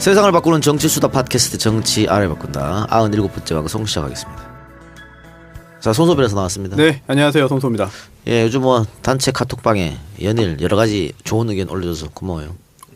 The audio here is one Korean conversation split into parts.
세상을 바꾸는 정치수다 팟캐스트 정치 알을 바꾼다 97번째 방송 시작하겠습니다. 자, 손소변에서 나왔습니다. 네, 안녕하세요. 손소입니다. 예, 요즘 뭐 단체 카톡방에 연일 여러 가지 좋은 의견 올려줘서 고마워요.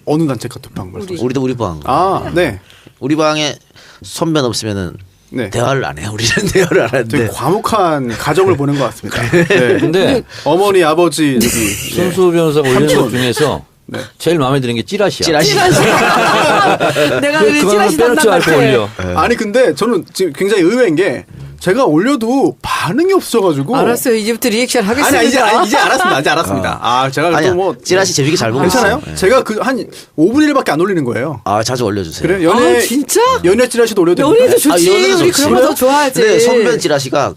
어느 단체 카톡방 말씀하시죠? 우리 방. 아, 네. 우리 방에 선변 없으면은 네. 대화를 안 해요. 우리는 대화를 안 하는데. 되게 과묵한 가정을 보는 것 같습니다. 네. 근데 어머니, 아버지, 여기 손수 변호사가 올리는 것 중에서 네. 제일 마음에 드는 게 찌라시야. 찌라시. 내가 왜 그거는 찌라시 빼놓지 담당 말고 같아. 올려. 아니 근데 저는 지금 굉장히 의외인 게 제가 올려도 반응이 없어가지고. 알았어요. 이제부터 리액션 하겠습니다. 아니 이제 알았습니다. 이제 알았습니다. 아 제가 아니야, 또 뭐 찌라시 재밌게 잘 보고 괜찮아요? 있어요. 예. 제가 그 한 5분의 1밖에 안 올리는 거예요. 아, 자주 올려주세요. 그래 연애 아, 진짜? 연애 찌라시도 올려도 연애도 됩니까? 좋지. 연애도 우리 좋지. 그런 거 더 좋아하지. 근데 선변 찌라시가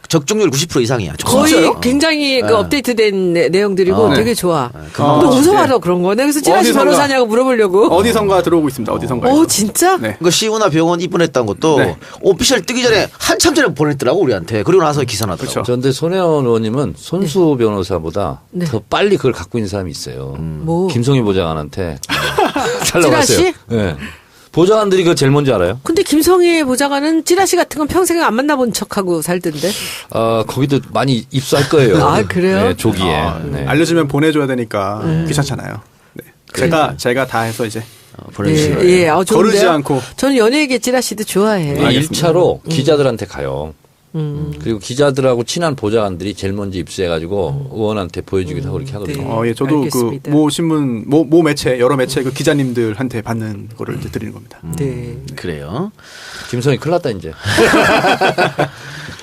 적중률 90% 이상이야. 거의 진짜요? 굉장히 그 네. 업데이트된 내용들이고 네. 되게 좋아. 금방 너 아, 무서워하다 그런 거. 내가 그래서 찌라시 어디선가- 변호사냐고 물어보려고. 어디선가 들어오고 있습니다. 어디선가. 오 진짜? 네. 그 시우나 병원 입원했던 것도 네. 오피셜 뜨기 전에 한참 전에 보냈더라고 우리한테. 그리고 나서 기사 나더라고. 그렇죠. 그런데 손혜원 의원님은 손수 변호사보다 네. 더 빨리 그걸 갖고 있는 사람이 있어요. 뭐? 김성희 보좌관한테 살려갔어요. 찌라시? 네. 보좌관들이 그거 제일 먼저 알아요. 근데 김성희 보좌관은 찌라시 같은 건 평생 안 만나본 척하고 살던데. 거기도 많이 입수할 거예요. 아, 그래요? 네, 조기에. 네. 알려주면 보내줘야 되니까 귀찮잖아요. 네. 제가 다 해서 이제 보내주시면. 예, 예. 거르지 좋은데요? 않고. 저는 연예계 찌라시도 좋아해. 이게 1차로 기자들한테 가요. 그리고 기자들하고 친한 보좌관들이 제일 먼저 입수해가지고 의원한테 보여주기도 하고 이렇게 하거든요. 예, 저도 알겠습니다. 그 모 신문, 모 매체, 여러 매체 그 기자님들한테 받는 거를 이제 드리는 겁니다. 네. 그래요. 김성희 큰일 났다 이제.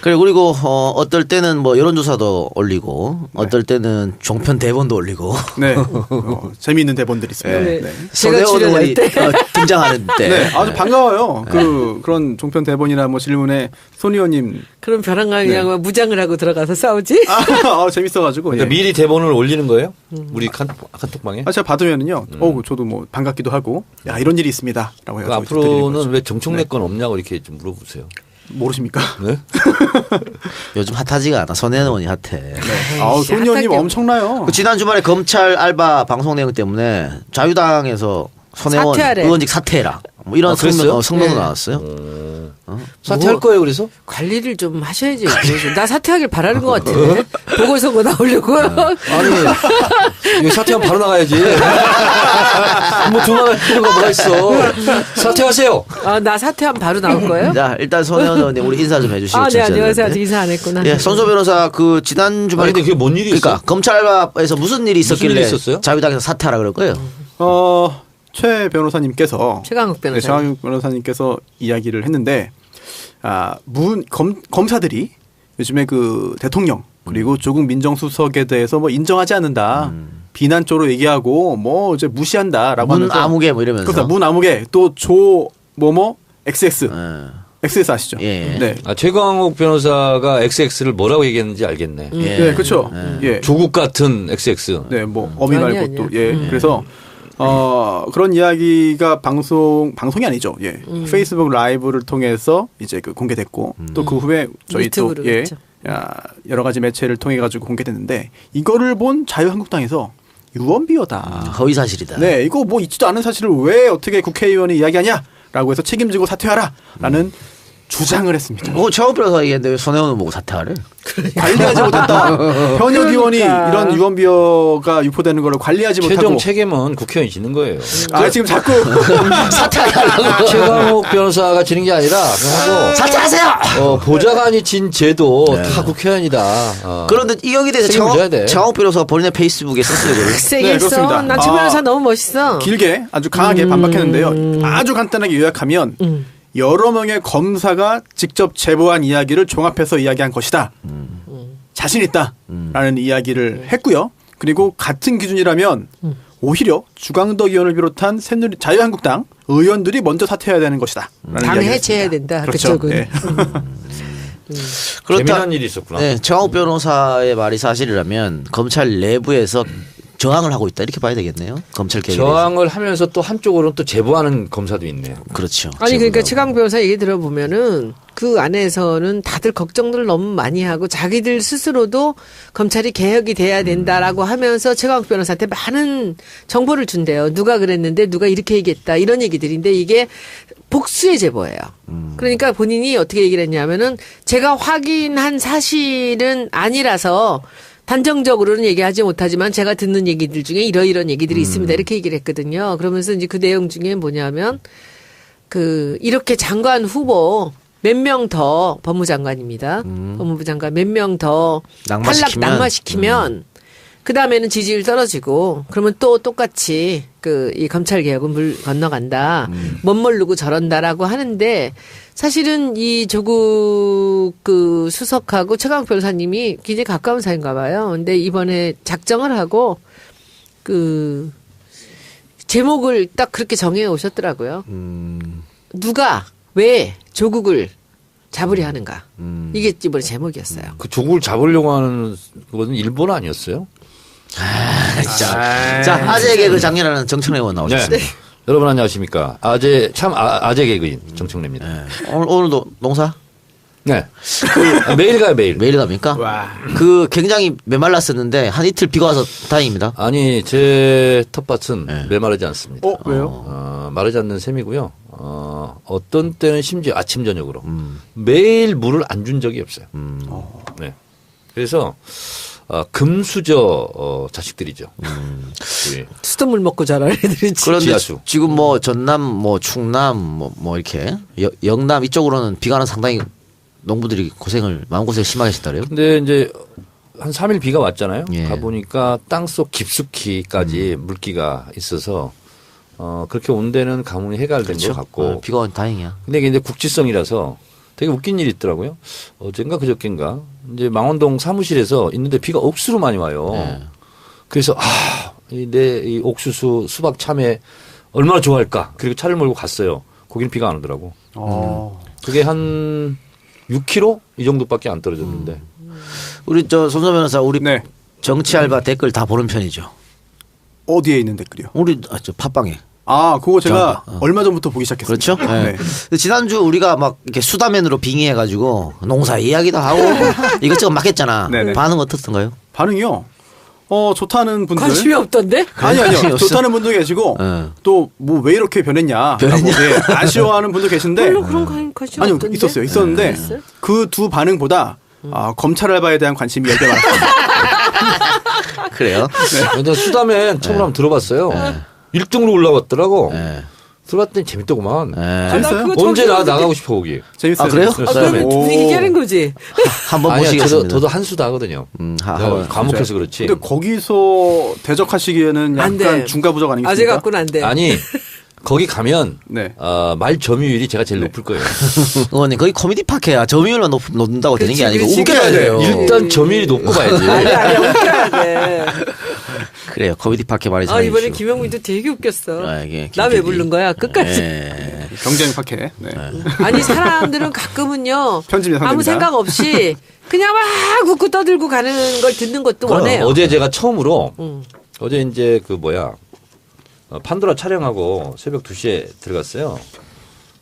그리고 어떨 때는 뭐 여론조사도 올리고 어떨 때는 종편 대본도 올리고 네. 재미있는 대본들이 있습니다. 네. 네. 제가 손혜원 출연할 의원이 때. 등장하는 때. 네, 아주 반가워요. 그런 종편 대본이나 뭐 질문에 손 의원님 그럼 벼랑강 그냥 무장을 하고 들어가서 싸우지? 재밌어가지고. 그러니까 예. 미리 대본을 올리는 거예요? 우리 카톡방에? 제가 받으면은요, 저도 뭐 반갑기도 하고, 야, 이런 일이 있습니다. 라고 그러니까 해서 드리는 앞으로는 거죠. 왜 정청래 건 없냐고 이렇게 좀 물어보세요. 모르십니까? 네? 요즘 핫하지가 않아. 손혜원 의원이 핫해. 손 의원님 핫하게. 엄청나요. 그 지난 주말에 검찰 알바 방송 내용 때문에 자유당에서 손혜원 사퇴하래. 의원직 사퇴해라. 뭐 이런 그랬어요? 성명도 네. 나왔어요. 사퇴할 거예요 그래서? 관리를 좀 하셔야지. 나 사퇴하길 바라는 것 같아. 보궐선거 나오려고. 아니 이거 사퇴하면 바로 나가야지. 뭐 두말할 필요가 뭐가 있어. 사퇴하세요. 아, 나 사퇴하면 바로 나올 거예요? 자, 일단 손혜원 의원님 우리 인사 좀 해주시고. 아, 네, 안녕하세요. 아직 인사 안 했구나. 예, 선소 변호사 그 지난 주말에 아니, 근데 그게 뭔 일이 그러니까 있어요? 검찰 알바에서 무슨 일이 있었길래 일이 있었어요? 자유당에서 사퇴하라 그럴 거예요. 최 변호사님께서. 최강욱 변호사. 네, 최강욱 변호사님께서 이야기를 했는데, 검사들이 요즘에 그 대통령, 그리고 조국 민정수석에 대해서 뭐 인정하지 않는다. 비난 쪽으로 얘기하고 뭐 이제 무시한다라고 문 하면서. 아무개 뭐 이러면서. 그러니까 문 아무개 또 뭐뭐 XX. XX 아시죠? 예. 네. 최광욱 변호사가 XX를 뭐라고 얘기했는지 알겠네. 예. 네, 그렇죠. 예. 조국 같은 XX. 네, 뭐 어미 아니, 말고 아니야. 또 예. 그래서 그런 이야기가 방송이 아니죠. 예. 페이스북 라이브를 통해서 이제 그 공개됐고 또 그 후에 저희 또 유튜브로 예. 그랬죠. 여러 가지 매체를 통해 가지고 공개됐는데 이거를 본 자유한국당에서 유언비어다. 허위 사실이다. 네, 이거 뭐 있지도 않은 사실을 왜 어떻게 국회의원이 이야기하냐라고 해서 책임지고 사퇴하라라는 주장을 했습니다. 최원 변호사 얘기했는데 왜 손혜원은 보고 사퇴하래? 관리하지 못했다. 현역 의원이 그러니까. 이런 유언비어가 유포되는 걸 관리하지 최종 못하고. 책임은 국회의원이 지는 거예요. 지금 자꾸 사퇴하게 하려고. 최광욱 변호사가 지는 게 아니라 하고 사퇴하세요. 보좌관이 진 죄도 다 국회의원이다. 그런데 이 여기에 대해서 책임을 져야 돼. 장욱 변호사가 본인의 페이스북에 썼어요. 그걸. 세게 네, 했어. 그렇습니다. 난 최 변호사 너무 멋있어. 길게 아주 강하게 반박했는데요. 아주 간단하게 요약하면 여러 명의 검사가 직접 제보한 이야기를 종합해서 이야기한 것이다. 자신 있다라는 이야기를 했고요. 그리고 같은 기준이라면 오히려 주광덕 의원을 비롯한 새누리 자유한국당 의원들이 먼저 사퇴해야 되는 것이다. 당 해체해야 된다. 그렇죠. 그쪽은. 예. 재미난 일이 있었구나. 네, 장욱 변호사의 말이 사실이라면 검찰 내부에서 저항을 하고 있다 이렇게 봐야 되겠네요. 검찰 개혁에 대해서. 저항을 하면서 또 한쪽으로는 또 제보하는 검사도 있네요. 그렇죠. 아니 그러니까 제보하고. 최강 변호사 얘기 들어보면은 그 안에서는 다들 걱정들을 너무 많이 하고 자기들 스스로도 검찰이 개혁이 돼야 된다라고 하면서 최강욱 변호사한테 많은 정보를 준대요. 누가 그랬는데 누가 이렇게 얘기했다 이런 얘기들인데 이게 복수의 제보예요. 그러니까 본인이 어떻게 얘기를 했냐면은 제가 확인한 사실은 아니라서 단정적으로는 얘기하지 못하지만 제가 듣는 얘기들 중에 이러이런 얘기들이 있습니다. 이렇게 얘기를 했거든요. 그러면서 이제 그 내용 중에 뭐냐면 이렇게 장관 후보 몇 명 더 법무장관입니다. 법무부 장관 몇 명 더 탈락 낙마시키면 그 다음에는 지지율 떨어지고 그러면 또 똑같이 이 검찰 개혁은 물 건너간다. 멋모르고 저런다라고 하는데 사실은 이 조국 수석하고 최강욱 변호사님이 굉장히 가까운 사이인가 봐요. 근데 이번에 작정을 하고 제목을 딱 그렇게 정해 오셨더라고요. 누가 왜 조국을 잡으려 하는가. 이게 이번에 제목이었어요. 그 조국을 잡으려고 하는 그거는 일본 아니었어요? 자, 아재 개그 장렬하는 정청래 의원 나오셨습니다. 네. 여러분 안녕하십니까. 아재 개그인 정청래입니다. 네. 오늘도 농사? 네. 매일 가요, 매일. 매일 갑니까? 와. 굉장히 메말랐었는데 한 이틀 비가 와서 다행입니다. 아니, 제 텃밭은 메마르지 않습니다. 왜요? 마르지 않는 셈이고요. 어떤 때는 심지어 아침, 저녁으로. 매일 물을 안 준 적이 없어요. 네. 그래서, 금수저, 자식들이죠. 예. 수돗물 먹고 자랄 애들이지. 그런데 지하수. 지금 뭐 전남, 충남, 이렇게 영남 이쪽으로는 비가 와서 상당히 농부들이 마음고생을 심하게 했다 그래요? 근데 이제 한 3일 비가 왔잖아요. 예. 가보니까 땅속 깊숙이까지 물기가 있어서 그렇게 온 데는 가뭄이 해결된 것 같고. 비가 온 다행이야. 근데 이게 이제 국지성이라서 되게 웃긴 일이 있더라고요. 어젠가 그저께인가 이제 망원동 사무실에서 있는데 비가 억수로 많이 와요. 네. 그래서 이 옥수수 수박 참외 얼마나 좋아할까. 그리고 차를 몰고 갔어요. 거기는 비가 안 오더라고. 그게 한 6km 이 정도밖에 안 떨어졌는데. 우리 손소 변호사 우리 네. 정치 알바 댓글 다 보는 편이죠. 어디에 있는 댓글이요? 우리 팟빵에. 그거 제가 얼마 전부터 보기 시작했어요. 그렇죠? 네. 지난주 우리가 막 이렇게 수다맨으로 빙의해가지고 농사 이야기도 하고 이것저것 막 했잖아. 네네. 반응 어떻던가요? 반응이요? 좋다는 분들. 관심이 없던데? 아니요. 관심이 없어? 좋다는 분도 계시고 네. 또 뭐 왜 이렇게 변했냐. 아쉬워하는 분도 계신데. 별로 그런 관심 아니요. 없던데? 있었는데 있어요? 그 두 반응보다 검찰 알바에 대한 관심이 10배 많았어요. 그래요? 근데 수다맨 처음 한번 들어봤어요. 1등으로 올라왔더라고. 네. 들어봤더니 재밌더구만. 재밌어요? 언제 나가고 싶어 거기. 재밌어요. 그래요? 그러면 얘기하는 거지. 한번 아니야, 보시겠습니다. 저도 한수다 하거든요. 과목해서 그렇지. 근데 거기서 대적하시기에는 안 돼. 약간 중과부적 아니겠습니까? 아재 갖고는 안 돼. 아니 거기 가면 네. 말 점유율이 제가 제일 높을 거예요. 의원님 거기 코미디 파케야. 점유율만 높는다고 되는 게 아니고 그렇지, 웃겨야 돼요. 일단 점유율이 높고 봐야지. 아니야, 웃겨야 돼. 그래요. 코미디 파케 많이 잘해 이번에 김영민도 되게 웃겼어. 이게 나 왜 김PD. 부른 거야? 끝까지. 경쟁 파케. 네. 아니 사람들은 가끔은요 편집이 아무 상됩니다. 생각 없이 그냥 막 웃고 떠들고 가는 걸 듣는 것도 원해요. 어제 제가 처음으로 어제 이제 판도라 촬영하고 새벽 2시에 들어갔어요.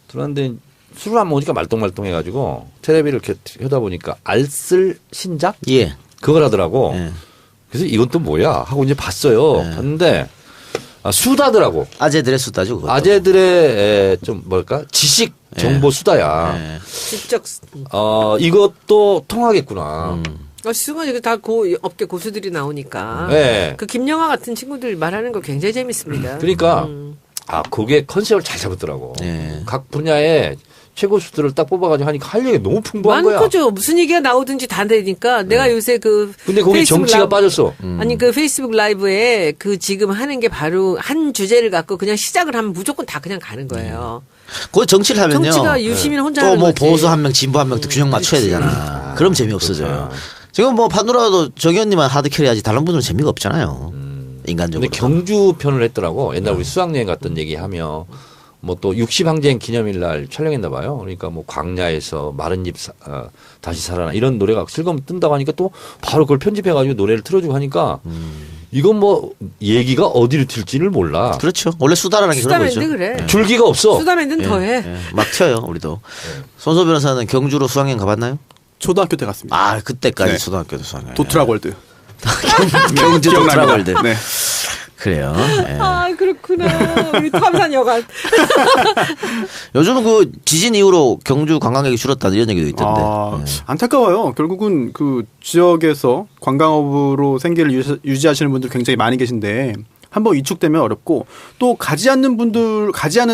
들어갔는데 술을 안 먹으니까 말똥말똥해가지고 텔레비를 이렇게 켜다 보니까 알쓸 신작? 예. 그걸 하더라고. 예. 그래서 이건 또 뭐야 하고 이제 봤어요. 봤는데 수다더라고. 아재들의 수다죠. 그것도. 아재들의 좀 지식 정보 수다야. 예. 직접 이것도 통하겠구나. 수건 이거 다 업계 고수들이 나오니까. 네. 그 김영하 같은 친구들 말하는 거 굉장히 재밌습니다. 그러니까 그게 컨셉을 잘 잡았더라고. 예. 각 분야의 최고수들을 딱 뽑아가지고 하니까 할 얘기가 너무 풍부한 거야. 많거죠. 무슨 얘기가 나오든지 다 되니까. 내가 요새 근데 거기 정치가 빠졌어. 아니 페이스북 라이브에 지금 하는 게 바로 한 주제를 갖고 그냥 시작을 하면 무조건 다 그냥 가는 거예요. 거기 정치를 하면요. 정치가 유시민 혼자 또 하는 거지. 보수 한 명, 진보 한 명 균형 맞춰야 되잖아. 그럼 재미없어져요. 지금 판도라도 정 의원님만 하드캐리하지 다른 분들은 재미가 없잖아요. 인간적으로. 근데 경주 편을 했더라고. 옛날 우리 수학여행 갔던 얘기하며 또 60항쟁 기념일 날 촬영했나 봐요. 그러니까 광야에서 마른 잎 다시 살아나 이런 노래가 실검 뜬다고 하니까 또 바로 그걸 편집해가지고 노래를 틀어주고 하니까 이건 뭐 얘기가 어디로 튈지를 몰라. 그렇죠. 원래 수다라는 게 그런 거죠. 수다맨도 그래. 예. 줄기가 없어. 수다맨은 더해. 예. 막 튀어요, 우리도. 손소 변호사는 경주로 수학여행 가봤나요? 초등학교 때 갔습니다. 아, 그때까지 네. 초등학교도 수학여행. 도트락월드. 경주 기억납니다. 도트락월드. 네. 그래요. 예. 아 그렇구나. 우리 탐산 여관. 요즘은 그 지진 이후로 경주 관광객이 줄었다 이런 얘기도 있던데. 예. 안타까워요. 결국은 그 지역에서 관광업으로 생계를 유지하시는 분들 굉장히 많이 계신데 한번 위축되면 어렵고 또 가지 않는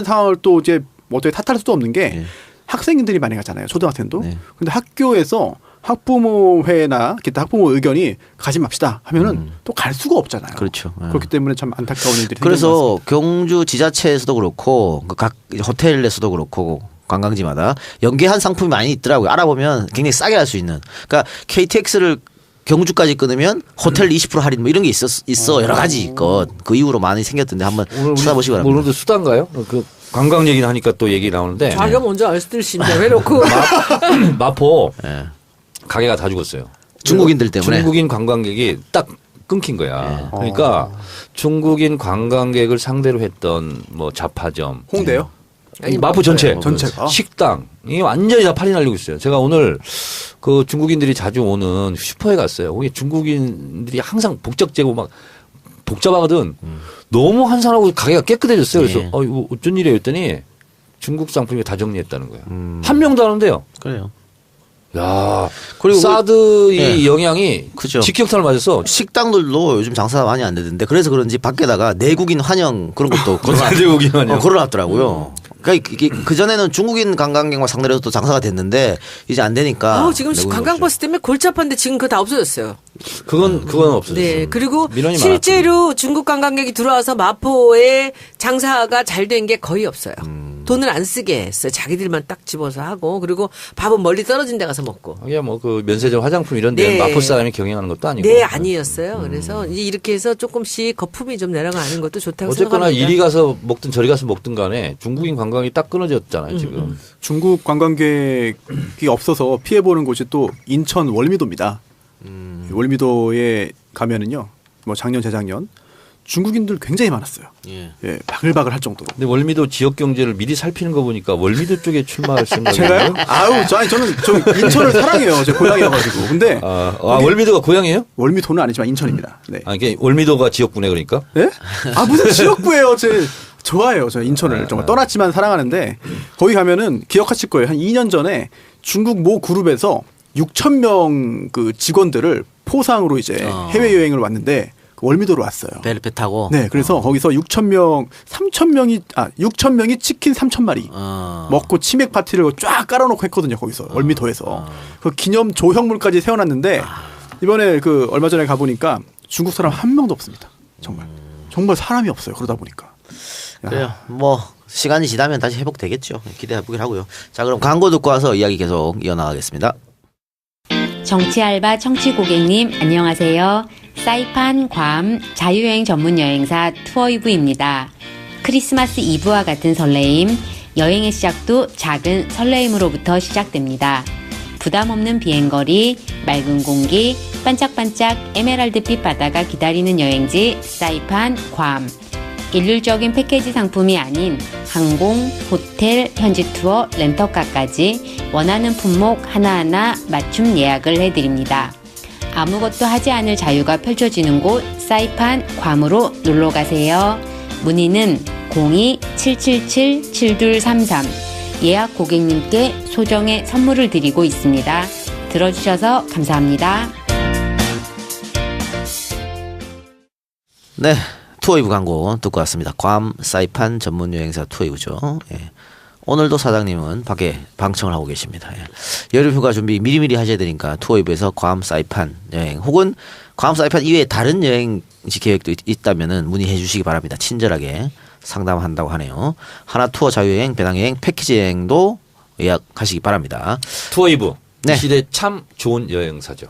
상황을 또 이제 어떻게 탓할 수도 없는 게 예. 학생들이 많이 가잖아요. 초등학생도. 네. 근데 학교에서 학부모회나 기타 학부모 의견이 가지 맙시다 하면은 또 갈 수가 없잖아요. 그렇죠. 예. 그렇기 때문에 참 안타까운 일들이 생기는 것 그래서 경주 지자체에서도 그렇고 그 각 호텔에서도 그렇고 관광지마다 연계한 상품이 많이 있더라고요. 알아보면 굉장히 싸게 할 수 있는. 그러니까 KTX를 경주까지 끊으면 호텔 20% 할인 뭐 이런 게 있어 여러 가지 있건 그 이후로 많이 생겼던데 한번 찾아보시기 바랍니다. 오늘도 수단가요? 그 관광 얘기 하니까 또 얘기 나오는데 자기가 먼저 알쓰듯인데 왜 놓고. 마포 예. 가게가 다 죽었어요. 중국인들 때문에. 중국인 관광객이 딱 끊긴 거야. 그러니까 중국인 관광객을 상대로 했던 뭐 잡화점, 홍대요? 마포 전체, 전체가? 식당이 완전히 다 팔이 날리고 있어요. 제가 오늘 그 중국인들이 자주 오는 슈퍼에 갔어요. 거기 중국인들이 항상 복적 재고 막 복잡하거든. 너무 한산하고 가게가 깨끗해졌어요. 그래서 예. 이거 어쩐 일이에요 했더니 중국 상품이 다 정리했다는 거예요. 한 명도 안 온대요. 그래요. 야, 그리고 사드의 예. 영향이 그죠. 직격탄을 맞았어. 식당들도 요즘 장사가 많이 안 되던데 그래서 그런지 밖에다가 내국인 환영 그런 것도 내국인 환영. 걸어놨더라고요. 그러니까 이게 그전에는 중국인 관광객만 상대로 해서 또 장사가 됐는데 이제 안 되니까. 지금 내국인 관광버스 때문에 골치 아팠는데 지금 그거 다 없어졌어요. 그건 없어졌어. 네. 그리고 민원이 실제로 중국 관광객이 들어와서 마포에 장사가 잘 된 게 거의 없어요. 돈을 안 쓰게 했어요. 자기들만 딱 집어서 하고 그리고 밥은 멀리 떨어진 데 가서 먹고. 이게 뭐 그 면세점 화장품 이런 데 네. 마포 사람이 경영하는 것도 아니고. 네, 아니었어요. 그래서 이제 이렇게 해서 조금씩 거품이 좀 내려가는 것도 좋다고 어쨌거나 생각합니다. 이리 가서 먹든 저리 가서 먹든 간에 중국인 관광이 딱 끊어졌잖아요, 지금. 중국 관광객이 없어서 피해보는 곳이 또 인천 월미도입니다. 월미도에 가면은요, 뭐 작년, 재작년 중국인들 굉장히 많았어요. 예. 예, 바글바글 할 정도로. 근데 월미도 지역 경제를 미리 살피는 거 보니까 월미도 쪽에 출마할 생각이 제가요? 저는 인천을 사랑해요. 제 고향이어가지고. 근데 월미도가 고향이에요? 월미도는 아니지만 인천입니다. 네. 이게 월미도가 지역구네 그러니까. 예? 무슨 지역구예요? 좋아해요. 저 인천을 정말 떠났지만 사랑하는데 거기 가면은 기억하실 거예요. 한 2년 전에 중국 모 그룹에서 6,000명 그 직원들을 포상으로 이제 해외 여행을 왔는데 월미도로 왔어요. 배 타고. 네, 그래서 거기서 6,000명이 치킨 3,000마리 먹고 치맥 파티를 쫙 깔아놓고 했거든요. 거기서 월미도에서 그 기념 조형물까지 세워놨는데 이번에 그 얼마 전에 가보니까 중국 사람 한 명도 없습니다. 정말 사람이 없어요. 그러다 보니까. 그래요. 뭐 시간이 지나면 다시 회복되겠죠. 기대해보긴 하고요. 자, 그럼 광고 듣고 와서 이야기 계속 이어나가겠습니다. 정치 알바 청취 고객님 안녕하세요. 사이판 괌 자유여행 전문 여행사 투어이브입니다. 크리스마스 이브와 같은 설레임, 여행의 시작도 작은 설레임으로부터 시작됩니다. 부담 없는 비행거리, 맑은 공기, 반짝반짝 에메랄드빛 바다가 기다리는 여행지 사이판 괌. 일률적인 패키지 상품이 아닌 항공, 호텔, 현지 투어, 렌터카까지 원하는 품목 하나하나 맞춤 예약을 해드립니다. 아무것도 하지 않을 자유가 펼쳐지는 곳 사이판 괌으로 놀러가세요. 문의는 02-777-7233 예약 고객님께 소정의 선물을 드리고 있습니다. 들어주셔서 감사합니다. 네. 투어이브 광고 듣고 왔습니다. 괌 사이판 전문 여행사 투어이브죠. 예. 오늘도 사장님은 밖에 방청을 하고 계십니다. 예. 여름 휴가 준비 미리미리 하셔야 되니까 투어이브에서 괌 사이판 여행 혹은 괌 사이판 이외에 다른 여행지 계획도 있다면은 문의해 주시기 바랍니다. 친절하게 상담한다고 하네요. 하나 투어 자유여행, 배낭여행, 패키지 여행도 예약하시기 바랍니다. 투어이브. 네. 이 시대 참 좋은 여행사죠.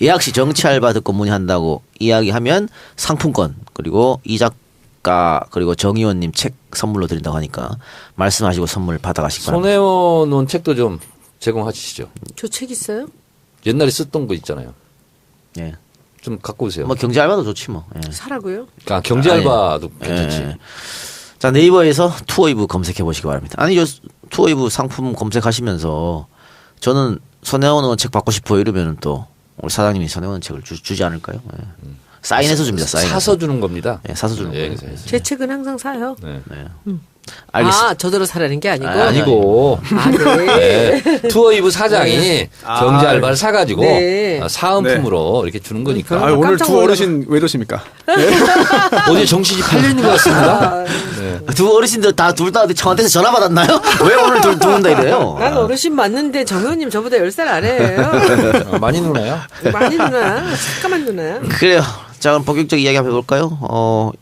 예약 시 정치 알바 듣고 문의한다고 이야기하면 상품권 그리고 이 작가 그리고 정의원님 책 선물로 드린다고 하니까 말씀하시고 선물 받아가시기 바랍니다. 손혜원 책도 좀 제공하시죠. 저 책 있어요? 옛날에 썼던 거 있잖아요. 예. 좀 갖고 오세요. 뭐 경제 알바도 좋지 뭐. 예. 사라고요? 아, 경제 알바도 괜찮지. 예. 자, 네이버에서 투어이브 검색해 보시기 바랍니다. 아니, 투어이브 상품 검색하시면서 저는 손혜원 의원 책 받고 싶어요 이러면 또 우리 사장님이 손혜원 책을 주지 않을까요? 예. 사인해서 줍니다. 사인해서. 사서 주는 겁니다. 예, 사서 주는 거예요. 제 책은 항상 사요. 네. 알겠습니다. 아, 저대로 사라는 게 아니고. 아니고 아, 네. 네. 투어이브 사장이 경제 알바를 사가지고 네. 사은품으로 이렇게 주는 거니까. 아, 오늘 깜짝 두 어르신 왜 이러십니까? 어디 정치지 팔려 있는 것 같습니다. 두 어르신들 둘 다 저한테서 전화 받았나요? 왜 오늘 둘 다 이래요? 난 어르신 맞는데 정 의원님 저보다 10살 아래예요. 많이 누나요? 많이 누나. 잠깐만 누나야. 그래요. 자, 그럼 본격적 이야기 한번 해볼까요?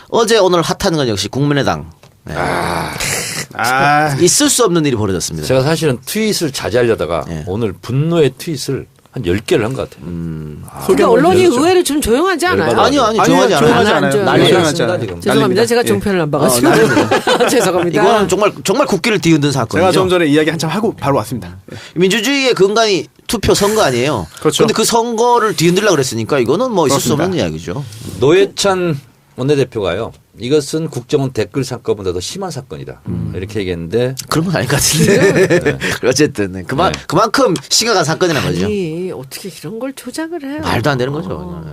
어제 오늘 핫한 건 역시 국민의당. 네. 있을 수 없는 일이 벌어졌습니다. 제가 사실은 트윗을 자제하려다가 네. 오늘 분노의 트윗을 한 10개를 한 것 같아요. 근데 언론이 의외로 좀 조용하지 않아요? 아니요, 조용하지 않아요. 조용하지 안 않아요. 조용해요. 난리 조용하지 났습니다, 않아요. 지금. 죄송합니다. 난립니다. 제가 예. 종편을 안 봐가지고. 죄송합니다. 이거는 정말 국기를 뒤흔든 사건이죠. 제가 좀 전에 이야기 한참 하고 바로 왔습니다. 예. 민주주의의 근간이 투표 선거 아니에요. 그렇죠. 근데 그 선거를 뒤흔들려고 그랬으니까 이거는 뭐 있을 수 없는 이야기죠. 노회찬 원내대표가요. 이것은 국정원 댓글 사건보다 더 심한 사건이다. 이렇게 얘기했는데 그런 건 아닐 것 같은데. 어쨌든 네. 그만큼 심각한 사건이라는 거죠. 아니, 어떻게 이런 걸 조작을 해요? 말도 안 되는 거죠.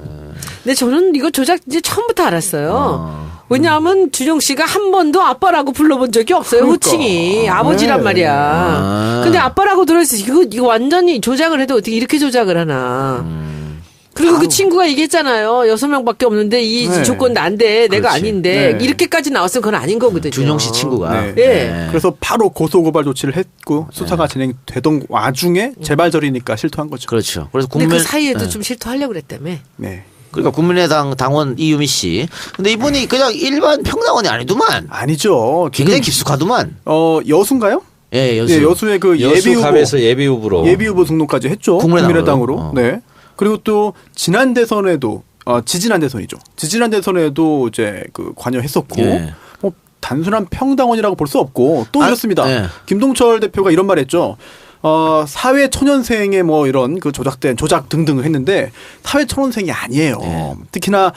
근데 저는 이거 조작 이제 처음부터 알았어요. 왜냐하면 준영 씨가 한 번도 아빠라고 불러본 적이 없어요. 그러니까. 호칭이 아버지란 네. 말이야. 근데 아빠라고 들어있어. 이거 완전히 조작을 해도 어떻게 이렇게 조작을 하나. 그리고 그 친구가 얘기했잖아요. 6명밖에 없는데 이 네. 조건 난데 내가 그렇지. 아닌데 네. 이렇게,까지 나왔으면 그건 아닌 거거든요. 준영 씨 친구가. 네. 예. 그래서 바로 고소고발 조치를 했고 수사가 진행되던 와중에 재발절이니까 실토한 거죠. 그렇죠. 그래서 근데 국민 그 사이에도 좀 실토하려고 그랬다며. 네. 그러니까 국민의당 당원 이유미 씨. 근데 이분이 그냥 일반 평당원이 아니더만. 아니죠. 굉장히 깊숙하더만. 여수인가요? 예, 여수. 네, 여수의 그 여수갑에서 예비 후보로 예비 후보 등록까지 했죠. 국민의당으로. 네. 그리고 또 지난 대선에도 지지난 대선이죠. 지지난 대선에도 이제 그 관여했었고 예. 뭐 단순한 평당원이라고 볼 수 없고 또 이렇습니다. 예. 김동철 대표가 이런 말했죠. 사회 초년생의 뭐 이런 그 조작 등등을 했는데 사회 초년생이 아니에요. 예. 특히나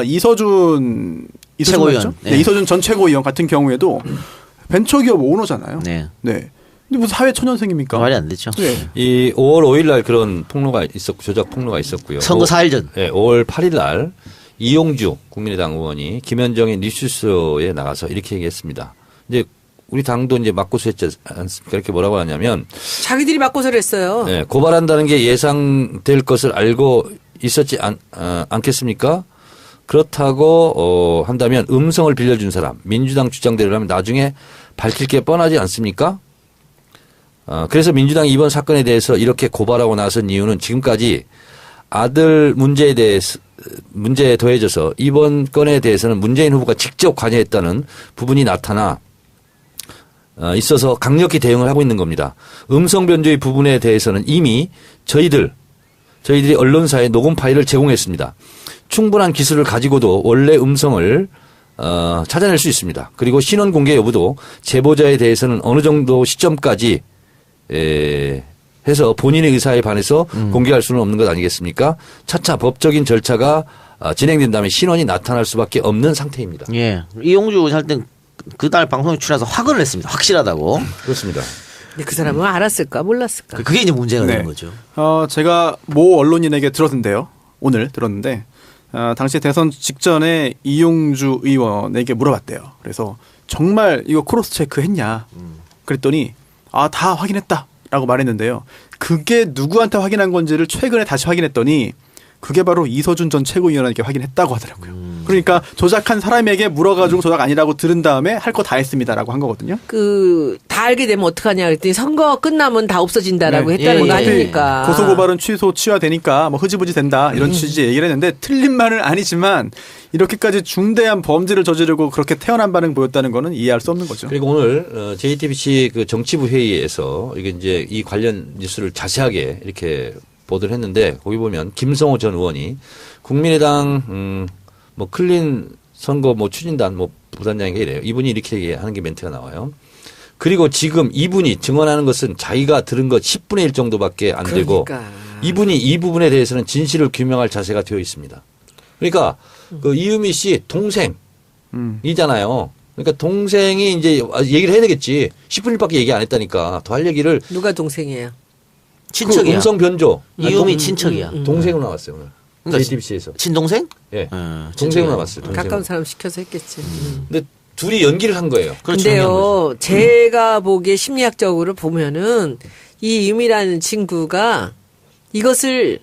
이서준 최고위원. 네, 예. 이서준 전 최고위원 같은 경우에도 벤처기업 오너잖아요. 네. 네. 근데 무슨 사회 초년생입니까? 말이 안 되죠. 네. 이 5월 5일 날 그런 폭로가 있었고 조작 폭로가 있었고요. 선거 4일 전. 네, 5월 8일 날 이용주 국민의당 의원이 김현정의 뉴스쇼에 나가서 이렇게 얘기했습니다. 이제 우리 당도 이제 맞고소했지 않습니까? 이렇게 뭐라고 하냐면 자기들이 맞고서를 했어요. 네, 고발한다는 게 예상될 것을 알고 있었지 않겠습니까? 그렇다고 한다면 음성을 빌려준 사람 민주당 주장대로라면 나중에 밝힐 게 뻔하지 않습니까? 그래서 민주당이 이번 사건에 대해서 이렇게 고발하고 나선 이유는 지금까지 아들 문제에 더해져서 이번 건에 대해서는 문재인 후보가 직접 관여했다는 부분이 나타나 있어서 강력히 대응을 하고 있는 겁니다. 음성 변조의 부분에 대해서는 이미 저희들이 언론사에 녹음 파일을 제공했습니다. 충분한 기술을 가지고도 원래 음성을 찾아낼 수 있습니다. 그리고 신원 공개 여부도 제보자에 대해서는 어느 정도 시점까지 해서 본인의 의사에 반해서 공개할 수는 없는 것 아니겠습니까? 차차 법적인 절차가 진행된다면 신원이 나타날 수밖에 없는 상태입니다. 예. 이용주 할 땐 그날 방송에 출연해서 확언을 했습니다. 확실하다고. 그렇습니다. 근데 그 사람은 알았을까 몰랐을까. 그게 이제 문제가 네. 되는 거죠. 제가 모 언론인에게 들었는데요. 오늘 들었는데 당시 대선 직전에 이용주 의원에게 물어봤대요. 그래서 정말 이거 크로스 체크 했냐? 그랬더니 다 확인했다라고 말했는데요. 그게 누구한테 확인한 건지를 최근에 다시 확인했더니 그게 바로 이서준 전 최고위원에게 확인했다고 하더라고요. 그러니까 조작한 사람에게 물어가지고 조작 아니라고 들은 다음에 할 거 다 했습니다라고 한 거거든요. 다 알게 되면 어떡하냐 그랬더니 선거 끝나면 다 없어진다라고 네. 했다는 거 예, 예. 아닙니까? 고소고발은 취소되니까 뭐 흐지부지 된다 이런 취지의 얘기를 했는데 틀린 말은 아니지만 이렇게까지 중대한 범죄를 저지르고 그렇게 태어난 반응 보였다는 거는 이해할 수 없는 거죠. 그리고 오늘 JTBC 그 정치부 회의에서 이게 이제 이 관련 뉴스를 자세하게 이렇게 보도를 했는데 거기 보면 김성호 전 의원이 국민의당 뭐 클린 선거 뭐 추진단 뭐 부단장인가 이래요. 이분이 이렇게 얘기하는 게 멘트가 나와요. 그리고 지금 이분이 증언하는 것은 자기가 들은 것 10분의 1 정도밖에 안 되고 그러니까. 이분이 이 부분에 대해서는 진실을 규명할 자세가 되어 있습니다. 그러니까 그 이유미 씨 동생이잖아요. 그러니까 동생이 이제 얘기를 해야 되겠지. 10분 1밖에 얘기 안 했다니까. 더 할 얘기를. 누가 동생이에요? 그 친척이야. 음성 변조. 이유미 친척이야. 동생으로 나왔어요 오늘. 그러니까 JTBC에서. 친동생? 예. 친척이야. 동생으로 나왔어요. 동생으로. 가까운 사람 시켜서 했겠지. 근데 둘이 연기를 한 거예요. 그렇죠. 근데요, 제가 보기에 심리학적으로 보면은 이 유미라는 친구가 이것을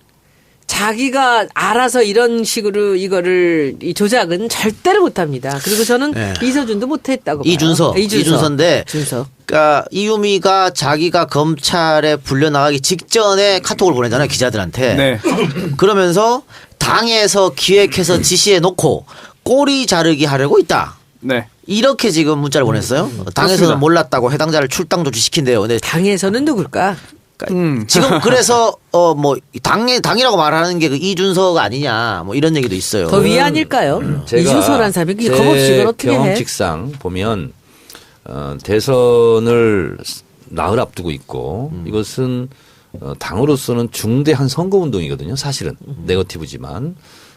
자기가 알아서 이런 식으로 이거를 이 조작은 절대로 못합니다. 그리고 저는 네. 이서준도 못했다고 봐요. 이준서인데 준서. 그러니까 이유미가 자기가 검찰에 불려 나가기 직전에 카톡을 보내잖아요 기자들한테. 네. 그러면서 당에서 기획해서 지시해 놓고 꼬리 자르기 하려고 있다. 네. 이렇게 지금 문자를 보냈어요. 당에서는 그렇습니다. 몰랐다고 해당자를 출당 조치시킨대요. 근데 당에서는 누굴까? 지금 그래서 뭐 당이라고 말하는 게 그 이준서가 아니냐 뭐 이런 얘기도 있어요. 더 위 아닐까요? 이준서라는 사람이 그게 겁없이 이걸 어떻게 해? 경험칙상 보면 대선을 나흘 앞두고 있고 이것은 당으로서는 중대한 선거운동이거든요. 사실은 네거티브지만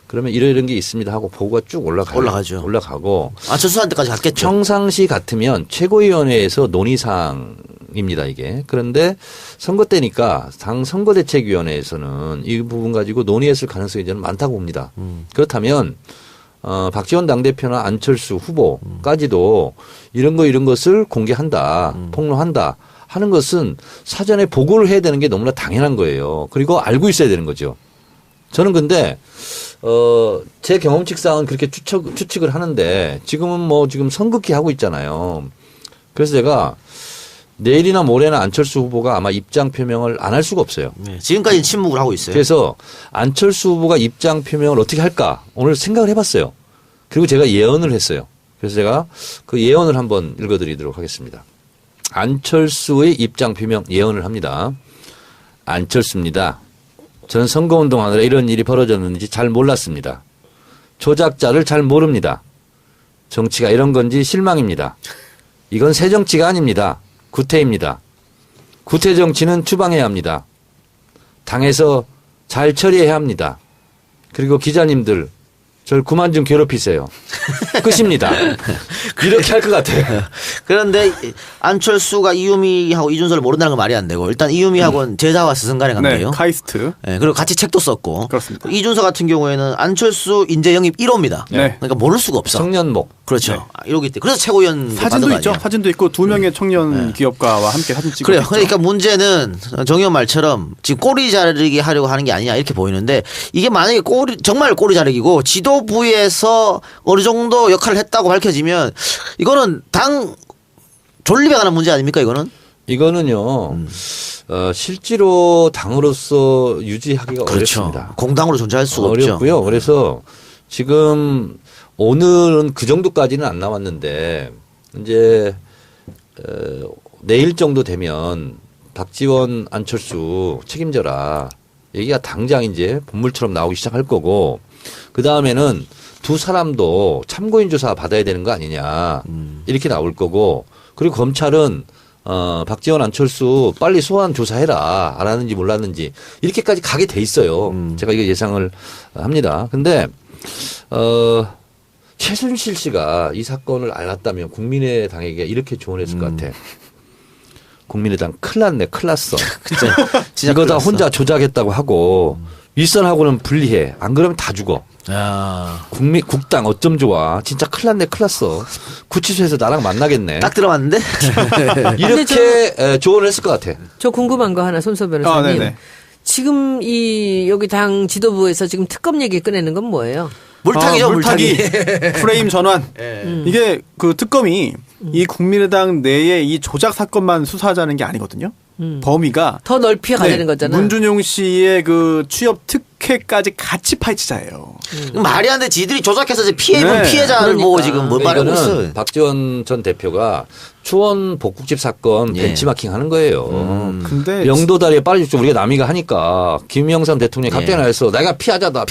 그러면 이런 게 있습니다 하고 보고가 쭉 올라가죠. 올라가고 안철수한테까지 갔겠죠. 평상시 같으면 최고위원회에서 논의사항입니다 이게. 그런데 선거 때니까 당 선거대책위원회에서는 이 부분 가지고 논의했을 가능성이 저는 많다고 봅니다. 그렇다면 박지원 당대표나 안철수 후보까지도 이런 것을 공개한다, 폭로한다 하는 것은 사전에 보고를 해야 되는 게 너무나 당연한 거예요. 그리고 알고 있어야 되는 거죠. 저는 근데 제 경험칙상은 그렇게 추측을 하는데 지금은 뭐 지금 선긋기 하고 있잖아요. 그래서 제가 내일이나 모레나 안철수 후보가 아마 입장 표명을 안 할 수가 없어요. 네, 지금까지는 침묵을 하고 있어요. 그래서 안철수 후보가 입장 표명을 어떻게 할까 오늘 생각을 해봤어요. 그리고 제가 예언을 했어요. 그래서 제가 그 예언을 한번 읽어드리도록 하겠습니다. 안철수의 입장 표명 예언을 합니다. 안철수입니다. 저는 선거운동하느라 이런 일이 벌어졌는지 잘 몰랐습니다. 조작자를 잘 모릅니다. 정치가 이런 건지 실망입니다. 이건 새 정치가 아닙니다. 구태입니다. 구태 정치는 추방해야 합니다. 당에서 잘 처리해야 합니다. 그리고 기자님들 절 그만 좀 괴롭히세요. 끝입니다. 이렇게 할 것 같아요. 그런데 안철수가 이유미하고 이준서를 모른다는 건 말이 안 되고 일단 이유미하고는 제자와 스승간의 관계예요. 네. 카이스트. 네, 그리고 같이 책도 썼고. 그렇습니다. 이준서 같은 경우에는 안철수 인재 영입 1호입니다. 네. 그러니까 모를 수가 없어. 청년목. 그렇죠. 네. 이러기 때문에 그래서 최고위원 사진도 있죠. 아니야. 사진도 있고 두 명의 청년 기업가와 함께 사진 찍고. 그래요. 그러니까 문제는 정 의원 말처럼 지금 꼬리 자르기 하려고 하는 게 아니냐 이렇게 보이는데 이게 만약에 정말 꼬리 자르기고 지도부에서 어느 정도 역할을 했다고 밝혀지면 이거는 당 존립에 관한 문제 아닙니까 이거는? 이거는요. 실제로 당으로서 유지하기가 그렇죠. 어렵습니다. 공당으로 존재할 수가 없죠. 어렵고요. 그래서 지금 오늘은 그 정도까지는 안 나왔는데 이제 내일 정도 되면 박지원 안철수 책임져라 얘기가 당장 이제 본물처럼 나오기 시작할 거고 그 다음에는 두 사람도 참고인 조사 받아야 되는 거 아니냐 이렇게 나올 거고 그리고 검찰은 박지원 안철수 빨리 소환 조사해라 알았는지 몰랐는지 이렇게까지 가게 돼 있어요. 제가 이거 예상을 합니다. 근데 최순실 씨가 이 사건을 알았다면 국민의당에게 이렇게 조언했을 것 같아. 국민의당 큰일 났네. 큰일 났어. 진짜 이거 다 큰일 혼자 조작했다고 하고 윗선하고는 분리해. 안 그러면 다 죽어. 야. 국당 어쩜 좋아. 진짜 큰일 났네. 큰일 났어. 구치소에서 나랑 만나겠네. 딱 들어봤는데 이렇게 조언을 했을 것 같아. 저 궁금한 거 하나 손소 변호사님. 네네. 지금 여기 당 지도부에서 지금 특검 얘기 꺼내는 건 뭐예요? 물타기죠 물타기. 프레임 전환. 이게 그 특검이 이 국민의당 내에 이 조작 사건만 수사하자는 게 아니거든요. 범위가 더 넓혀 가려는 거잖아. 문준용 씨의 그 취업 특혜까지 같이 파헤치자예요. 말이 안 돼. 지들이 조작해서 이제 피해자를 그러니까. 보고 지금 뭘 말하고 있어. 이거는 박지원 전 대표가 초원 복국집 사건 예. 벤치마킹 하는 거예요. 근데 영도다리에 빨리 죽죠. 우리가 남이가 하니까 김영삼 대통령이 갑자기 나와서 내가 피해자다.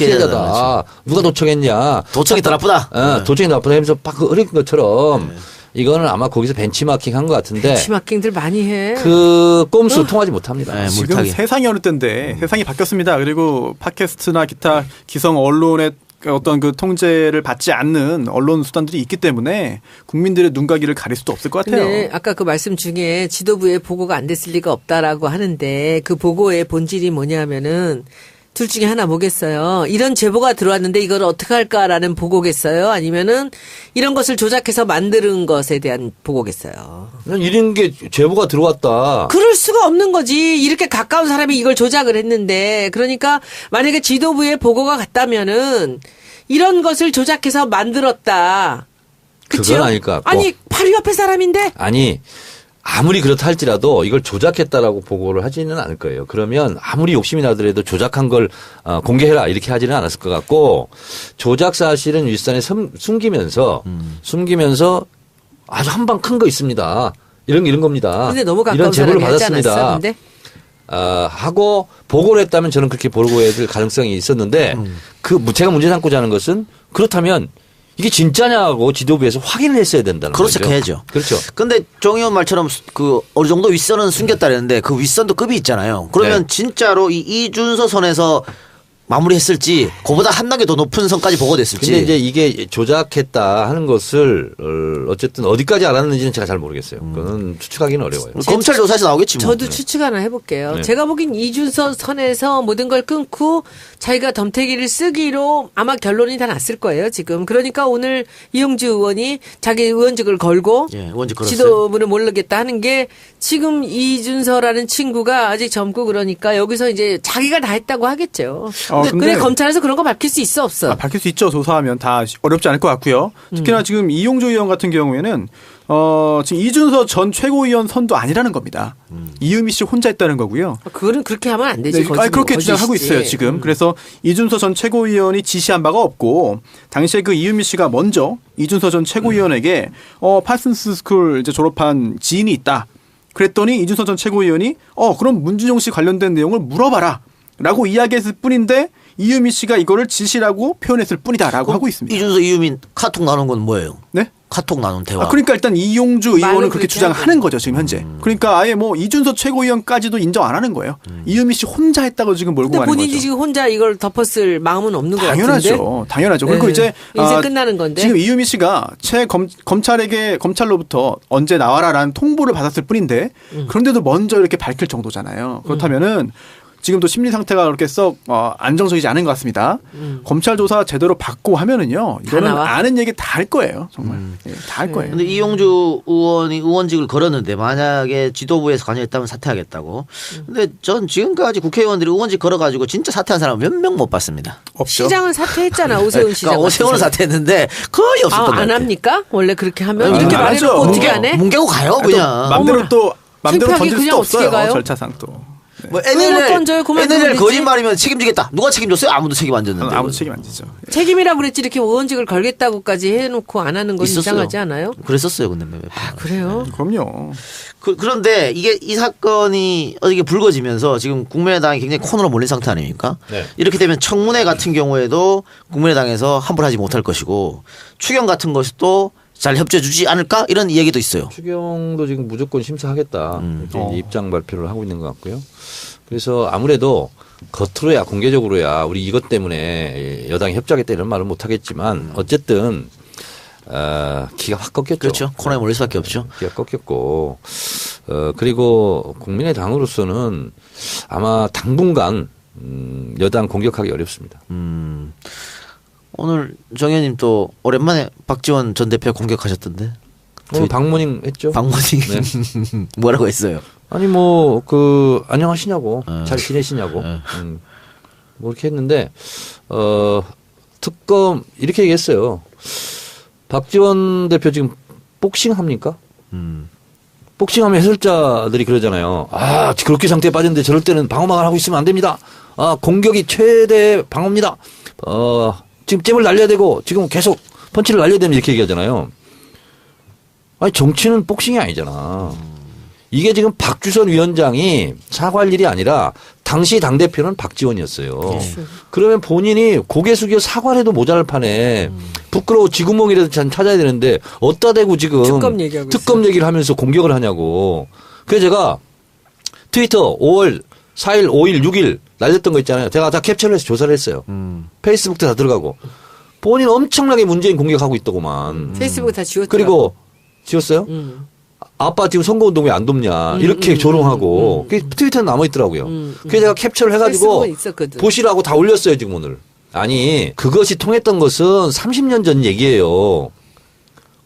누가 도청했냐. 도청이 더 나쁘다. 도청이 나쁘다 하면서 막 흐린 것처럼 이거는 아마 거기서 벤치마킹 한 것 같은데 벤치마킹들 많이 해. 그 꼼수 통하지 못합니다. 네, 지금 물타기. 세상이 어느 때인데 세상이 바뀌었습니다. 그리고 팟캐스트나 기타 기성 언론의 어떤 그 통제를 받지 않는 언론 수단들이 있기 때문에 국민들의 눈가기를 가릴 수도 없을 것 같아요. 근데 아까 그 말씀 중에 지도부에 보고가 안 됐을 리가 없다라고 하는데 그 보고의 본질이 뭐냐면은 둘 중에 하나 뭐겠어요? 이런 제보가 들어왔는데 이걸 어떻게 할까라는 보고겠어요? 아니면은 이런 것을 조작해서 만드는 것에 대한 보고겠어요? 이런 게 제보가 들어왔다. 그럴 수가 없는 거지. 이렇게 가까운 사람이 이걸 조작을 했는데 그러니까 만약에 지도부에 보고가 갔다면은 이런 것을 조작해서 만들었다. 그치요? 그건 아닐 것 같고. 아니 바로 옆에 사람인데 아니 아무리 그렇다 할지라도 이걸 조작했다라고 보고를 하지는 않을 거예요. 그러면 아무리 욕심이 나더라도 조작한 걸 공개해라 이렇게 하지는 않았을 것 같고 조작 사실은 윗선에 숨기면서 아주 한 방 큰 거 있습니다. 이런 겁니다. 근데 너무 가까운 이런 제보를 사람이 하지 않았어, 받았습니다. 근데? 하고 보고를 했다면 저는 그렇게 보고해야 될 가능성이 있었는데 제가 문제 삼고자 하는 것은 그렇다면 이게 진짜냐고 지도부에서 확인을 했어야 된다는 그렇죠, 거죠. 해야죠. 그렇죠. 근데 정 의원 말처럼 그 어느 정도 윗선은 숨겼다 그랬는데 그 윗선도 급이 있잖아요. 그러면 네. 진짜로 이 이준서 선에서 마무리했을지 그보다 한 단계 더 높은 선까지 보고됐을지. 근데 이제 이게 조작했다 하는 것을 어쨌든 어디까지 알았는지는 제가 잘 모르겠어요. 그거는 추측하기는 어려워요. 검찰 조사에서 나오겠지 뭐. 저도 추측 하나 해볼게요. 네. 제가 보기엔 이준서 선에서 모든 걸 끊고 자기가 덤태기를 쓰기로 아마 결론이 다 났을 거예요, 지금. 그러니까 오늘 이용주 의원이 자기 의원직을 걸고 예, 의원직 걸었어요. 지도부를 모르겠다 하는 게 지금 이준서라는 친구가 아직 젊고 그러니까 여기서 이제 자기가 다 했다고 하겠죠. 근데 검찰에서 그런 거 밝힐 수 있어, 없어? 밝힐 수 있죠. 조사하면 다 어렵지 않을 것 같고요. 특히나 지금 이용조 의원 같은 경우에는 지금 이준서 전 최고위원 선도 아니라는 겁니다. 이유미 씨 혼자 했다는 거고요. 그거는 그렇게 하면 안 되지. 네, 그렇게 주장하고 있어요, 지금. 그래서 이준서 전 최고위원이 지시한 바가 없고 당시에 그 이유미 씨가 먼저 이준서 전 최고위원에게 파슨스 스쿨 이제 졸업한 지인이 있다. 그랬더니 이준서 전 최고위원이 그럼 문준용 씨 관련된 내용을 물어봐라. 라고 이야기했을 뿐인데 이유미 씨가 이거를 지시라고 표현했을 뿐이다라고 하고 있습니다. 이준서 이유민 카톡 나눈 건 뭐예요? 네? 카톡 나눈 대화. 그러니까 일단 이용주 의원은 그렇게 그렇게 주장하는 거죠, 지금 현재. 그러니까 아예 뭐 이준서 최고위원까지도 인정 안 하는 거예요. 이유미 씨 혼자 했다고 지금 몰고 근데 가는 본인이 거죠. 지금 혼자 이걸 덮었을 마음은 없는 것 같은데. 당연하죠. 그리고 네. 이제 이제 끝나는 건데. 지금 이유미 씨가 검찰로부터 언제 나와라라는 통보를 받았을 뿐인데 그런데도 먼저 이렇게 밝힐 정도잖아요. 그렇다면은 지금도 심리 상태가 그렇게 썩 안정적이지 않은 것 같습니다. 검찰 조사 제대로 받고 하면은요, 이거는 아는 얘기 다 할 거예요, 정말. 다 할 거예요. 근데 이용주 의원이 의원직을 걸었는데 만약에 지도부에서 관여했다면 사퇴하겠다고. 근데 전 지금까지 국회의원들이 의원직 걸어가지고 진짜 사퇴한 사람 몇 명 못 봤습니다. 없죠. 시장은 사퇴했잖아, 오세훈 시장. 그러니까 오세훈은 사퇴했는데 거의 없었던 것 안 같아요. 합니까? 원래 그렇게 하면 이렇게 안 말해놓고 하죠. 어떻게 안 해? 뭉개고 가요 그냥. 맘대로 창피하게 던질 수도 그냥 어떻게 없어요. 가요? 절차상 또. 뭐 왜 못 던져요? 그만 NLL 던지지. 거짓말이면 책임지겠다. 누가 책임졌어요? 아무도 책임 안 졌는데. 아무도 책임 안 지죠. 책임이라고 그랬지 이렇게 의원직을 걸겠다고까지 해놓고 안 하는 건 있었어요. 이상하지 않아요? 그랬었어요, 근데. 그래요? 그럼요. 그런데 이 사건이 어떻게 불거지면서 지금 국민의당이 굉장히 코너로 몰린 상태 아닙니까? 네. 이렇게 되면 청문회 같은 경우에도 국민의당에서 함부로하지 못할 것이고 추경 같은 것도 잘 협조해 주지 않을까 이런 이야기도 있어요. 추경도 지금 무조건 심사하겠다 이렇게 이제 입장 발표를 하고 있는 것 같고요. 그래서 아무래도 겉으로야 공개적으로야 우리 이것 때문에 여당이 협조하겠다 이런 말은 못 하겠지만 어쨌든 기가 확 꺾였죠. 그렇죠. 코너에 몰릴 수밖에 없죠. 기가 꺾였고 그리고 국민의당으로서는 아마 당분간 여당 공격하기 어렵습니다. 오늘 정 의원님 또 오랜만에 박지원 전 대표 공격하셨던데. 오늘 방문인 했죠. 방문이 네. 뭐라고 했어요? 아니 안녕하시냐고 잘 지내시냐고 뭐 이렇게 했는데 특검 이렇게 얘기했어요. 박지원 대표 지금 복싱 합니까? 복싱하면 해설자들이 그러잖아요. 그렇게 상태에 빠졌는데 저럴 때는 방어막을 하고 있으면 안 됩니다. 공격이 최대 방어입니다. 지금 잽을 날려야 되고 지금 계속 펀치를 날려야 되는 이렇게 얘기하잖아요. 아니 정치는 복싱이 아니잖아. 이게 지금 박주선 위원장이 사과할 일이 아니라 당시 당대표는 박지원이었어요. 그러면 본인이 고개 숙여 사과를 해도 모자랄 판에 부끄러워 쥐구멍이라도 찾아야 되는데 어디다 대고 지금 특검 얘기를 하면서 공격을 하냐고. 그래서 제가 트위터 5월 4일, 5일, 6일 날렸던 거 있잖아요. 제가 다 캡처를 해서 조사를 했어요. 페이스북도 다 들어가고. 본인 엄청나게 문재인 공격하고 있다고만. 페이스북 다 지웠더라고. 그리고 지웠어요? 아빠 지금 선거운동 왜 안 돕냐. 이렇게 조롱하고. 그게 트위터에 남아있더라고요. 그래서 제가 capture를 해가지고 보시라고 다 올렸어요, 지금 오늘. 아니, 그것이 통했던 것은 30년 전 얘기예요.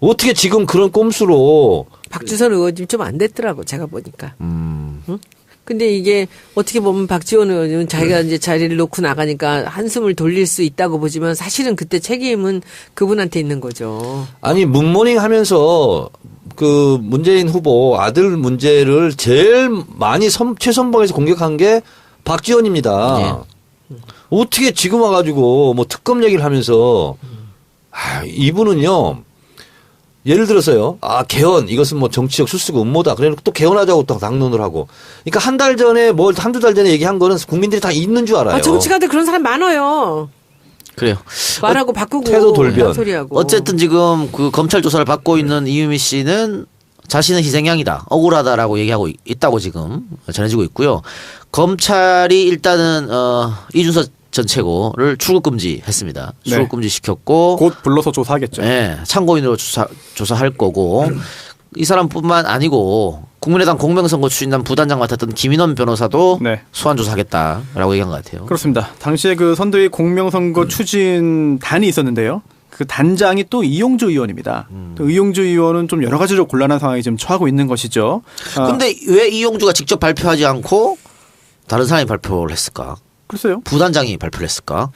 어떻게 지금 그런 꼼수로. 박주선 의원님 좀 안 됐더라고, 제가 보니까. 응? 근데 이게 어떻게 보면 박지원 의원은 자기가 이제 자리를 놓고 나가니까 한숨을 돌릴 수 있다고 보지만 사실은 그때 책임은 그분한테 있는 거죠. 아니, 문모닝 하면서 그 문재인 후보 아들 문제를 제일 많이 최선봉에서 공격한 게 박지원입니다. 네. 어떻게 지금 와가지고 뭐 특검 얘기를 하면서 이분은요. 예를 들어서요. 개헌 이것은 뭐 정치적 수수고 음모다. 그래놓고 또 개헌하자고 또 당론을 하고. 그러니까 한 달 전에 한두 달 전에 얘기한 거는 국민들이 다 있는 줄 알아요. 정치가들 그런 사람 많아요. 그래요. 말하고 바꾸고 태도 돌변. 소리하고. 어쨌든 지금 그 검찰 조사를 받고 있는 이유미 씨는 자신은 희생양이다. 억울하다라고 얘기하고 있다고 지금 전해지고 있고요. 검찰이 일단은 이준석 전 최고를 출국 금지했습니다. 출국 금지 시켰고 곧 불러서 조사하겠죠. 네, 참고인으로 조사할 거고 이 사람뿐만 아니고 국민의당 공명선거 추진단 부단장 맡았던 김인원 변호사도 네. 소환 조사하겠다라고 얘기한 것 같아요. 그렇습니다. 당시에 그 선대위 공명선거 추진단이 있었는데요. 그 단장이 또 이용주 의원입니다. 또 이용주 의원은 좀 여러 가지로 곤란한 상황에 지금 처하고 있는 것이죠. 근데 왜 이용주가 직접 발표하지 않고 다른 사람이 발표를 했을까? 글쎄요. 부단장이 발표를 했을까?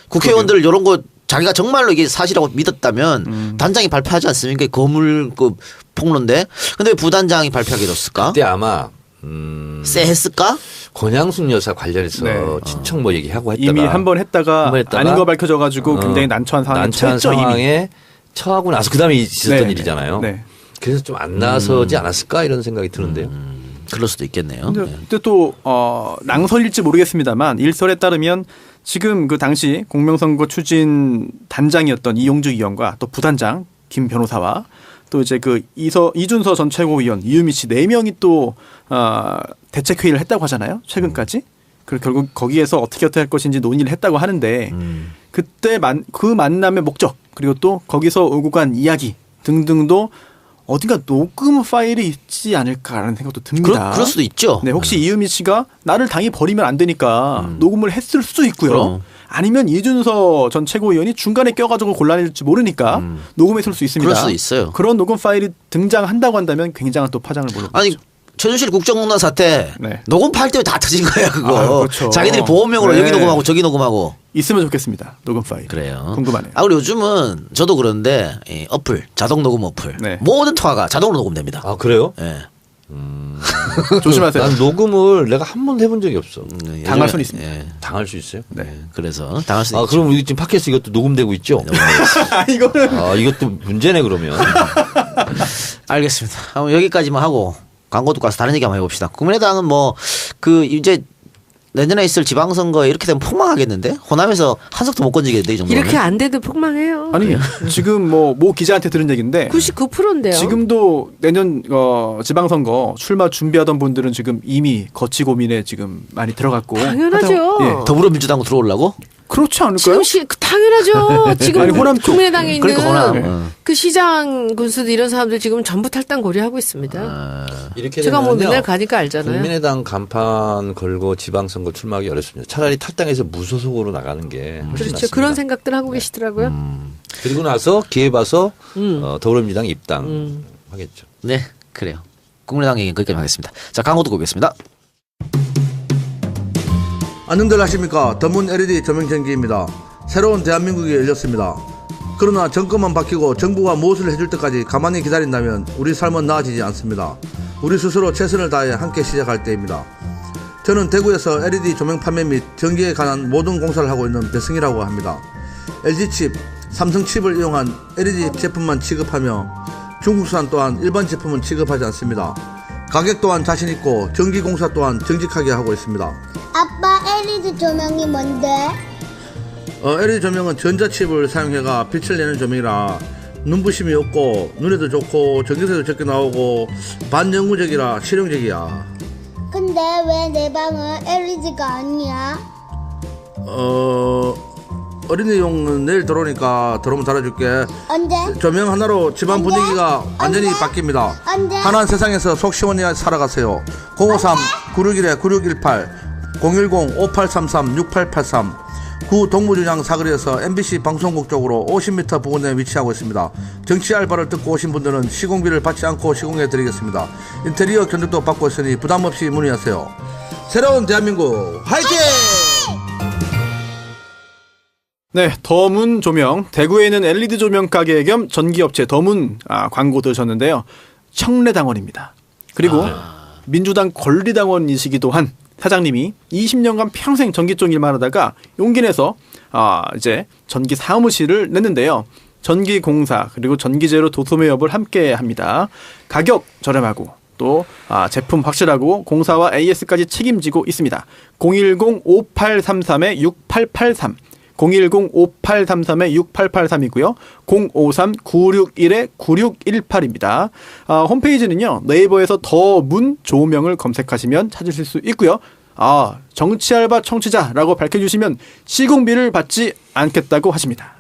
국회의원들 이런 거 자기가 정말로 이게 사실이라고 믿었다면 단장이 발표하지 않습니까? 거물급 폭로인데. 근데 왜 부단장이 발표하게 됐을까? 그때 아마 쎄했을까? 권양숙 여사 관련해서 네. 친척 뭐 얘기하고 했다가 이미 한 번 했다가 아닌 거 밝혀져가지고 굉장히 난처한 상황에 처하고 나서 그다음에 있었던 네. 일이잖아요. 네. 그래서 좀 안 나서지 않았을까 이런 생각이 드는데요. 그럴 수도 있겠네요. 근데 또 낭설일지 모르겠습니다만 일설에 따르면 지금 그 당시 공명선거 추진 단장이었던 이용주 의원과 또 부단장 김 변호사와 또 이제 그 이준서 전 최고위원 이유미 씨 4명이 또 대책회의를 했다고 하잖아요. 최근까지. 그리고 결국 거기에서 어떻게 할 것인지 논의를 했다고 하는데 그때 그 만남의 목적 그리고 또 거기서 오고 간 이야기 등등도 어딘가 녹음 파일이 있지 않을까라는 생각도 듭니다. 그럴 수도 있죠. 네, 혹시 이유미 씨가 나를 당이 버리면 안 되니까 녹음을 했을 수도 있고요. 그럼. 아니면 이준서 전 최고위원이 중간에 껴가지고 곤란해질지 모르니까 녹음했을 수 있습니다. 그럴 수도 있어요. 그런 녹음 파일이 등장한다고 한다면 굉장한 또 파장을 몰고 아니 최순실 국정농단 사태 네. 녹음 파일 때문에 다 터진 거야 그거. 그렇죠. 자기들이 보험용으로 네. 여기 녹음하고 저기 녹음하고. 있으면 좋겠습니다. 녹음 파일. 그래요. 궁금하네요. 그리고 요즘은 저도 그런데 이 어플 자동 녹음 어플 네. 모든 통화가 자동으로 녹음됩니다. 아 그래요? 예. 조심하세요. 난 녹음을 내가 한 번도 해본 적이 없어. 당할 수는 있습니다. 예. 당할 수 있어요? 네. 그래서 당할 수 있죠. 그럼 우리 지금 팟캐스트 이것도 녹음되고 있죠? 이거는 이것도 문제네 그러면. 알겠습니다. 그럼 여기까지만 하고 광고 듣고 와서 다른 얘기 한번 해봅시다. 국민의당은 뭐 그 이제 내년에 있을 지방선거에 이렇게 되면 폭망하겠는데? 호남에서 한석도 못 건지겠는데 이 정도면? 이렇게 안 돼도 폭망해요. 아니 지금 모 기자한테 들은 얘기인데 99%인데요. 지금도 내년 지방선거 출마 준비하던 분들은 지금 이미 거치 고민에 지금 많이 들어갔고 당연하죠. 예. 더불어민주당 들어오려고? 그렇지 않을까요? 지금 당연하죠. 지금 아니, 호남 쪽. 국민의당에 있는 그러니까 호남. 그 시장 군수들 이런 사람들 지금 전부 탈당 고려하고 있습니다. 이렇게 제가 뭐 되면요, 맨날 가니까 알잖아요. 국민의당 간판 걸고 지방선거 출마하기 어렵습니다. 차라리 탈당해서 무소속으로 나가는 게 훨씬 그렇죠. 낫습니다. 그런 생각들 하고 계시더라고요. 그리고 나서 기회 봐서 더불어민주당 입당 하겠죠. 네, 그래요. 국민의당 얘기는 거기까지 하겠습니다. 자, 광고 듣고 오겠습니다. 안녕들 하십니까. 더문 LED 조명전기입니다. 새로운 대한민국이 열렸습니다. 그러나 정권만 바뀌고 정부가 무엇을 해줄 때까지 가만히 기다린다면 우리 삶은 나아지지 않습니다. 우리 스스로 최선을 다해 함께 시작할 때입니다. 저는 대구에서 LED 조명 판매 및 전기에 관한 모든 공사를 하고 있는 배승이라고 합니다. LG칩, 삼성칩을 이용한 LED 제품만 취급하며 중국산 또한 일반 제품은 취급하지 않습니다. 가격 또한 자신있고 전기공사 또한 정직하게 하고 있습니다. 아빠 LED 조명이 뭔데? LED 조명은 전자칩을 사용해가 빛을 내는 조명이라 눈부심이 없고 눈에도 좋고 전기세도 적게 나오고 반영구적이라 실용적이야. 근데 왜 내 방은 LED가 아니야? 어린이용은 내일 들어오니까 들어오면 달아줄게. 언제? 조명 하나로 집안 언제? 분위기가 완전히 언제? 바뀝니다. 언제? 하나는 세상에서 속 시원히 살아가세요. 053-961-9618 010-5833-6883 구 동부준양 사거리에서 MBC 방송국 쪽으로 50m 부근에 위치하고 있습니다. 정치 알바를 듣고 오신 분들은 시공비를 받지 않고 시공해 드리겠습니다. 인테리어 견적도 받고 있으니 부담 없이 문의하세요. 새로운 대한민국 화이팅! 네, 더문 조명. 대구에 있는 LED 조명 가게 겸 전기업체 더문 광고 들으셨는데요. 청래당원입니다. 그리고 민주당 권리당원이시기도 한 사장님이 20년간 평생 전기 쪽 일만 하다가 용기 내서 이제 전기 사무실을 냈는데요. 전기 공사 그리고 전기재료 도소매업을 함께 합니다. 가격 저렴하고 또 제품 확실하고 공사와 AS까지 책임지고 있습니다. 010-5833-6883 010-5833-6883이고요. 053-961-9618입니다. 홈페이지는요. 네이버에서 더문 조명을 검색하시면 찾으실 수 있고요. 정치알바 청취자라고 밝혀주시면 시공비를 받지 않겠다고 하십니다.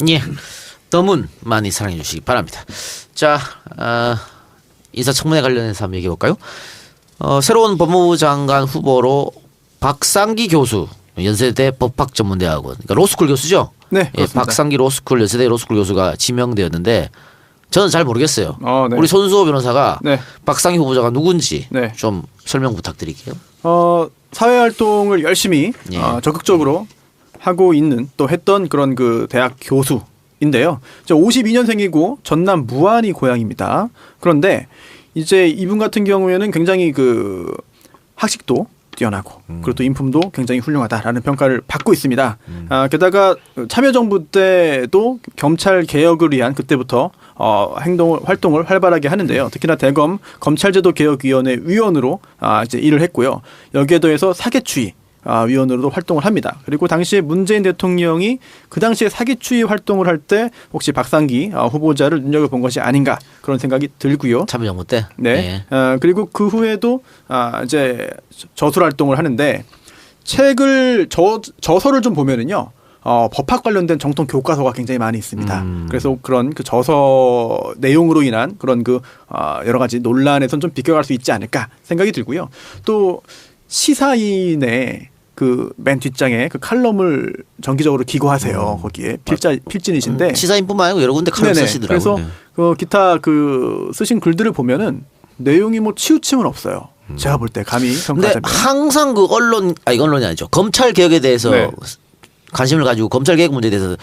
예, 더문 많이 사랑해 주시기 바랍니다. 자, 인사청문회 관련해서 한번 얘기해 볼까요? 새로운 법무부 장관 후보로 박상기 교수, 연세대 법학전문대학원, 그러니까 로스쿨 교수죠? 네, 예, 박상기 로스쿨, 연세대 로스쿨 교수가 지명되었는데 저는 잘 모르겠어요. 네. 우리 손수호 변호사가 네. 박상기 후보자가 누군지 네. 좀 설명 부탁드릴게요. 사회활동을 열심히 예. 적극적으로 하고 있는 또 했던 그런 그 대학 교수인데요. 52년생이고 전남 무안이 고향입니다. 그런데 이제 이분 같은 경우에는 굉장히 그 학식도 뛰어나고 그리고 또 인품도 굉장히 훌륭하다라는 평가를 받고 있습니다. 게다가 참여정부 때도 경찰 개혁을 위한 그때부터 활동을 활발하게 하는데요. 특히나 대검 검찰제도 개혁위원회 위원으로 이제 일을 했고요. 여기에 더해서 사개추위 위원으로도 활동을 합니다. 그리고 당시에 문재인 대통령이 그 당시에 사기추위 활동을 할 때 혹시 박상기 후보자를 눈여겨본 것이 아닌가 그런 생각이 들고요. 참여정부 때. 네. 그리고 그 후에도 이제 저술 활동을 하는데 책을 저서를 좀 보면은요. 법학 관련된 정통 교과서가 굉장히 많이 있습니다. 그래서 그런 그 저서 내용으로 인한 그런 그 여러 가지 논란에선 좀 비껴갈 수 있지 않을까 생각이 들고요. 또 시사인의 그 맨 뒷장에 그 칼럼을 정기적으로 기고하세요. 거기에 필진이신데 시사인뿐만 아니고 여러 군데 칼럼 쓰시더라고요. 그래서 그 기타 그 쓰신 글들을 보면은 내용이 뭐 치우침은 없어요. 제가 볼 때 감히 근데 평가하자면. 항상 그 언론이 아니죠. 검찰 개혁에 대해서 네. 관심을 가지고 검찰 개혁 문제에 대해서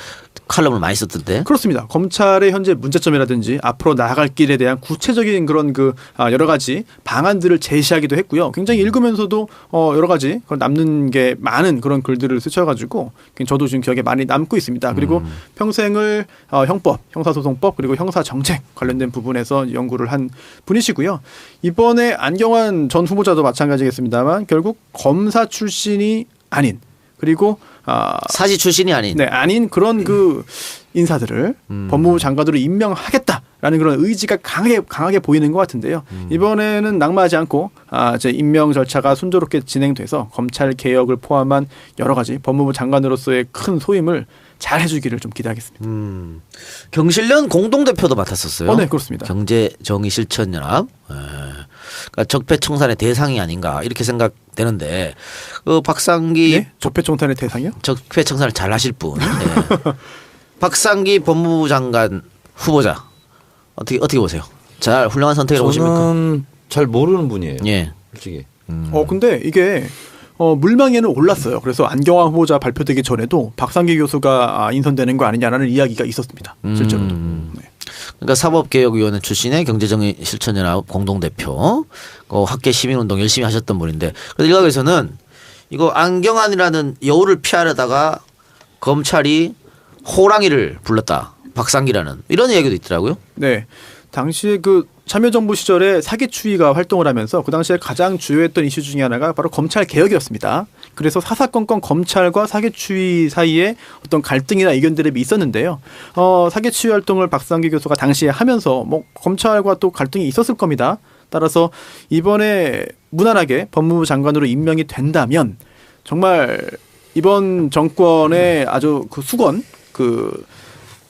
칼럼을 많이 썼던데. 그렇습니다. 검찰의 현재 문제점이라든지 앞으로 나아갈 길에 대한 구체적인 그런 그 여러 가지 방안들을 제시하기도 했고요. 굉장히 읽으면서도 여러 가지 남는 게 많은 그런 글들을 쓰셔가지고 저도 지금 기억에 많이 남고 있습니다. 그리고 평생을 형법, 형사소송법 그리고 형사정책 관련된 부분에서 연구를 한 분이시고요. 이번에 안경환 전 후보자도 마찬가지겠습니다만 결국 검사 출신이 아닌 그리고 사지 출신이 아닌. 네, 아닌 그런 그 인사들을 법무부 장관으로 임명하겠다라는 그런 의지가 강하게 보이는 것 같은데요. 이번에는 낙마하지 않고 이제 임명 절차가 순조롭게 진행돼서 검찰 개혁을 포함한 여러 가지 법무부 장관으로서의 큰 소임을 잘 해주기를 좀 기대하겠습니다. 경실련 공동대표도 맡았었어요. 네, 그렇습니다. 경제정의실천연합. 그러니까 적폐청산의 대상이 아닌가 이렇게 생각되는데 박상기 네? 적폐청산의 대상이요? 적폐청산을 잘 하실 분. 네. 박상기 법무부 장관 후보자 어떻게 보세요? 잘 훌륭한 선택이라고 보십니까? 저는 잘 모르는 분이에요. 예. 솔직히. 근데 이게 물망에는 올랐어요. 그래서 안경환 후보자 발표되기 전에도 박상기 교수가 인선되는 거 아니냐라는 이야기가 있었습니다. 실제로. 네. 그러니까 사법개혁위원회 출신의 경제정의실천연합 공동대표, 학계 시민운동 열심히 하셨던 분인데, 그래서 일각에서는 이거 안경환이라는 여우를 피하려다가 검찰이 호랑이를 불렀다. 박상기라는 이런 이야기도 있더라고요. 네. 당시에 그 참여정부 시절에 사기추위가 활동을 하면서 그 당시에 가장 주요했던 이슈 중에 하나가 바로 검찰 개혁이었습니다. 그래서 사사건건 검찰과 사개추위 사이에 어떤 갈등이나 의견 대립이 있었는데요. 사개추위 활동을 박상기 교수가 당시에 하면서 뭐 검찰과 또 갈등이 있었을 겁니다. 따라서 이번에 무난하게 법무부 장관으로 임명이 된다면 정말 이번 정권의 아주 그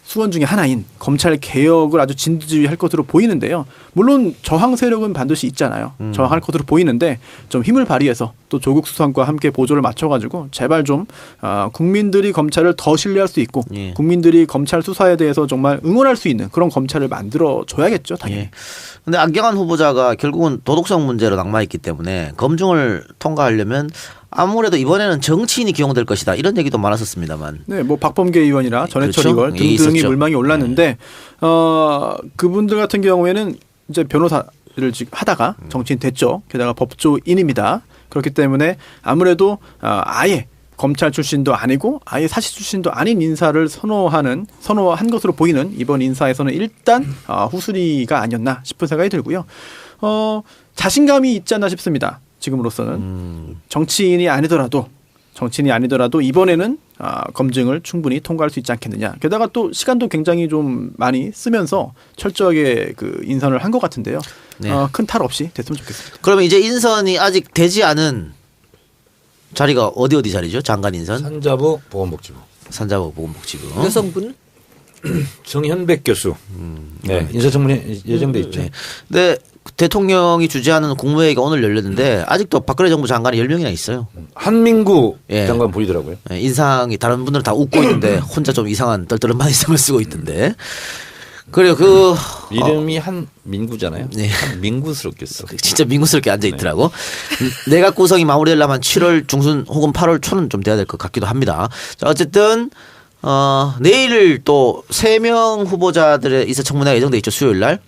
수건 중에 하나인 검찰 개혁을 아주 진두지휘할 것으로 보이는데요. 물론 저항 세력은 반드시 있잖아요. 저항할 것으로 보이는데 좀 힘을 발휘해서 또 조국 수석과 함께 보조를 맞춰가지고 제발 좀 국민들이 검찰을 더 신뢰할 수 있고 예. 국민들이 검찰 수사에 대해서 정말 응원할 수 있는 그런 검찰을 만들어줘야겠죠. 당연히. 근데 안경환 후보자가 결국은 도덕성 문제로 낙마했기 때문에 검증을 통과하려면 아무래도 이번에는 정치인이 기용될 것이다 이런 얘기도 많았었습니다만. 네, 뭐 박범계 의원이나 전해철 그렇죠? 의원 등등이 있었죠. 물망이 올랐는데 그분들 같은 경우에는 이제 변호사를 하다가 정치인 됐죠. 게다가 법조인입니다. 그렇기 때문에 아무래도 아예 검찰 출신도 아니고 아예 사시 출신도 아닌 인사를 선호한 것으로 보이는 이번 인사에서는 일단 후순위가 아니었나 싶은 생각이 들고요. 자신감이 있지 않나 싶습니다. 지금으로서는 정치인이 아니더라도 이번에는 검증을 충분히 통과할 수 있지 않겠느냐. 게다가 또 시간도 굉장히 좀 많이 쓰면서 철저하게 그 인선을 한 것 같은데요. 네. 큰 탈 없이 됐으면 좋겠습니다. 그러면 이제 인선이 아직 되지 않은 자리가 어디 자리죠? 장관 인선? 산자부 보건복지부. 산자부 보건복지부. 여성분? 정현백 교수. 네, 인사청문회 예정돼 있죠. 네. 근데 대통령이 주재하는 국무회의가 오늘 열렸는데 아직도 박근혜 정부 장관이 10명이나 있어요. 한민구 예. 장관 보이더라고요. 네, 인상이 다른 분들은 다 웃고 있는데 혼자 좀 이상한 떨떠름한 인상을 쓰고 있던데. 그리고 이름이 한민구잖아요. 네. 한민구스럽겠어. 진짜 민구스럽게 앉아 있더라고. 내각 구성이 마무리되려면 7월 중순 혹은 8월 초는 좀 돼야 될 것 같기도 합니다. 자, 어쨌든 내일 또 3명 후보자들의 인사청문회가 예정돼 있죠. 수요일 날.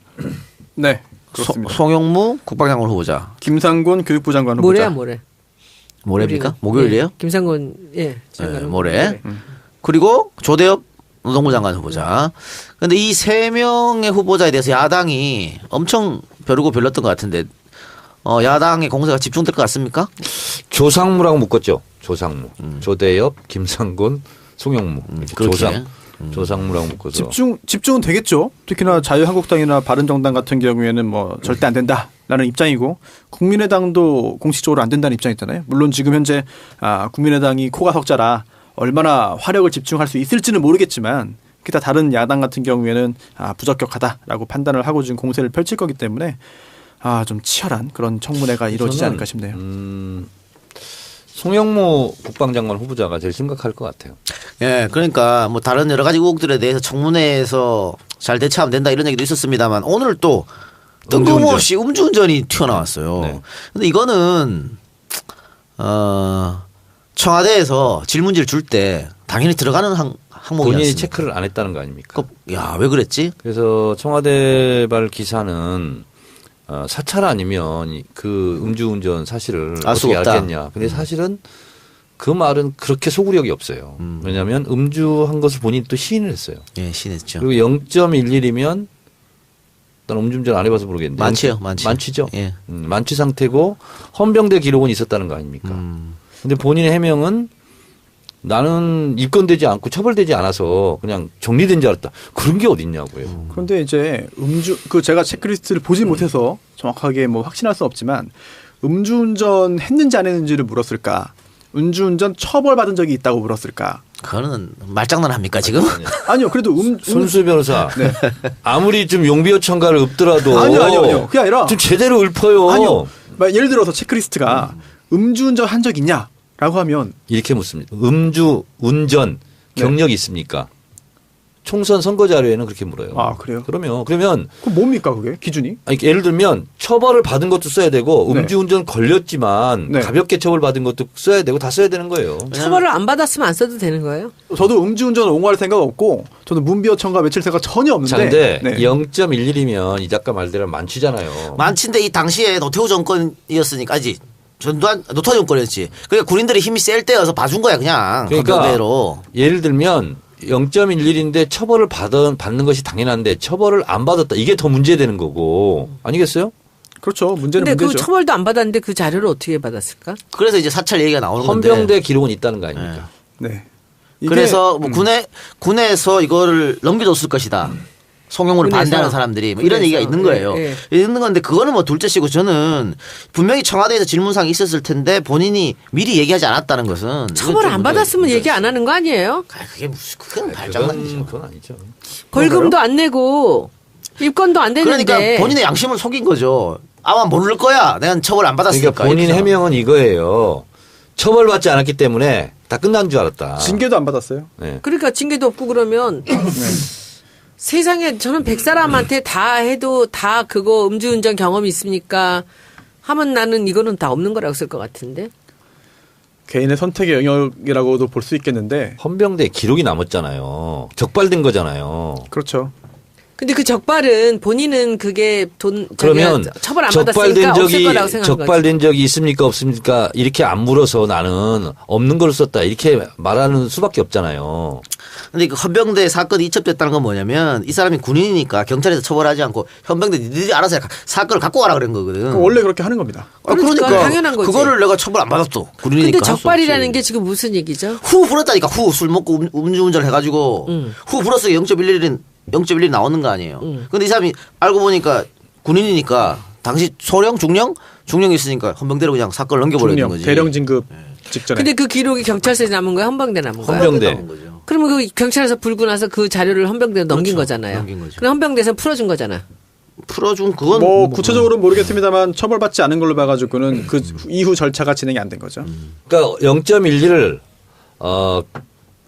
네, 그렇습니다. 송영무 국방장관 후보자. 김상곤 교육부 장관 후보자. 모레야. 모레입니까? 목요일이에요? 예, 김상곤 장관. 네, 모레. 그리고 조대엽 노동부 장관 후보자. 그런데 이 3명의 후보자에 대해서 야당이 엄청 벼르고 별렀던 것 같은데 야당의 공세가 집중될 것 같습니까? 조상무라고 묶었죠. 조상무. 조대엽, 김상곤, 송영무. 그렇게. 조상무라고 묶어서. 집중은 되겠죠. 특히나 자유한국당이나 바른정당 같은 경우에는 뭐 절대 안 된다라는 입장이고 국민의당도 공식적으로 안 된다는 입장이잖아요. 물론 지금 현재 국민의당이 코가 석자라 얼마나 화력을 집중할 수 있을지는 모르겠지만 기타 다른 야당 같은 경우에는 부적격하다라고 판단을 하고 지금 공세를 펼칠 거기 때문에 좀 치열한 그런 청문회가 이루어지지 않을까 싶네요. 송영무 국방장관 후보자가 제일 심각할 것 같아요. 예, 그러니까 뭐 다른 여러 가지 의혹들에 대해서 청문회에서 잘 대처하면 된다 이런 얘기도 있었습니다만 오늘 또 뜬금없이 음주운전이 튀어나왔어요. 네. 근데 이거는 청와대에서 질문지를 줄 때 당연히 들어가는 항목이었습니다. 본인이 체크를 안 했다는 거 아닙니까? 야, 왜 그랬지? 그래서 청와대발 기사는 사찰 아니면 그 음주운전 사실을 알 수가 어떻게 없다. 알겠냐. 근데 사실은 그 말은 그렇게 소구력이 없어요. 왜냐하면 음주한 것을 본인이 또 시인을 했어요. 예, 신했죠. 그리고 0.11이면 난 음주운전 안 해봐서 모르겠는데 만취요. 만취죠. 예. 만취 상태고 헌병대 기록은 있었다는 거 아닙니까? 근데 본인의 해명은 나는 입건되지 않고 처벌되지 않아서 그냥 정리된 줄 알았다. 그런 게 어딨냐고요. 그런데 이제 제가 체크리스트를 보지 못해서 정확하게 뭐 확신할 수 없지만 음주운전 했는지 안 했는지를 물었을까? 음주운전 처벌받은 적이 있다고 물었을까? 그거는 말장난 합니까 지금? 아니요. 그래도 손수 변호사. 네. 아무리 좀 용비어천가를 읊더라도 아니요. 그게 아니라 좀 제대로 읊어요. 아니요. 예를 들어서 체크리스트가 음주운전 한 적 있냐? 라고 하면 이렇게 묻습니다. 음주운전 경력이 있습니까? 총선 선거 자료에는 그렇게 물어요. 그래요? 그러면 그럼 뭡니까 그게 기준이? 아니, 예를 들면 처벌을 받은 것도 써야 되고 네. 음주운전 걸렸지만 네. 가볍게 처벌받은 것도 써야 되고 다 써야 되는 거예요. 처벌을 안 받았으면 안 써도 되는 거예요? 저도 음주운전을 옹호할 생각 없고 저는 문비어천가 외칠 생각 전혀 없는데. 자, 근데 네. 0.11이면 이 작가 말대로 만취잖아요. 만취인데 이 당시에 노태우 정권이었으니까 노태우 정권이었지. 그러니까 군인들이 힘이 셀 때여서 봐준 거야 그냥. 그러니까 헌병대로. 예를 들면 0.11인데 처벌을 받는 것이 당연한데 처벌을 안 받았다. 이게 더 문제되는 거고 아니겠어요? 그렇죠. 문제는 근데 그 문제죠. 처벌도 안 받았는데 그 자료를 어떻게 받았을까? 그래서 이제 사찰 얘기가 나오는 건데. 헌병대 기록은 있다는 거 아닙니까? 네. 이게- 그래서 뭐 군에서 이거를 넘겨줬을 것이다. 송영무를 군에서? 반대하는 사람들이 뭐 이런 군에서. 얘기가 있는 거예요. 예, 있는 건데 그거는 뭐 둘째치고 저는 분명히 청와대에서 질문사항이 있었을 텐데 본인이 미리 얘기하지 않았다는 것은 처벌 안 받았으면 얘기 안 하는 거 아니에요? 그게 무슨 그건 발장난이죠. 그건 아니죠. 벌금도 안 내고 입건도 안 되는데. 그러니까 본인의 양심을 속인 거죠. 아마 모를 거야. 내가 처벌 안 받았으니까. 그러니까 본인 이렇게 해명은 이거예요. 처벌받지 않았기 때문에 다 끝난 줄 알았다. 징계도 안 받았어요. 네. 그러니까 징계도 없고 그러면 세상에 저는 100사람한테 다 해도 다 그거 음주운전 경험이 있습니까? 하면 나는 이거는 다 없는 거라고 쓸 것 같은데. 개인의 선택의 영역이라고도 볼 수 있겠는데. 헌병대 기록이 남았잖아요. 적발된 거잖아요. 그렇죠. 근데 그 적발은 본인은 그게 그러면 처벌 안 적발된 받았으니까 없을 적이 거라고 생각한 거지. 적발된 적이 있습니까 없습니까 이렇게 안 물어서 나는 없는 걸 썼다 이렇게 말하는 수밖에 없잖아요. 근데 그 헌병대 사건이 이첩됐다는 건 뭐냐면 이 사람이 군인이니까 경찰에서 처벌하지 않고 헌병대 니들이 알아서 사건을 갖고 가라 그런 거거든. 원래 그렇게 하는 겁니다. 그러니까 당연한 거지. 그거를 내가 처벌 안 받았어. 군인이니까. 근데 적발이라는 게 지금 무슨 얘기죠? 후 불었다니까. 후 술 먹고 음주운전을 해가지고 후 불었어 0.11이 나오는 거 아니에요. 근데 이 사람이 알고 보니까 군인이니까 당시 소령 중령 있으니까 헌병대로 그냥 사건을 넘겨버리는 중령, 거지. 대령 진급 직전에. 근데 그 기록이 경찰서에 남은 거야? 헌병대 남은 거야? 헌병대. 남은 거죠. 그러면 그 경찰에서 불고 나서 그 자료를 헌병대로 넘긴 그렇죠. 거잖아요. 넘긴 거죠. 그럼 헌병대에서 풀어준 거잖아. 풀어준 그건 뭐 구체적으로는 모르겠습니다만 처벌받지 않은 걸로 봐가지고는 그 이후 절차가 진행이 안 된 거죠. 그러니까 0.11을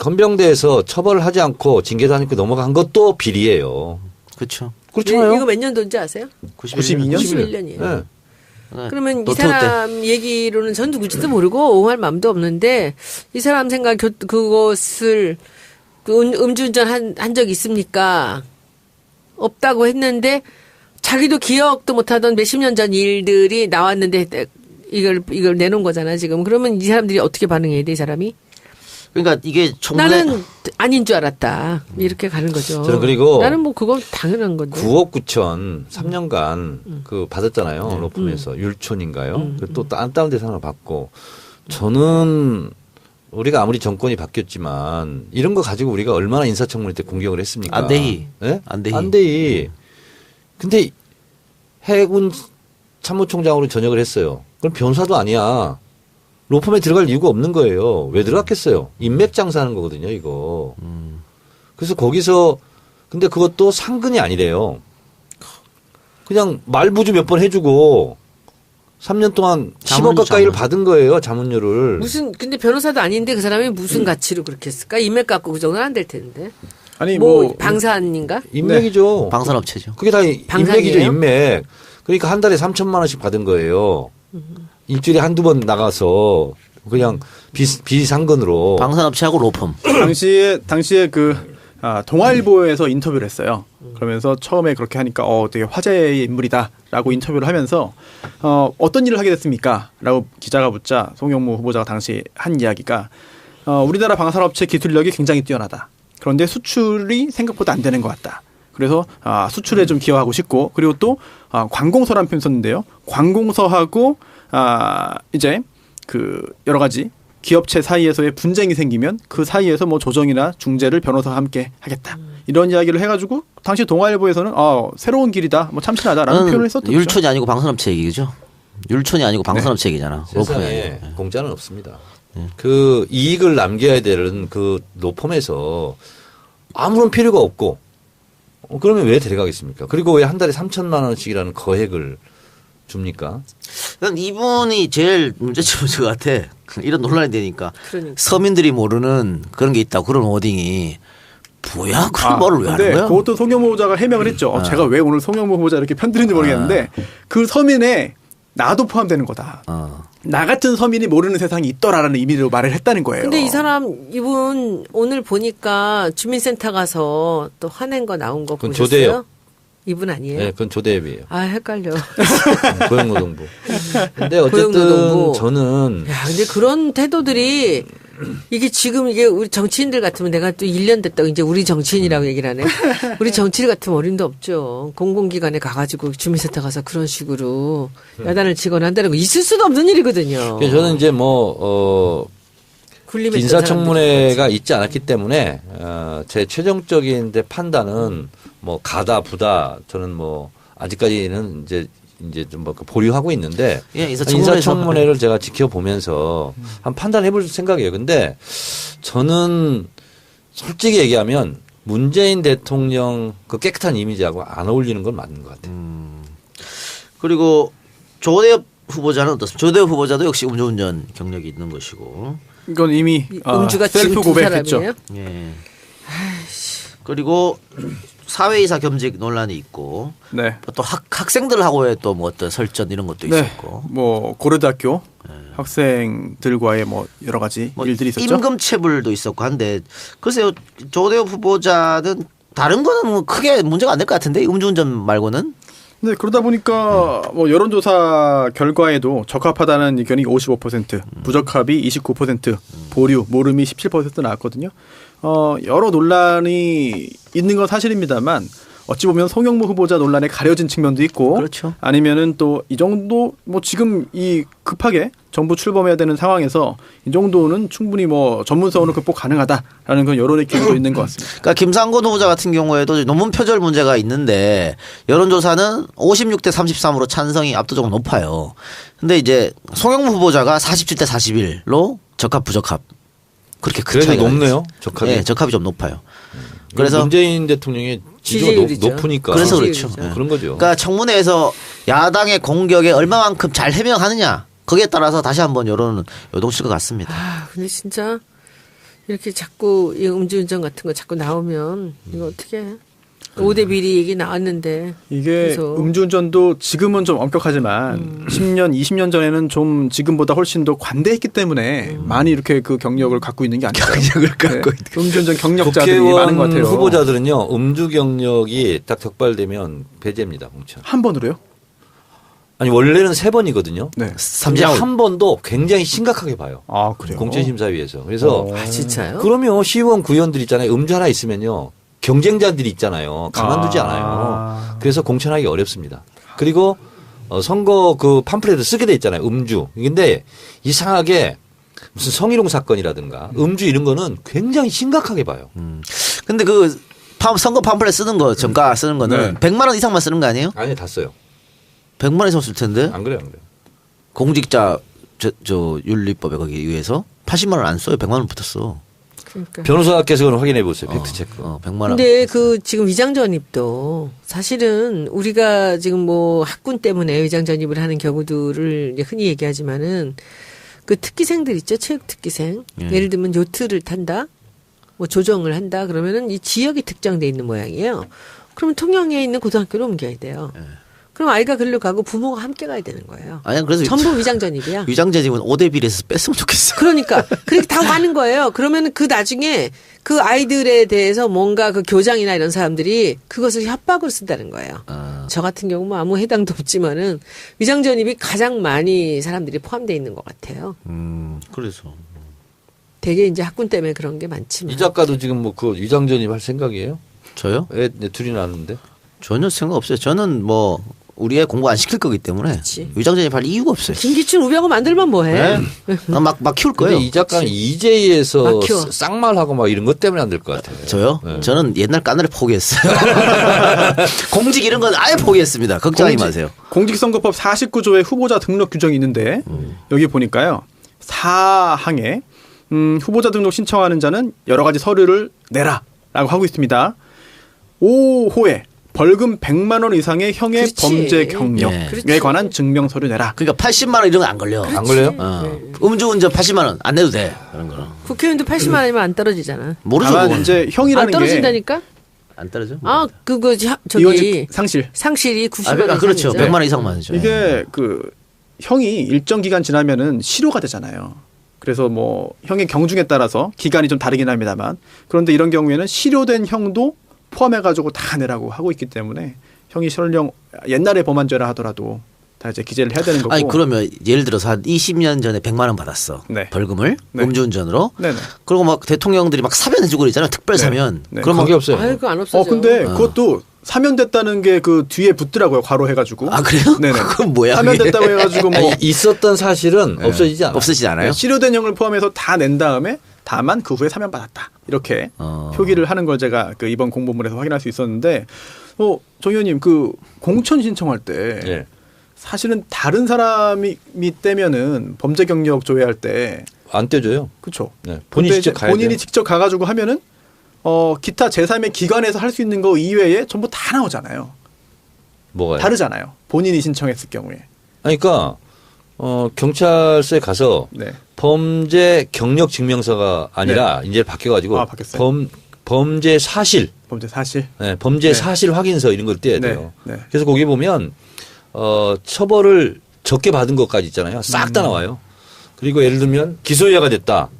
헌병대에서 처벌을 하지 않고 징계도 안 입고 넘어간 것도 비리예요. 그렇죠. 그렇잖아요. 이거 몇 년도인지 아세요? 92년? 91년이에요. 네. 그러면 이 노태우 때. 사람 얘기로는 전 누구지도 모르고 옹호할 마음도 없는데 이 사람 생각 그것을 음주운전 한 적 있습니까? 없다고 했는데 자기도 기억도 못하던 몇십 년 전 일들이 나왔는데 이걸 내놓은 거잖아 지금. 그러면 이 사람들이 어떻게 반응해야 돼 이 사람이? 그러니까 이게 청문회 나는 아닌 줄 알았다. 이렇게 가는 거죠. 저는 그리고 나는 뭐 그건 당연한 건데. 9억 9천 3년간 그 받았잖아요. 로펌에서 율촌인가요? 그리고 또 다른 대상을 받고 저는 우리가 아무리 정권이 바뀌었지만 이런 거 가지고 우리가 얼마나 인사청문회 때 공격을 했습니까? 안대희. 네? 안대희. 안대희. 근데 해군 참모총장으로 전역을 했어요. 그럼 변호사도 아니야. 로펌에 들어갈 이유가 없는 거예요. 왜 들어갔겠어요? 인맥 장사하는 거거든요, 이거. 그래서 거기서 근데 그것도 상근이 아니래요. 그냥 말부주 몇 번 해주고 3년 동안 10억 가까이를 받은 거예요, 자문료를. 근데 변호사도 아닌데 그 사람이 무슨 가치로 그렇게 했을까? 인맥 갖고 그 정도는 안 될 텐데. 아니 뭐 방사인인가? 인맥이죠. 방산업체죠. 그게 다 방산이에요? 인맥이죠, 인맥. 그러니까 한 달에 3천만 원씩 받은 거예요. 일주일에 한두 번 나가서 그냥 비상근으로. 방산업체하고 로펌. 당시에 동아일보에서 인터뷰를 했어요. 그러면서 처음에 그렇게 하니까 되게 화제의 인물이다라고 인터뷰를 하면서 어떤 일을 하게 됐습니까? 라고 기자가 묻자 송영무 후보자가 당시 한 이야기가 우리나라 방산업체 기술력이 굉장히 뛰어나다. 그런데 수출이 생각보다 안 되는 것 같다. 그래서 수출에 좀 기여하고 싶고 그리고 또 관공서라는 표현 썼는데요. 관공서하고 이제 그 여러 가지 기업체 사이에서의 분쟁이 생기면 그 사이에서 뭐 조정이나 중재를 변호사와 함께 하겠다. 이런 이야기를 해가지고 당시 동아일보에서는 새로운 길이다, 뭐 참신하다라는 표현을 썼죠. 율촌이 아니고 방산업체 얘기죠. 율촌이 아니고 방산업체 얘기잖아. 세상에 공짜는 없습니다. 그 이익을 남겨야 되는 그 로펌에서 아무런 필요가 없고 그러면 왜 데려가겠습니까? 그리고 왜 한 달에 3천만 원씩이라는 거액을 줍니까? 난 이분이 제일 문제점인 것 같아. 이런 논란이 되니까. 그러니까. 서민들이 모르는 그런 게 있다고 그런 워딩이 뭐야? 그런 말을 왜 하는 근데 거야? 그것도 송영무 후보자가 해명을 했죠. 제가 왜 오늘 송영무 후보자 이렇게 편드는지 모르겠는데 그 서민에 나도 포함되는 거다. 나 같은 서민이 모르는 세상이 있더라라는 의미로 말을 했다는 거예요. 근데 이분 오늘 보니까 주민센터 가서 또 화낸 거 나온 거 그건 보셨어요? 조대요. 이분 아니에요? 네, 그건 조대협이에요. 아 헷갈려. 고용노동부. 근데 어쨌든 고용노동부. 저는 야 근데 그런 태도들이 이게 지금 이게 우리 정치인들 같으면 내가 또 1년 됐다고 이제 우리 정치인이라고 얘기를 하네. 우리 정치인 같으면 어림도 없죠. 공공기관에 가가지고 주민센터 가서 그런 식으로 야단을 치거나 한다는 거 있을 수도 없는 일이거든요. 저는 이제 군림했던 인사청문회가 있지 않았기 때문에 제 최종적인 판단은 가다 부다 저는 아직까지는 이제 좀 보류하고 있는데 예, 인사청문회를 제가 지켜보면서 한 판단해볼 생각이에요. 근데 저는 솔직히 얘기하면 문재인 대통령 그 깨끗한 이미지하고 안 어울리는 건 맞는 것 같아요. 그리고 조대엽 후보자는 어떻습니까? 조대엽 후보자도 역시 음주운전 경력이 있는 것이고. 이건 이미 음주가 셀프 지금 두 고백했죠. 사람이에요? 예. 그리고 사회이사 겸직 논란이 있고. 네. 또 학생들하고의 또 어떤 설전 이런 것도 네. 있었고. 고려대학교 학생들과의 여러 가지 일들이 있었죠. 임금체불도 있었고 한데 글쎄요 조대엽 후보자는 다른 거는 크게 문제가 안 될 것 같은데 음주운전 말고는. 네, 그러다 보니까 여론조사 결과에도 적합하다는 의견이 55%, 부적합이 29%, 보류, 모름이 17% 나왔거든요. 여러 논란이 있는 건 사실입니다만 어찌 보면 송영무 후보자 논란에 가려진 측면도 있고, 그렇죠. 아니면은 또 이 정도 지금 이 급하게 정부 출범해야 되는 상황에서 이 정도는 충분히 전문성으로 극복 가능하다라는 그런 여론의 기류도 있는 것 같습니다. 그러니까 김상곤 후보자 같은 경우에도 논문 표절 문제가 있는데 여론조사는 56대 33으로 찬성이 압도적으로 높아요. 근데 이제 송영무 후보자가 47대 41로 적합 부적합 그렇게 큰 그래서 차이가 높네요. 있어요. 적합이. 네, 적합이 좀 높아요. 그래서 문재인 대통령의 지지가 지지율이죠. 높으니까 그래서 그렇죠. 지지율이죠. 그런 거죠. 그러니까 청문회에서 야당의 공격에 얼마만큼 잘 해명하느냐 거기에 따라서 다시 한번 여론은 요동칠 것 같습니다. 근데 진짜 이렇게 자꾸 이 음주운전 같은 거 자꾸 나오면 이거 어떻게 해? 5대 비리 얘기 나왔는데 이게 그래서. 음주운전도 지금은 좀 엄격하지만 10년, 20년 전에는 좀 지금보다 훨씬 더 관대했기 때문에 많이 이렇게 그 경력을 갖고 있는 게 아닐까. 경력을 갖고 있는 음주운전 경력자들이 많은 것 같아요. 후보자들은요 음주 경력이 딱 적발되면 배제입니다 공천. 한 번으로요? 아니 원래는 3번이거든요. 네. 삼자 한 번도 굉장히 심각하게 봐요. 아, 그래요? 공천심사위에서. 그래서 진짜요? 그러면 시의원 구의원들 있잖아요. 음주 하나 있으면요 경쟁자들이 있잖아요. 가만두지 않아요. 그래서 공천하기 어렵습니다. 그리고 선거 그 팜플렛을 쓰게 돼 있잖아요. 음주. 근데 이상하게 무슨 성희롱 사건이라든가 음주 이런 거는 굉장히 심각하게 봐요. 근데 그 선거 팜플렛 쓰는 거 정가 쓰는 거는 100만 원 이상만 쓰는 거 아니에요? 아니 다 써요. 100만 원 이상 쓸 텐데. 안 그래요, 안 그래요. 공직자 저 윤리법에 거기 의해서 80만 원 안 써요. 100만 원 붙었어. 그러니까. 변호사께서 그럼 확인해 보세요. 팩트 체크. 100만 원. 근데 그 지금 위장 전입도 사실은 우리가 지금 학군 때문에 위장 전입을 하는 경우들을 이제 흔히 얘기하지만은 그 특기생들 있죠. 체육 특기생. 예를 들면 요트를 탄다. 조정을 한다. 그러면은 이 지역이 특정돼 있는 모양이에요. 그러면 통영에 있는 고등학교로 옮겨야 돼요. 그럼 아이가 글로 가고 부모가 함께 가야 되는 거예요. 아니 그래서 전부 위장 전입이야. 위장 전입은 5대 비례에서 뺐으면 좋겠어. 그러니까 그렇게 다 가는 거예요. 그러면 그 나중에 그 아이들에 대해서 뭔가 그 교장이나 이런 사람들이 그것을 협박으로 쓴다는 거예요. 저 같은 경우 아무 해당도 없지만은 위장 전입이 가장 많이 사람들이 포함되어 있는 것 같아요. 그래서 되게 이제 학군 때문에 그런 게 많지만. 이 작가도 지금 그 위장 전입 할 생각이에요? 저요? 애 둘이 낳았는데. 전혀 생각 없어요. 저는 우리 애 공부 안 시킬 거기 때문에 그치. 위장 전입할 이유가 없어요. 김기춘 우병우 만들면 뭐해? 막 키울 거예요. 근데 이 작가는 EJ에서 막 키워. 쌍말하고 막 이런 것 때문에 안 될 것 같아요. 저요? 네. 저는 옛날 까느리 포기했어요. 공직 이런 건 아예 포기했습니다. 걱정하지 마세요. 공직선거법 49조에 후보자 등록 규정이 있는데 여기 보니까요. 4항에 후보자 등록 신청하는 자는 여러 가지 서류를 내라라고 하고 있습니다. 5호에 벌금 100만 원 이상의 형의 그렇지. 범죄 경력에 그렇지. 관한 증명 서류 내라. 그러니까 80만 원 이런 거 안 걸려. 안 걸려요? 음주운전 80만 원 안 내도 돼. 그런 거는. 국회의원도 80만 원이면 안 떨어지잖아. 모르죠. 다만 그건. 이제 형이라는 안 떨어진다니까? 안 떨어져? 아, 그거 저기 이혼직 상실. 상실이 90만 원 그렇죠. 이상이죠. 100만 원 이상만 하죠. 이게 그 형이 일정 기간 지나면은 실효가 되잖아요. 그래서 형의 경중에 따라서 기간이 좀 다르긴 합니다만 그런데 이런 경우에는 실효된 형도 포함해가지고 다 내라고 하고 있기 때문에 형이 설령 옛날에 범한 죄라 하더라도 다 이제 기재를 해야 되는 거고. 아니 그러면 예를 들어서 한 20년 전에 100만 원 받았어. 네. 벌금을 네. 음주운전으로. 네네. 그리고 막 대통령들이 막 사면해주고 그러잖아요. 특별 네. 사면. 네. 그러면 관계 없어요. 아이고 안 없어져. 근데 그것도 사면됐다는 게 그 뒤에 붙더라고요. 괄호 해가지고. 아 그래요? 네네. 그건 뭐야? 사면됐다고 해가지고 뭐 아니, 있었던 사실은 없어지지 않아요. 없어지지 않아요? 실효된 형을 포함해서 다 낸 다음에 다만 그 후에 사면받았다. 이렇게 표기를 하는 걸 제가 그 이번 공보물에서 확인할 수 있었는데, 정 의원님 그 공천 신청할 때 예. 사실은 다른 사람이 떼면은 범죄 경력 조회할 때 안 떼줘요. 그렇죠. 네. 본인이 직접 가야 본인이 돼요. 직접 가가지고 하면은 기타 제3의 기관에서 할 수 있는 거 이외에 전부 다 나오잖아요. 뭐가요? 다르잖아요. 본인이 신청했을 경우에. 아니, 그러니까 경찰서에 가서 네. 범죄 경력 증명서가 아니라 이제 바뀌어가지고 바뀌었어요? 범죄 사실, 범죄 사실. 네, 범죄 네. 사실 확인서 이런 걸 떼야 네. 돼요. 네. 그래서 거기 보면 처벌을 적게 받은 것까지 있잖아요. 싹 다 나와요. 그리고 예를 들면 기소유예가 됐다.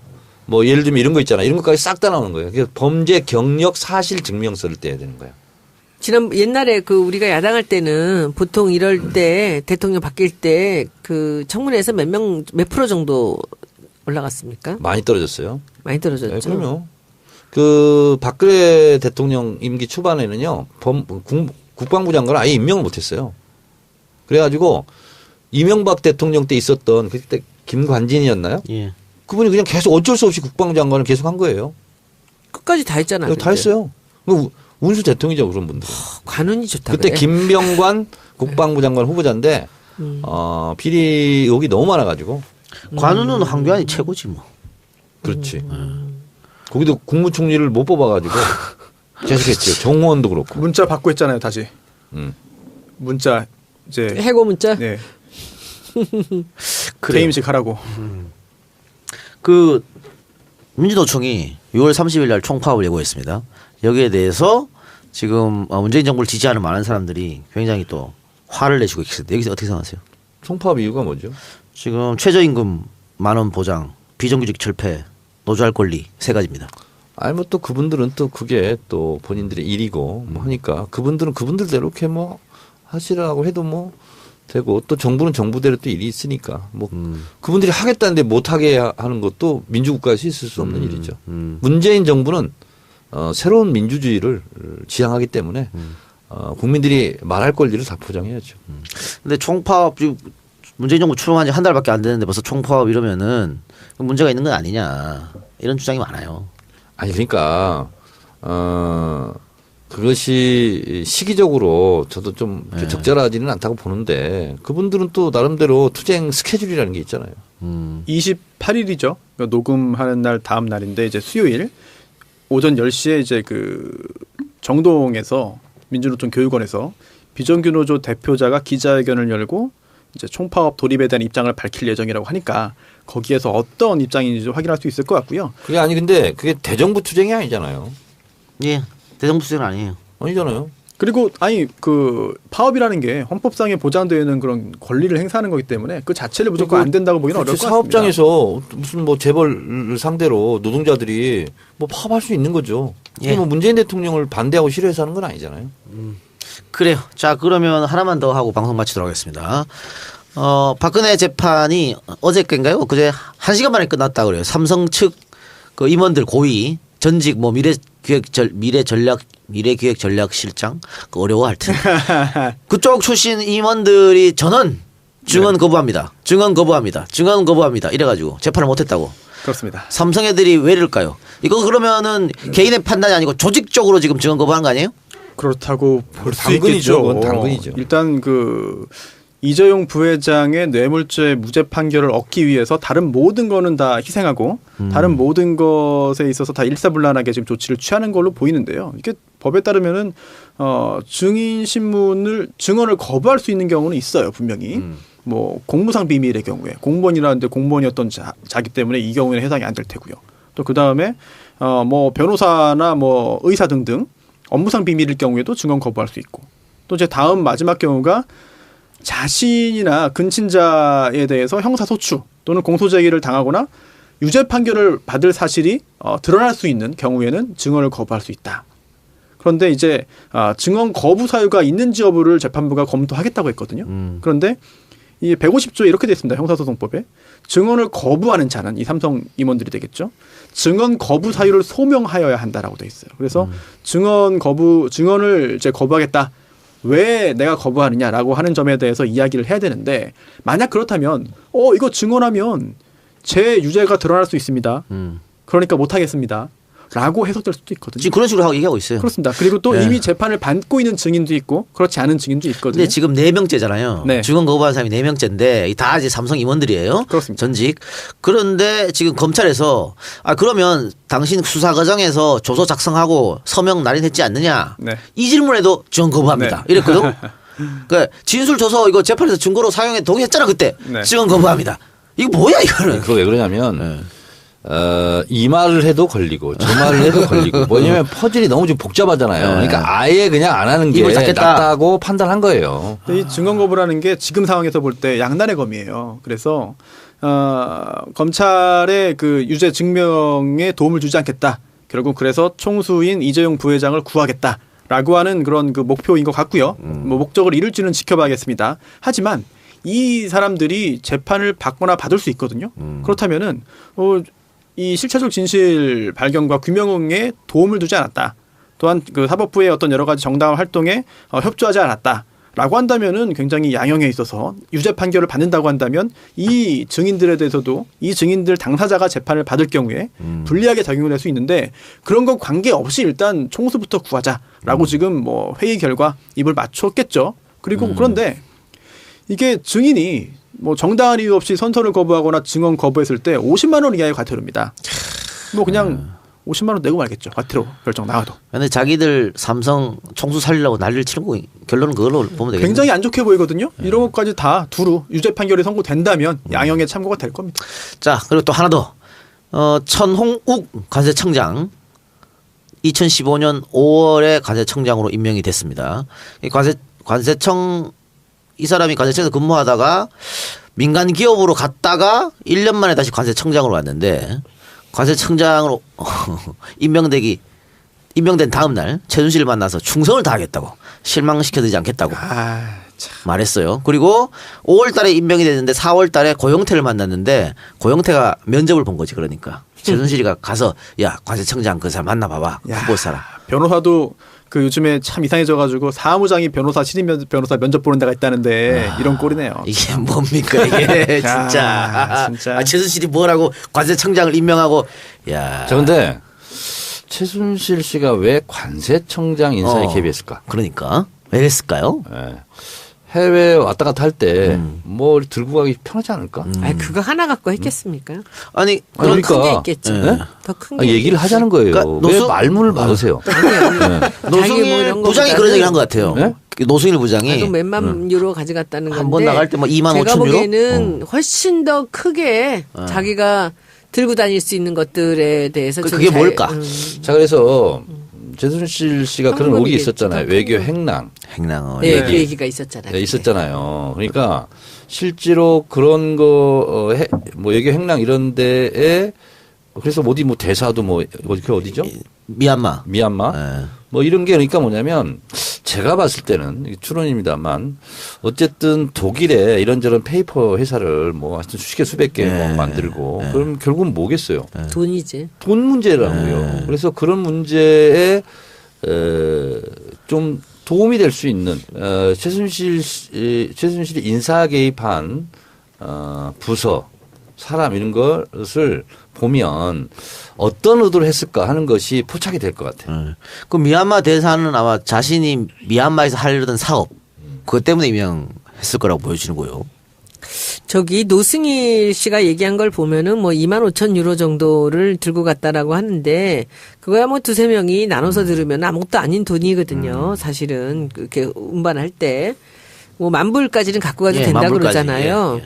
뭐 예를 들면 이런 거 있잖아요. 이런 것까지 싹 다 나오는 거예요. 그래서 범죄 경력 사실 증명서를 떼야 되는 거예요. 지난 옛날에 그 우리가 야당할 때는 보통 이럴 때 대통령 바뀔 때 그 청문회에서 몇 프로 정도 올라갔습니까? 많이 떨어졌어요. 많이 떨어졌죠. 네, 그럼요. 그 박근혜 대통령 임기 초반에는요, 국방부 장관을 아예 임명을 못했어요. 그래가지고 이명박 대통령 때 있었던 그때 김관진이었나요? 예. 그분이 그냥 계속 어쩔 수 없이 국방부 장관을 계속 한 거예요. 끝까지 다 했잖아요. 다 했어요. 운수 대통령이죠 그런 분들. 관운이 좋다. 그때 그래. 김병관 국방부 장관 후보자인데 비리 의혹이 너무 많아가지고. 관우는 황교안이 최고지 뭐. 그렇지. 거기도 국무총리를 못 뽑아가지고 계속했죠. 정호원도 그렇고. 문자 받고 했잖아요. 다시. 문자 이제 해고 문자. 네. 그래요. 퇴임식 하라고. 그 민주노총이 6월 30일 날 총파업을 예고했습니다. 여기에 대해서 지금 문재인 정부를 지지하는 많은 사람들이 굉장히 또 화를 내시고 계십니다. 여기서 어떻게 생각하세요? 총파업 이유가 뭐죠? 지금 최저임금 10,000원 보장, 비정규직 철폐, 노조할 권리 세 가지입니다. 아니 뭐 또 그분들은 또 그게 또 본인들의 일이고 뭐 하니까 그분들은 그분들대로 이렇게 뭐 하시라고 해도 뭐 되고 또 정부는 정부대로 또 일이 있으니까 뭐 그분들이 하겠다는데 못하게 하는 것도 민주국가에서 있을 수 없는 일이죠. 문재인 정부는 새로운 민주주의를 지향하기 때문에 국민들이 말할 권리를 다 보장해야죠. 근데 총파업 지금 문재인 정부 출범한 지 한 달밖에 안 됐는데 벌써 총파업 이러면은 문제가 있는 건 아니냐 이런 주장이 많아요. 아니 그러니까 그것이 시기적으로 저도 좀 적절하지는 않다고 보는데 그분들은 또 나름대로 투쟁 스케줄이라는 게 있잖아요. 28일이죠. 그러니까 녹음하는 날 다음 날인데 이제 수요일 오전 10시에 이제 그 정동에서 민주노총 교육원에서 비정규노조 대표자가 기자회견을 열고 이제 총파업 돌입에 대한 입장을 밝힐 예정이라고 하니까 거기에서 어떤 입장인지 확인할 수 있을 것 같고요. 그게 아니 근데 그게 대정부 투쟁이 아니잖아요. 예, 대정부 투쟁은 아니에요. 아니잖아요. 그리고 아니 그 파업이라는 게 헌법상에 보장되어 있는 그런 권리를 행사하는 거기 때문에 그 자체를 무조건 안 된다고 보기는 어려울 것 같습니다. 사업장에서 무슨 뭐 재벌을 상대로 노동자들이 뭐 파업할 수 있는 거죠. 예. 뭐 문재인 대통령을 반대하고 싫어해서 하는 건 아니잖아요. 그래요. 자 그러면 하나만 더 하고 방송 마치도록 하겠습니다. 박근혜 재판이 어저께인가요? 그제 1시간 만에 끝났다 그래요. 삼성 측 그 임원들 고위 전직 뭐 미래기획전략실장 그 어려워 하여튼 그쪽 출신 임원들이 전원 증언 거부합니다. 증언 거부합니다. 이래가지고 재판을 못했다고. 그렇습니다. 삼성 애들이 왜 이럴까요? 이거 그러면은 개인의 판단이 아니고 조직적으로 지금 증언 거부한 거 아니에요? 그렇다고 볼 수 당근이죠. 있겠죠. 그건 당근이죠. 일단 그 이재용 부회장의 뇌물죄 무죄 판결을 얻기 위해서 다른 모든 거는 다 희생하고 다른 모든 것에 있어서 다 일사불란하게 지금 조치를 취하는 걸로 보이는데요. 이게 법에 따르면은 증언을 거부할 수 있는 경우는 있어요, 분명히. 뭐 공무상 비밀의 경우에 공무원이라는데 공무원이었던 자기 때문에 이 경우에는 해당이 안 될 테고요. 또 그 다음에 뭐 변호사나 뭐 의사 등등 업무상 비밀일 경우에도 증언 거부할 수 있고 또 이제 다음 마지막 경우가 자신이나 근친자에 대해서 형사소추 또는 공소제기를 당하거나 유죄 판결을 받을 사실이 드러날 수 있는 경우에는 증언을 거부할 수 있다. 그런데 이제 증언 거부 사유가 있는지 여부를 재판부가 검토하겠다고 했거든요. 그런데 이 150조에 이렇게 돼 있습니다. 형사소송법에. 증언을 거부하는 자는 이 삼성 임원들이 되겠죠. 증언 거부 사유를 소명하여야 한다라고 돼 있어요. 그래서 증언을 이제 거부하겠다. 왜 내가 거부하느냐라고 하는 점에 대해서 이야기를 해야 되는데 만약 그렇다면 이거 증언하면 제 유죄가 드러날 수 있습니다. 그러니까 못 하겠습니다. 라고 해석될 수도 있거든요. 지금 그런 식으로 얘기하고 있어요. 그렇습니다. 그리고 또 이미 재판을 받고 있는 증인도 있고 그렇지 않은 증인도 있거든요. 근데 지금 4명째잖아요. 네. 증언 거부한 사람이 4명째인데 다 이제 삼성 임원들이에요. 그렇습니다. 전직. 그런데 지금 검찰에서 그러면 당신 수사 과정에서 조서 작성하고 서명 날인했지 않느냐. 네. 이 질문에도 증언 거부합니다. 네. 이랬거든. 그러니까 진술 조서 이거 재판에서 증거로 사용해 동의했잖아 그때. 네. 증언 거부합니다. 이거 뭐야 이거는. 그거 왜 그러냐면 이 말을 해도 걸리고 저 말을 해도 걸리고 뭐냐면 퍼즐이 너무 좀 복잡하잖아요. 그러니까 아예 그냥 안 하는 게 입을 닫겠다. 낫다고 판단한 거예요. 이 증언 거부라는 게 지금 상황에서 볼 때 양날의 검이에요. 그래서 검찰의 그 유죄 증명에 도움을 주지 않겠다. 결국 그래서 총수인 이재용 부회장을 구하겠다라고 하는 그런 그 목표인 것 같고요. 뭐 목적을 이룰지는 지켜봐야겠습니다. 하지만 이 사람들이 재판을 받거나 받을 수 있거든요. 그렇다면은 이 실체적 진실 발견과 규명에 도움을 주지 않았다. 또한 그 사법부의 어떤 여러 가지 정당한 활동에 협조하지 않았다라고 한다면은 굉장히 양형에 있어서 유죄 판결을 받는다고 한다면 이 증인들에 대해서도 이 증인들 당사자가 재판을 받을 경우에 불리하게 작용을 할 수 있는데 그런 것 관계없이 일단 총수부터 구하자라고 지금 뭐 회의 결과 입을 맞췄겠죠. 그리고 그런데 이게 증인이 뭐 정당한 이유 없이 선서를 거부하거나 증언 거부했을 때 50만 원 이하의 과태료입니다. 뭐 그냥 50만 원 내고 말겠죠. 과태료 결정 나와도. 근데 자기들 삼성 총수 살리려고 난리를 치는 거 결론은 그걸로 보면 되겠네요. 굉장히 안 좋게 보이거든요. 이런 것까지 다 두루 유죄 판결이 선고된다면 양형에 참고가 될 겁니다. 자, 그리고 또 하나 더. 천홍욱 관세청장 2015년 5월에 관세청장으로 임명이 됐습니다. 이 관세청 이 사람이 관세청에서 근무하다가 민간 기업으로 갔다가 1년 만에 다시 관세청장으로 왔는데 관세청장으로 임명된 다음 날 최순실을 만나서 충성을 다하겠다고 실망시켜드리지 않겠다고 말했어요. 그리고 5월 달에 임명이 됐는데 4월 달에 고영태를 만났는데 고영태가 면접을 본 거지 그러니까. 최순실이가 가서 야 관세청장 그 사람 만나봐봐. 후보 사람. 변호사도 그 요즘에 참 이상해져가지고 사무장이 변호사 신임 변호사 면접 보는 데가 있다는데 이런 꼴이네요. 이게 뭡니까 이게 진짜. 최순실이 뭐라고 관세청장을 임명하고 야. 자 근데 최순실 씨가 왜 관세청장 인사에 개입했을까? 그러니까 왜 했을까요? 네. 해외 왔다 갔다 할 때 뭐 들고 가기 편하지 않을까? 그거 하나 갖고 했겠습니까? 아니 그러니까 큰 게 있겠죠. 네? 더 큰 게 얘기를 하자는 거예요. 그러니까 왜 말문을 막으세요? 노승일 부장이 그런 얘기를 한 것 같아요. 네? 노승일 부장이 그 몇만 유로 가져갔다는 건데 한 번 나갈 때 뭐 2만 5천 유로? 제가 보기에는 훨씬 더 크게 자기가 들고 다닐 수 있는 것들에 대해서 그게 뭘까? 자 그래서 최순실 씨가 그런 의혹이 평범이겠죠. 있었잖아요. 외교 행랑. 네, 그 얘기가 있었잖아요. 네, 있었잖아요. 그러니까 실제로 그런 거 뭐 외교 행랑 이런 데에 그래서 어디 뭐 대사도 뭐 어디죠? 미얀마. 네. 뭐 이런 게 그러니까 뭐냐면 제가 봤을 때는 추론입니다만 어쨌든 독일에 이런저런 페이퍼 회사를 뭐 하여튼 수십 개 수백 개 뭐 만들고 그럼 결국은 뭐겠어요? 돈이지. 돈 문제라고요. 그래서 그런 문제에 좀 도움이 될 수 있는 최순실이 인사 개입한 부서 사람 이런 것을 보면 어떤 의도를 했을까 하는 것이 포착이 될 것 같아요. 그 미얀마 대사는 아마 자신이 미얀마에서 하려던 사업 그것 때문에 임명했을 거라고 보여지는 거예요. 저기 노승일 씨가 얘기한 걸 보면은 뭐 2만 5천 유로 정도를 들고 갔다라고 하는데 그거야 뭐 두세 명이 나눠서 들으면 아무것도 아닌 돈이거든요. 사실은 그렇게 운반할 때 뭐 만불까지는 갖고 가도 된다 그러잖아요.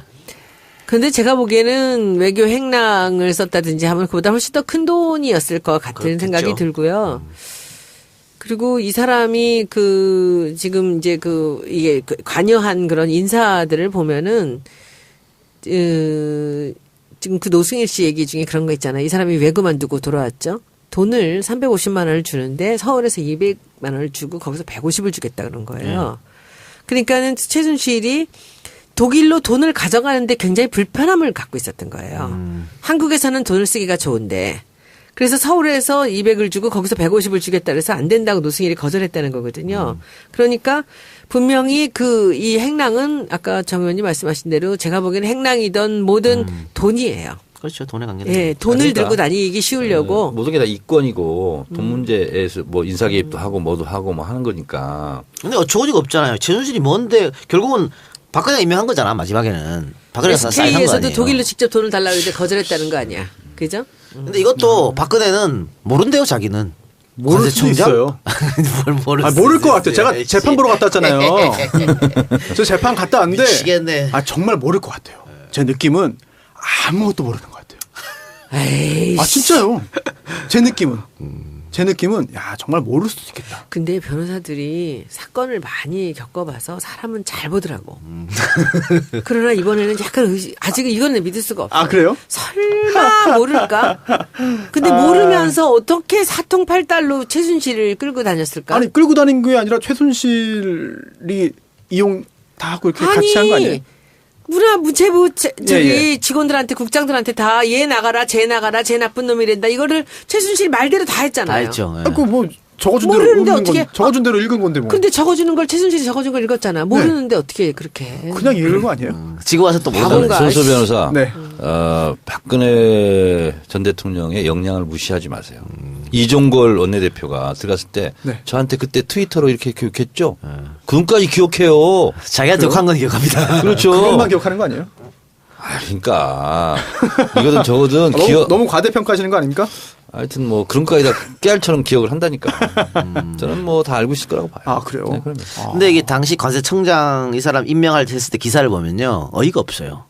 근데 제가 보기에는 외교 행랑을 썼다든지 하면 그보다 훨씬 더 큰 돈이었을 것 같은 그렇겠죠. 생각이 들고요. 그리고 이 사람이 그 지금 이제 이게 관여한 그런 인사들을 보면은 지금 그 노승일 씨 얘기 중에 그런 거 있잖아요. 이 사람이 왜 그만두고 돌아왔죠? 돈을 350만 원을 주는데 서울에서 200만 원을 주고 거기서 150을 주겠다 그런 거예요. 그러니까는 최순실이 독일로 돈을 가져가는데 굉장히 불편함을 갖고 있었던 거예요. 한국에서는 돈을 쓰기가 좋은데 그래서 서울에서 200을 주고 거기서 150을 주겠다 그래서 안 된다고 노승일이 거절했다는 거거든요. 그러니까 분명히 이 행랑은 아까 정 의원님 말씀하신 대로 제가 보기에는 행랑이던 뭐든 돈이에요. 그렇죠. 돈의 관계. 예, 돈을 그러니까. 들고 다니기 쉬우려고. 모든 게 다 이권이고 돈 문제에서 뭐 인사 개입도 하고 뭐도 하고 뭐 하는 거니까. 근데 어처구니가 없잖아요. 최순실이 뭔데 결국은 박근혜가 임명한 거잖아. 마지막에는 박근혜가 사인한 거 SK에서도 아니에요. 독일로 직접 돈을 달라고 했는데 거절했다는 거 아니야. 그죠? 근데 이것도 박근혜는 모른대요. 자기는. 모를 수도 관세청장? 있어요. 모를 아, 수 모를 것 있어요. 같아요. 제가 재판 보러 갔다 왔잖아요. 저 재판 갔다 왔는데 미치겠네. 아 정말 모를 것 같아요. 제 느낌은 아무것도 모르는 것 같아요. 에이. 아 진짜요. 제 느낌은 야 정말 모를 수도 있겠다. 근데 변호사들이 사건을 많이 겪어봐서 사람은 잘 보더라고. 그러나 이번에는 약간 아직은 이거는 믿을 수가 없어. 아 그래요? 설마 모를까? 근데 모르면서 어떻게 사통팔달로 최순실을 끌고 다녔을까? 아니 끌고 다닌 게 아니라 최순실이 이용 다 하고 이렇게 같이 한 거 아니에요? 문체부 저기 예. 직원들한테 국장들한테 다 얘 나가라 쟤 나가라 쟤 나쁜 놈이란다 이거를 최순실 말대로 다 다 했잖아요. 했죠. 예. 아, 그뭐 적어준 대로 모르는데 읽은 어떻게- 적어준 대로 읽은 건데 뭐. 근데 적어주는 걸 최순실이 적어준 걸 읽었잖아. 모르는데 어떻게 그렇게 해. 그냥 읽은 거 아니에요? 지금 와서 또 바본가? 모르는 손수 변호사. 네. 박근혜 전 대통령의 역량을 무시하지 마세요. 이종걸 원내대표가 들어갔을 때 네. 저한테 그때 트위터로 이렇게 교육했죠. 그분까지 기억해요. 자기한테 욕한 건 기억합니다. 그렇죠. 그것만 기억하는 거 아니에요? 아, 그러니까 이거든 저거든 너무 과대평가하시는 거 아닙니까? 하여튼 뭐 그런 거까지 다 깨알처럼 기억을 한다니까. 저는 뭐 다 알고 있을 거라고 봐요. 아 그래요? 네, 그럼요. 근데 이게 당시 관세청장 이 사람 임명할 때 했을 때 기사를 보면요. 어이가 없어요.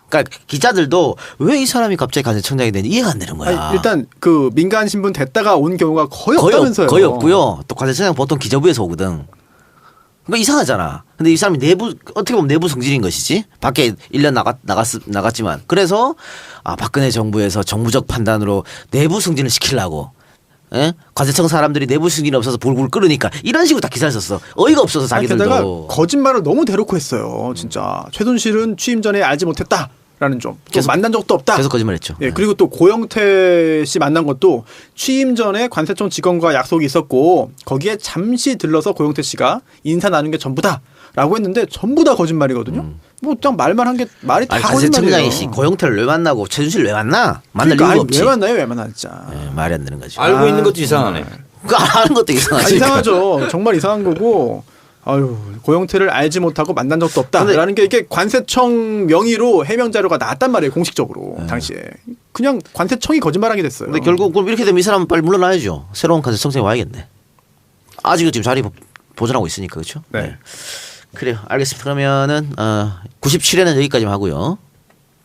그러니까 기자들도 왜 이 사람이 갑자기 관세청장이 되는지 이해가 안 되는 거야. 아니, 일단 그 민간 신분 됐다가 온 경우가 거의 없다면서요. 거의 없고요. 또 관세청장 보통 기재부에서 오거든. 그러니까 이상하잖아. 근데 이 사람이 어떻게 보면 내부 승진인 것이지. 밖에 1년 나갔지만. 그래서 박근혜 정부에서 정부적 판단으로 내부 승진을 시키려고. 예? 관세청 사람들이 내부 승진이 없어서 불굴 끓으니까 이런 식으로 다 기사를 썼어. 어이가 없어서 자기들도. 게다가 거짓말을 너무 대놓고 했어요. 진짜 최순실은 취임 전에 알지 못했다라는 점. 또 계속- 만난 적도 없다. 계속 거짓말했죠. 예, 그리고 또 고영태 씨 만난 것도 취임 전에 관세청 직원과 약속이 있었고 거기에 잠시 들러서 고영태 씨가 인사 나눈 게 전부다라고 했는데 전부 다 거짓말이거든요. 뭐 그냥 말만 한 게 말이 다 아니 거짓말이에요. 관세청장이 씨 고영태를 왜 만나고 최순실 왜 만나? 만날 그러니까, 이유가 아니, 없지. 왜 만나요? 왜 만나 진짜. 예, 말이 안 되는 거지. 알고 있는 것도 이상하네. 그 아는 것도 이상하지. 이상하죠. 정말 이상한 거고. 아유, 고영태를 알지 못하고 만난 적도 없다라는 게 이게 관세청 명의로 해명 자료가 나왔단 말이에요. 공식적으로 당시에. 그냥 관세청이 거짓말하게 됐어요. 근데 결국 그럼 이렇게 되면 이 사람은 빨리 물러나야죠. 새로운 관세청장이 와야겠네. 아직은 지금 자리 보존하고 있으니까 그렇죠? 네. 그래요. 알겠습니다. 그러면은 97회는 여기까지만 하고요.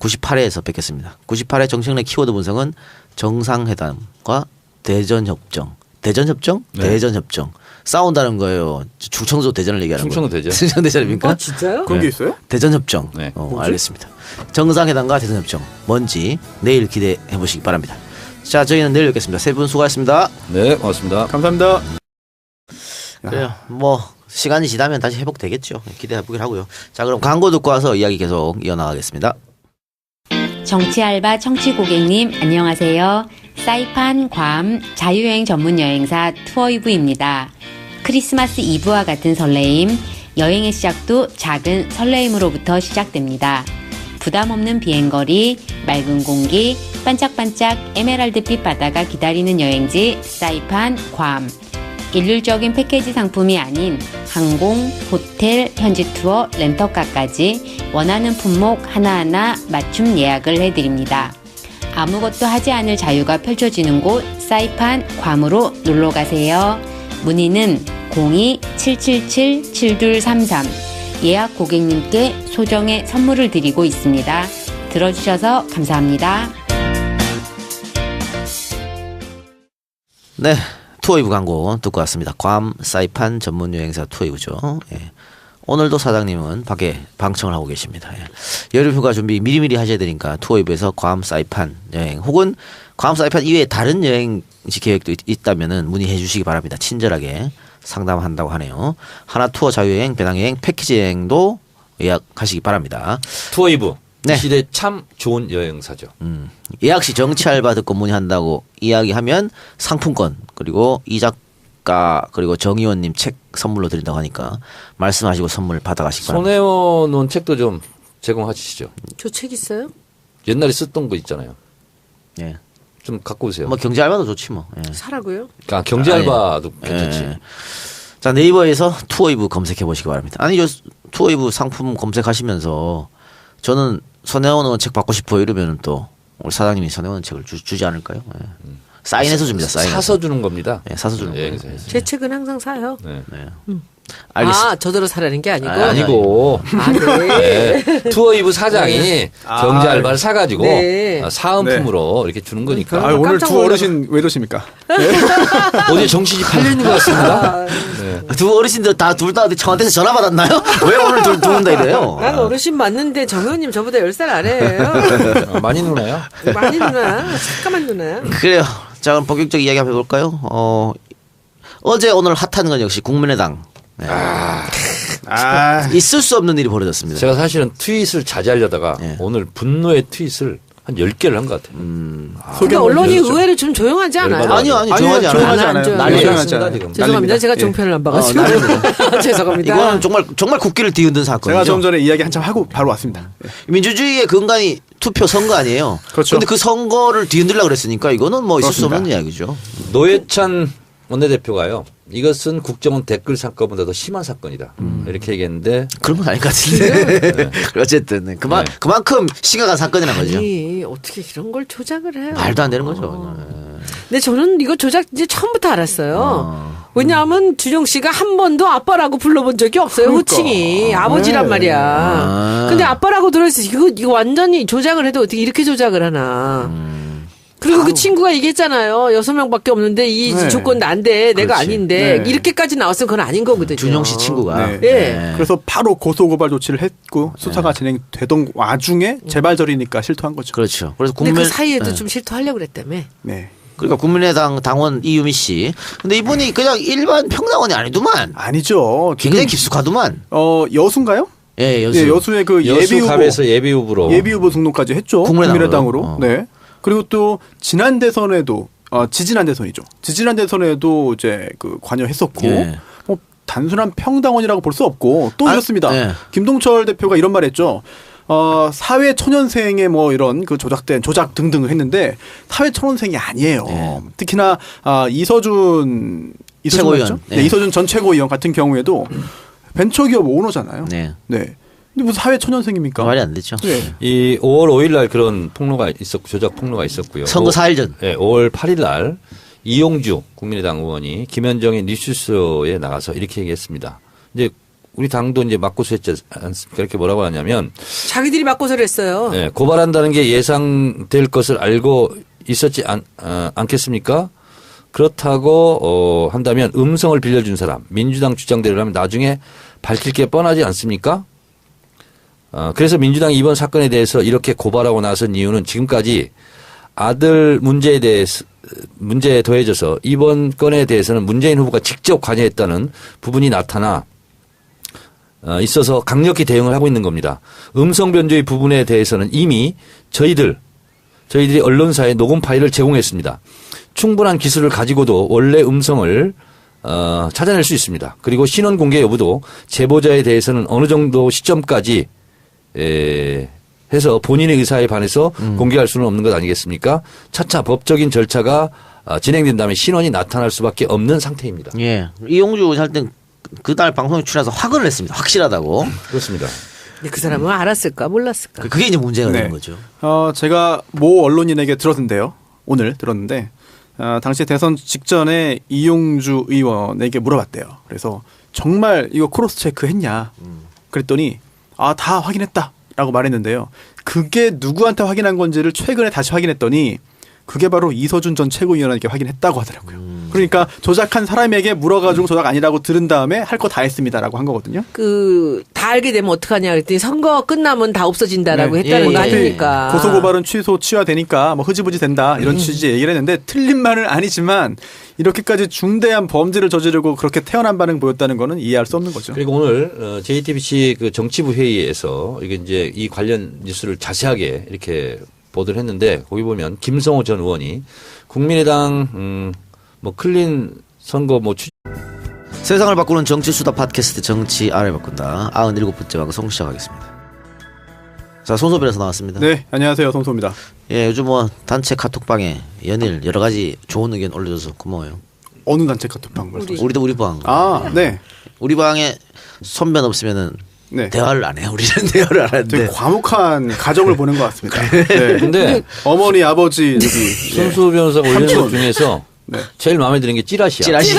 98회에서 뵙겠습니다. 98회 정청래 키워드 분석은 정상회담과 대전협정. 대전협정? 네. 대전협정. 싸운다는 거예요. 충청도 대전을 얘기하는 거예요. 충청도 대전. 충청도 대전입니까? 진짜요? 그런 게 있어요? 대전협정. 네. 알겠습니다. 정상회담과 대전협정. 뭔지 내일 기대해 보시기 바랍니다. 자, 저희는 내일 뵙겠습니다. 세 분 수고하셨습니다. 네, 고맙습니다. 감사합니다. 그래요. 뭐 시간이 지나면 다시 회복되겠죠. 기대해 보긴 하고요. 자, 그럼 광고 듣고 와서 이야기 계속 이어나가겠습니다. 정치알바 청취고객님 안녕하세요. 사이판, 괌, 자유여행 전문 여행사 투어이브입니다. 크리스마스 이브와 같은 설레임, 여행의 시작도 작은 설레임으로부터 시작됩니다. 부담 없는 비행거리, 맑은 공기, 반짝반짝 에메랄드빛 바다가 기다리는 여행지 사이판, 괌. 일률적인 패키지 상품이 아닌 항공, 호텔, 현지 투어, 렌터카까지 원하는 품목 하나하나 맞춤 예약을 해드립니다. 아무것도 하지 않을 자유가 펼쳐지는 곳 사이판, 괌으로 놀러가세요. 문의는 02-777-7233 예약 고객님께 소정의 선물을 드리고 있습니다. 들어주셔서 감사합니다. 네. 투어이브 광고 듣고 왔습니다. 괌 사이판 전문 여행사 투어이브죠. 예. 오늘도 사장님은 밖에 방청을 하고 계십니다. 예. 여름 휴가 준비 미리미리 하셔야 되니까 투어이브에서 괌 사이판 여행 혹은 괌 사이판 이외에 다른 여행지 계획도 있다면은 문의해 주시기 바랍니다. 친절하게 상담한다고 하네요. 하나 투어 자유여행, 배낭여행, 패키지 여행도 예약하시기 바랍니다. 투어이브. 네. 이 시대 참 좋은 여행사죠. 예약 시 정치 알바 듣고 문의한다고 이야기하면 상품권 그리고 이 작가 그리고 정의원님 책 선물로 드린다고 하니까 말씀하시고 선물 받아가시기 바랍니다. 손혜원 책도 좀 제공하시죠. 저 책 있어요? 옛날에 썼던 거 있잖아요. 예. 좀 갖고 오세요. 뭐 경제 알바도 좋지 뭐. 예. 사라고요? 아, 경제 알바도 괜찮지. 예. 자 네이버에서 투어이브 검색해 보시기 바랍니다. 아니 저 투어이브 상품 검색하시면서 저는 손혜원 의원 책 받고 싶어요 이러면 또 우리 사장님이 손혜원 책을 주지 않을까요? 예. 사인해서 줍니다. 사인해서. 사서 주는 겁니다. 예, 사서 주는 거예요. 제 책은 항상 사요. 네. 알겠습니다. 아, 저더러 사라는 게 아니고. 아니고 아, 네. 네. 투어이브 사장이 경제 알바를 사가지고 네. 사은품으로 이렇게 주는 거니까. 아, 오늘 깜짝 두 어르신 왜 이러십니까? 어제 정신이 팔려 있는 것 같습니다. 두 어르신들 둘 다 청와대에서 전화 받았나요? 왜 오늘 두는다 이래요? 난 어르신 맞는데 정 의원님 저보다 10살 아래예요. 많이 누나요? 많이 누나. 잠깐만 누나야. 그래요. 자 그럼 본격적 이야기 한번 해볼까요? 어제 오늘 핫한 건 역시 국민의당. 네. 있을 수 없는 일이 벌어졌습니다. 제가 사실은 트윗을 자제하려다가 네. 오늘 분노의 트윗을 한 10개를 한 것 같아요. 근데 언론이 의외로 좀 조용하지 않아요? 열받아요. 아니요 조용하지 조용하지 않아요. 않아요. 안 난리 조용하지 났습니다 않아요. 지금. 죄송합니다. 난립니다. 제가 예. 종편을 안 봐가지고. 죄송합니다. 이거는 정말 국기를 뒤흔든 사건이죠. 제가 좀 전에 이야기 한참 하고 바로 왔습니다. 예. 민주주의의 근간이 투표 선거 아니에요. 그렇죠. 근데 그 선거를 뒤흔들려고 그랬으니까 이거는 뭐 있을 수 없는 그렇습니다. 이야기죠. 노회찬 원내대표가요. 이것은 국정원 댓글 사건보다 더 심한 사건이다. 이렇게 얘기했는데 그런 건 아닐 것 같은데. 어쨌든 그만큼 심각한 사건이라는 거죠. 아니, 어떻게 이런 걸 조작을 해요? 말도 안 되는 거죠. 근데 저는 이거 조작 이제 처음부터 알았어요. 왜냐하면 준영 씨가 한 번도 아빠라고 불러본 적이 없어요. 그러니까. 호칭이 아버지란 네. 말이야. 근데 아빠라고 들어있어. 이거 완전히 조작을 해도 어떻게 이렇게 조작을 하나. 그리고 그 친구가 얘기했잖아요. 6명밖에 없는데 이 네. 조건 난데 내가 그렇지. 아닌데 네. 이렇게까지 나왔으면 그건 아닌 거거든요. 준영 씨 친구가. 네. 예. 그래서 바로 고소고발 조치를 했고 수사가 진행되던 와중에 재발절이니까 실토한 거죠. 그렇죠. 그래서 근데 국민 그 사이에도 좀 실토하려고 그랬다며. 네. 그러니까 국민의당 당원 이유미 씨. 근데 이분이 그냥 일반 평당원이 아니더만. 아니죠. 굉장히 깊숙하더만. 여수인가요? 예, 여수. 네, 여수의 그 여수갑에서 예비후보로 예비후보 등록까지 했죠. 국민의당으로. 네. 그리고 또 지난 대선에도 지지난 대선이죠. 지지난 대선에도 이제 그 관여했었고 예. 뭐 단순한 평당원이라고 볼 수 없고 또 이렇습니다. 예. 김동철 대표가 이런 말했죠. 사회 초년생의 뭐 이런 그 조작 등등을 했는데 사회 초년생이 아니에요. 예. 특히나 이서준 최고위원. 맞죠? 예. 네, 이서준 전 최고위원 같은 경우에도 벤처기업 오너잖아요. 네. 네. 근데 무슨 사회 초년생입니까? 말이 안 되죠. 네. 이 5월 5일 날 그런 폭로가 있었고 조작 폭로가 있었고요. 선거 4일 전. 네, 5월 8일 날 이용주 국민의당 의원이 김현정의 뉴스쇼에 나가서 이렇게 얘기했습니다. 이제 우리 당도 이제 맞고소했지 않습니까? 이렇게 뭐라고 하냐면 자기들이 맞고서를 했어요. 네, 고발한다는 게 예상될 것을 알고 있었지 않겠습니까? 그렇다고 한다면 음성을 빌려준 사람 민주당 주장대로라면 나중에 밝힐 게 뻔하지 않습니까? 그래서 민주당이 이번 사건에 대해서 이렇게 고발하고 나선 이유는 지금까지 아들 문제에 더해져서 이번 건에 대해서는 문재인 후보가 직접 관여했다는 부분이 나타나 있어서 강력히 대응을 하고 있는 겁니다. 음성 변조의 부분에 대해서는 이미 저희들이 언론사에 녹음 파일을 제공했습니다. 충분한 기술을 가지고도 원래 음성을 찾아낼 수 있습니다. 그리고 신원 공개 여부도 제보자에 대해서는 어느 정도 시점까지 해서 본인의 의사에 반해서 공개할 수는 없는 것 아니겠습니까? 차차 법적인 절차가 진행된다면 신원이 나타날 수밖에 없는 상태입니다. 예. 이용주 할 땐 그날 방송에 출연해서 확언을 했습니다. 확실하다고. 그렇습니다. 근데 그 사람은 알았을까 몰랐을까. 그게 이제 문제가 네. 되는 거죠. 제가 모 언론인에게 들었는데요. 오늘 들었는데 당시 대선 직전에 이용주 의원에게 물어봤대요. 그래서 정말 이거 크로스 체크 했냐? 그랬더니 다 확인했다라고 말했는데요. 그게 누구한테 확인한 건지를 최근에 다시 확인했더니 그게 바로 이서준 전 최고위원에게 확인했다고 하더라고요. 그러니까 조작한 사람에게 물어가지고 조작 아니라고 들은 다음에 할 거 다 했습니다라고 한 거거든요. 다 알게 되면 어떡하냐 그랬더니 선거 끝나면 다 없어진다라고 네. 했다는 예, 거 예. 아닙니까? 고소고발은 취소 취하되니까 뭐 흐지부지 된다 이런 취지의 얘기를 했는데 틀린 말은 아니지만 이렇게까지 중대한 범죄를 저지르고 그렇게 태연한 반응 보였다는 거는 이해할 수 없는 거죠. 그리고 오늘 JTBC 그 정치부 회의에서 이게 이제 이 관련 뉴스를 자세하게 이렇게 보도를 했는데 거기 보면 김성호 전 의원이 국민의당 뭐 클린 선거 뭐 세상을 바꾸는 정치 수다 팟캐스트 정치 알을 바꾼다 97번째 방송 시작하겠습니다. 자, 손소변에서 나왔습니다. 네, 안녕하세요. 송소입니다. 예, 요즘 뭐 단체 카톡방에 연일 여러 가지 좋은 의견 올려줘서 고마워요. 어느 단체 카톡방 말씀? 우리도 우리 방. 아, 네. 우리 방에 선변 없으면은 네. 대화를 안 해요. 우리는 대화를 안 되게 하는데. 과묵한 가정을 보는 것 같습니다. 네. 근데 어머니, 아버지, 여기 손수 변호사가 올린 것 중에서 네. 제일 마음에 드는 게 찌라시야. 찌라시.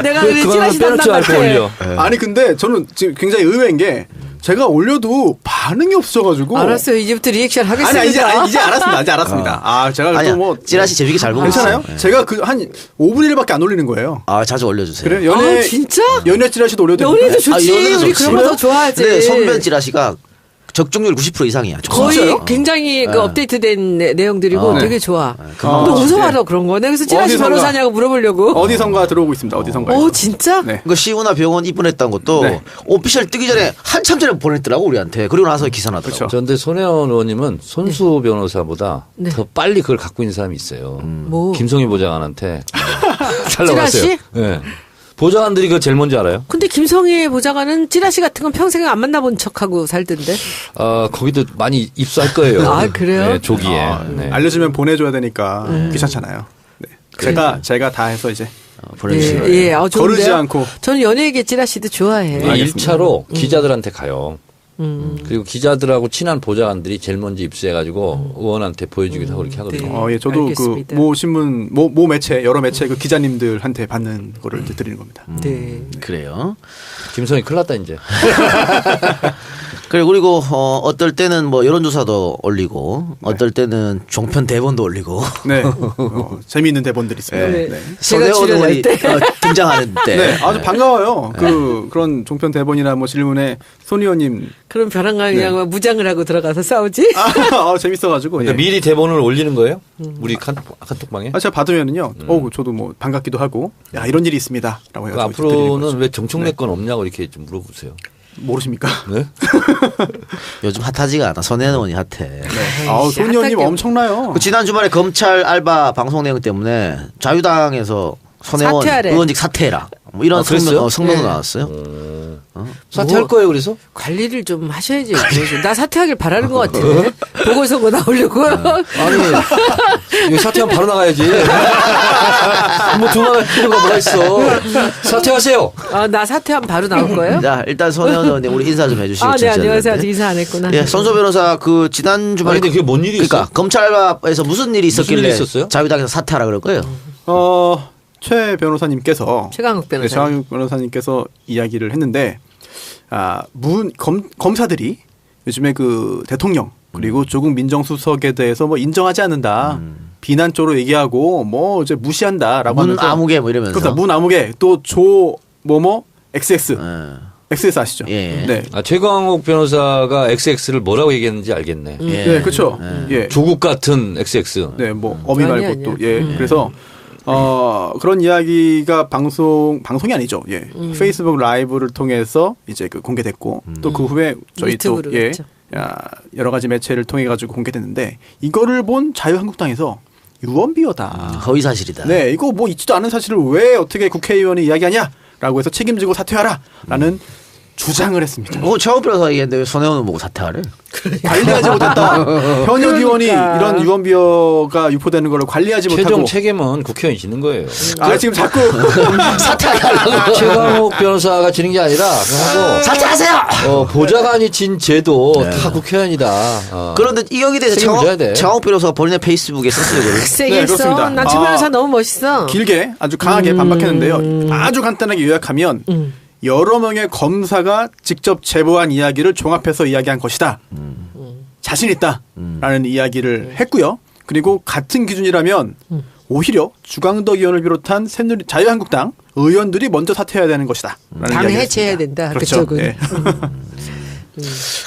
내가 왜 그거는 찌라시 빼놓지 담당 않고 같아. 올려. 아니 근데 저는 지금 굉장히 의외인 게 제가 올려도 반응이 없어가지고. 알았어요. 이제부터 리액션 하겠습니다. 아니 이제 알았습니다. 이제 알았습니다. 아 제가 아니야, 또 뭐 찌라시 재밌게 잘 보고 괜찮아요? 있어요. 예. 제가 그 한 5분의 1밖에 안 올리는 거예요. 아, 자주 올려주세요. 그래요? 연애 진짜? 연애 찌라시도 올려도 연애도 됩니까? 좋지. 연애도 우리 좋지. 그런 거 더 좋아하지. 근데 선변 찌라시가 적중률 90% 이상이야. 거의 진짜요? 굉장히 그 네. 업데이트된 내용들이고 네. 되게 좋아. 금방 너 아, 무서워하러 그런 거. 내가 그래서 찌라시 어디선가- 변호사냐고 물어보려고. 어디선가 들어오고 있습니다. 어디선가. 진짜? 네. 그 시우나 병원 입원했다는 것도 네. 오피셜 뜨기 전에 한참 전에 보냈더라고 우리한테. 그리고 나서 기사 나더라고. 그렇죠. 그런데 손혜원 의원님은 손수 변호사보다 네. 더 빨리 그걸 갖고 있는 사람이 있어요. 뭐? 김성희 보좌관한테 잘 나갔어요. 찌라시? 네. 보좌관들이 그거 제일 먼저 알아요. 근데 김성희 보좌관은 찌라시 같은 건 평생 안 만나본 척하고 살던데. 거기도 많이 입수할 거예요. 아, 그래요? 네, 조기에. 네. 알려주면 보내줘야 되니까 귀찮잖아요. 네. 제가 다 해서 이제 보내주시면. 예, 좋은데요? 거르지 않고. 저는 연예계 찌라시도 좋아해. 1차로 기자들한테 가요. 그리고 기자들하고 친한 보좌관들이 제일 먼저 입수해가지고 의원한테 보여주기도 하고 이렇게 하거든요. 네. 예, 저도 알겠습니다. 그 모 신문, 모 매체, 여러 매체 그 기자님들한테 받는 거를 이제 드리는 겁니다. 네. 그래요. 김성희 큰일 났다 이제. 그리고 어떨 때는 뭐 여론조사도 올리고 어떨 때는 종편 대본도 올리고 네. 재미있는 대본들이 있습니다. 네. 네. 제가 손혜원 출연할 의원이 때. 등장하는 때. 네, 아주 반가워요. 그런 종편 대본이나 뭐 질문에 손 의원님 그럼 벼랑 그냥 무장을 하고 들어가서 싸우지? 재밌어가지고. 예. 그러니까 미리 대본을 올리는 거예요? 우리 카톡방에? 제가 받으면은요. 저도 뭐 반갑기도 하고, 야 이런 일이 있습니다라고 그 해가지고 드리는 앞으로는 거죠. 왜 정청래 건 없냐고 이렇게 좀 물어보세요. 모르십니까? 네? 요즘 핫하지가 않아. 손혜원 의원이 핫해. 손 의원님 핫하게. 엄청나요. 그 지난 주말에 검찰 알바 방송 내용 때문에 자유당에서 손혜원 사퇴하래. 의원직 사퇴해라. 뭐 이런 그랬어요? 성명도 네. 나왔어요. 사퇴할 뭐. 거예요 그래서? 관리를 좀 하셔야지. 나 사퇴하길 바라는 것 같은데. 보궐선거 나오려고. 아니 이거 사퇴하면 바로 나가야지. 뭐 두말할 필요가 뭐가 있어. 사퇴하세요. 나 사퇴하면 바로 나올 거예요? 자, 일단 손혜원 의원님 우리 인사 좀 해주시죠. 네, 안녕하세요. 아직 인사 안 했구나. 예, 손소 변호사 그 지난 주말에 아니, 근데 그게 뭔 일이 그러니까 있어? 검찰 알바에서 무슨 일이 있었길래 일이 있었어요? 자유당에서 사퇴하라 그럴 거예요. 최 변호사님께서 최강욱 변호사. 최강욱 변호사님께서 이야기를 했는데 검사들이 요즘에 그 대통령 그리고 조국 민정수석에 대해서 뭐 인정하지 않는다. 비난 쪽으로 얘기하고 뭐 이제 무시한다라고 문 하면서 아무개 뭐 이러면서. 그렇다. 문 아무개 또 조 뭐뭐 XX XX 아시죠? 예. 네. 최광욱 변호사가 XX를 뭐라고 얘기했는지 알겠네. 예. 네, 그렇죠. 예. 조국 같은 XX. 네, 뭐 어미 아니야, 말고 또 아니야. 예. 그래서 그런 이야기가 방송이 아니죠. 예. 페이스북 라이브를 통해서 이제 그 공개됐고 또 그 후에 저희 또 유튜브로 예. 그랬죠. 여러 가지 매체를 통해 가지고 공개됐는데 이거를 본 자유한국당에서 유언비어다. 허위 사실이다. 네, 이거 뭐 있지도 않은 사실을 왜 어떻게 국회의원이 이야기하냐라고 해서 책임지고 사퇴하라라는 주장을 했습니다. 최고 변호사 얘기했는데 왜 손혜원을 보고 사퇴하래? 관리하지 못했다. 현역 의원이 이런 유언비어가 유포되는 걸 관리하지 최종 못하고. 책임은 국회의원이 지는 거예요. 지금 자꾸 최광욱 변호사가 지는 게 아니라 하고 사퇴하세요. 보좌관이 진 죄도 다 국회의원이다. 그런데 이 여기 대해서 책임을 져야 돼. 최강욱 변호사가 본인의 페이스북에 썼어요. 그걸. 세게 네, 했어. 그렇습니다. 난 최 변호사 너무 멋있어. 길게 아주 강하게 반박했는데요. 아주 간단하게 요약하면 여러 명의 검사가 직접 제보한 이야기를 종합해서 이야기한 것이다. 자신 있다라는 이야기를 했고요. 그리고 같은 기준이라면 오히려 주광덕 의원을 비롯한 새누리 자유한국당 의원들이 먼저 사퇴해야 되는 것이다. 당 해체해야 된다. 그렇죠. 그쪽은. 네.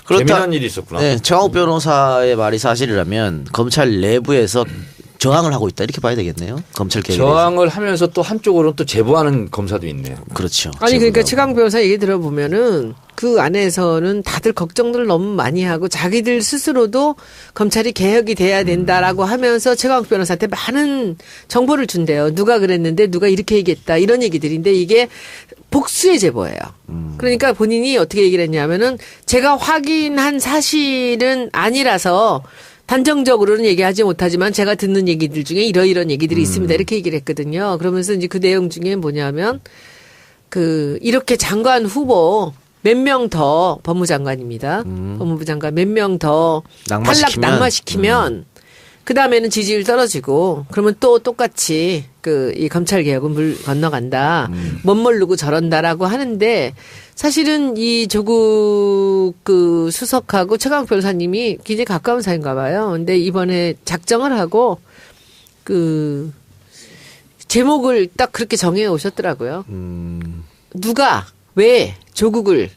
재미난 일이 있었구나. 네, 최강욱 변호사의 말이 사실이라면 검찰 내부에서 저항을 하고 있다 이렇게 봐야 되겠네요. 검찰 개혁에 대해서. 저항을 하면서 또 한쪽으로는 또 제보하는 검사도 있네요. 그렇죠. 아니 그러니까 제보하고. 최강 변호사 얘기 들어보면은 그 안에서는 다들 걱정들을 너무 많이 하고 자기들 스스로도 검찰이 개혁이 돼야 된다라고 하면서 최강 변호사한테 많은 정보를 준대요. 누가 그랬는데 누가 이렇게 얘기했다 이런 얘기들인데 이게 복수의 제보예요. 그러니까 본인이 어떻게 얘기를 했냐면은 제가 확인한 사실은 아니라서 단정적으로는 얘기하지 못하지만 제가 듣는 얘기들 중에 이러이런 얘기들이 있습니다. 이렇게 얘기를 했거든요. 그러면서 이제 그 내용 중에 뭐냐면 이렇게 장관 후보 몇 명 더 법무장관입니다. 법무부 장관 몇 명 더 탈락 낙마시키면 그 다음에는 지지율 떨어지고 그러면 또 똑같이 이 검찰 개혁은 물 건너간다. 멋모르고 저런다라고 하는데 사실은 이 조국 수석하고 최강욱 변호사님이 굉장히 가까운 사이인가 봐요. 근데 이번에 작정을 하고 제목을 딱 그렇게 정해 오셨더라고요. 누가 왜 조국을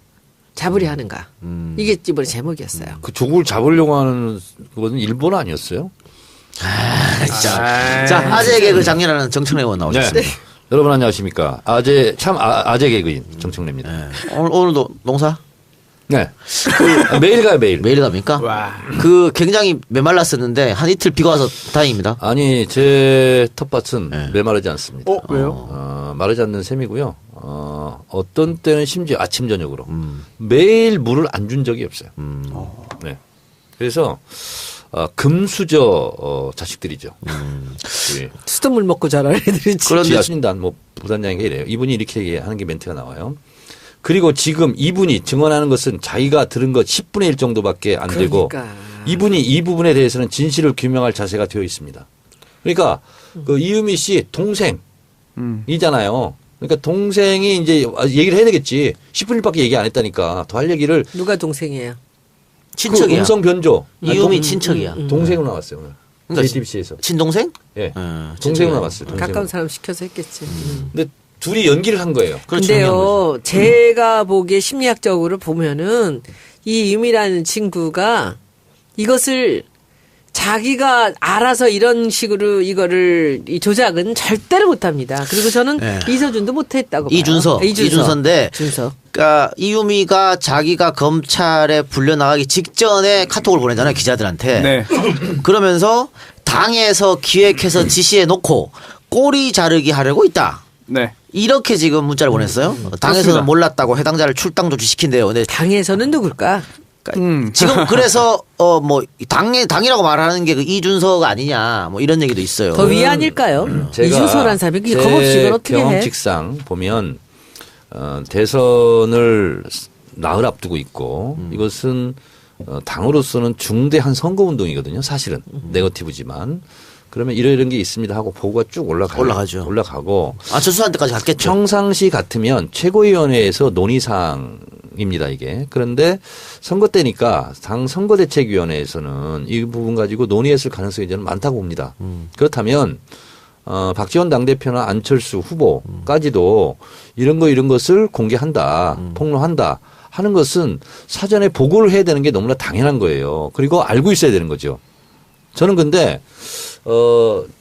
잡으려 하는가. 이게 이번에 제목이었어요. 그 조국을 잡으려고 하는 그거는 일본 아니었어요? 자, 아재 개그 장렬하는 정청래 의원 나오셨습니다. 네. 여러분 안녕하십니까? 아재 개그인 정청래입니다. 네. 오늘도 농사? 네. 매일 가요, 매일. 매일 갑니까? 굉장히 메말랐었는데 한 이틀 비가 와서 다행입니다. 아니, 제 텃밭은 메마르지 않습니다. 왜요? 마르지 않는 셈이고요. 어떤 때는 심지어 아침, 저녁으로. 매일 물을 안 준 적이 없어요. 네. 그래서, 금수저, 자식들이죠. 수돗물 먹고 자라는 애들이지. 그런데 지하순인단 부단장이 이래요. 이분이 이렇게 하는 게 멘트가 나와요. 그리고 지금 이분이 증언하는 것은 자기가 들은 것 10분의 1 정도밖에 안 되고 이분이 이 부분에 대해서는 진실을 규명할 자세가 되어 있습니다. 그러니까 그 이유미 씨 동생이잖아요. 그러니까 동생이 이제 얘기를 해야 되겠지. 10분의 1밖에 얘기 안 했다니까. 더 할 얘기를. 누가 동생이에요? 친척이야. 그 음성 변조. 이유미 친척이야. 동생으로 나왔어요 오늘. 그러니까 JTBC에서. 친동생? 예. 동생으로 나왔어요. 동생으로. 가까운 사람 시켜서 했겠지. 근데 둘이 연기를 한 거예요. 근데요, 제가 보기에 심리학적으로 보면은 이 유미라는 친구가 이것을 자기가 알아서 이런 식으로 이 조작은 절대로 못합니다. 그리고 저는 이서준도 못했다고 봐요. 이준서인데, 그러니까 이유미가 자기가 검찰에 불려나가기 직전에 카톡을 보내잖아요, 기자들한테. 네. 그러면서 당에서 기획해서 지시해 놓고 꼬리 자르기 하려고 있다. 네. 이렇게 지금 문자를 보냈어요. 당에서는 그렇습니다. 몰랐다고 해당자를 출당 조치시킨대요. 근데 당에서는 누굴까? 지금 그래서 당이라고 말하는 게 그 이준서가 아니냐 뭐 이런 얘기도 있어요. 더 위 아닐까요? 이준서라는 사람이 그게 겁없이 이걸 어떻게 해? 경험칙상 보면 대선을 나흘 앞두고 있고 이것은 당으로서는 중대한 선거운동이거든요. 사실은 네거티브지만 그러면 이런 게 있습니다 하고 보고가 쭉 올라가죠. 올라가고 안철수한테까지 갔겠죠. 평상시 같으면 최고위원회에서 논의사항입니다 이게. 그런데 선거 때니까 당 선거대책위원회에서는 이 부분 가지고 논의했을 가능성이 저는 많다고 봅니다. 그렇다면 박지원 당대표나 안철수 후보까지도 이런 것을 공개한다, 폭로한다 하는 것은 사전에 보고를 해야 되는 게 너무나 당연한 거예요. 그리고 알고 있어야 되는 거죠. 저는 근데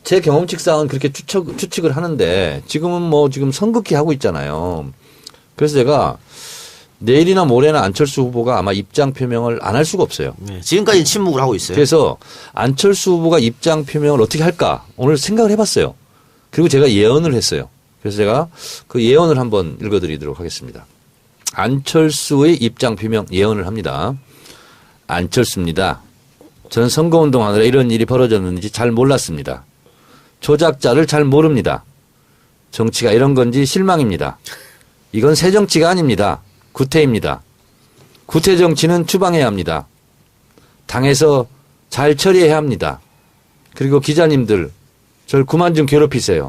제 경험칙상은 그렇게 추측을 하는데 지금은 지금 선긋기 하고 있잖아요. 그래서 제가 내일이나 모레나 안철수 후보가 아마 입장 표명을 안 할 수가 없어요. 네, 지금까지는 침묵을 하고 있어요. 그래서 안철수 후보가 입장 표명을 어떻게 할까 오늘 생각을 해봤어요. 그리고 제가 예언을 했어요. 그래서 제가 그 예언을 한번 읽어드리도록 하겠습니다. 안철수의 입장 표명 예언을 합니다. 안철수입니다. 전 선거운동하느라 이런 일이 벌어졌는지 잘 몰랐습니다. 조작자를 잘 모릅니다. 정치가 이런 건지 실망입니다. 이건 새 정치가 아닙니다. 구태입니다. 구태 정치는 추방해야 합니다. 당에서 잘 처리해야 합니다. 그리고 기자님들 저를 그만 좀 괴롭히세요.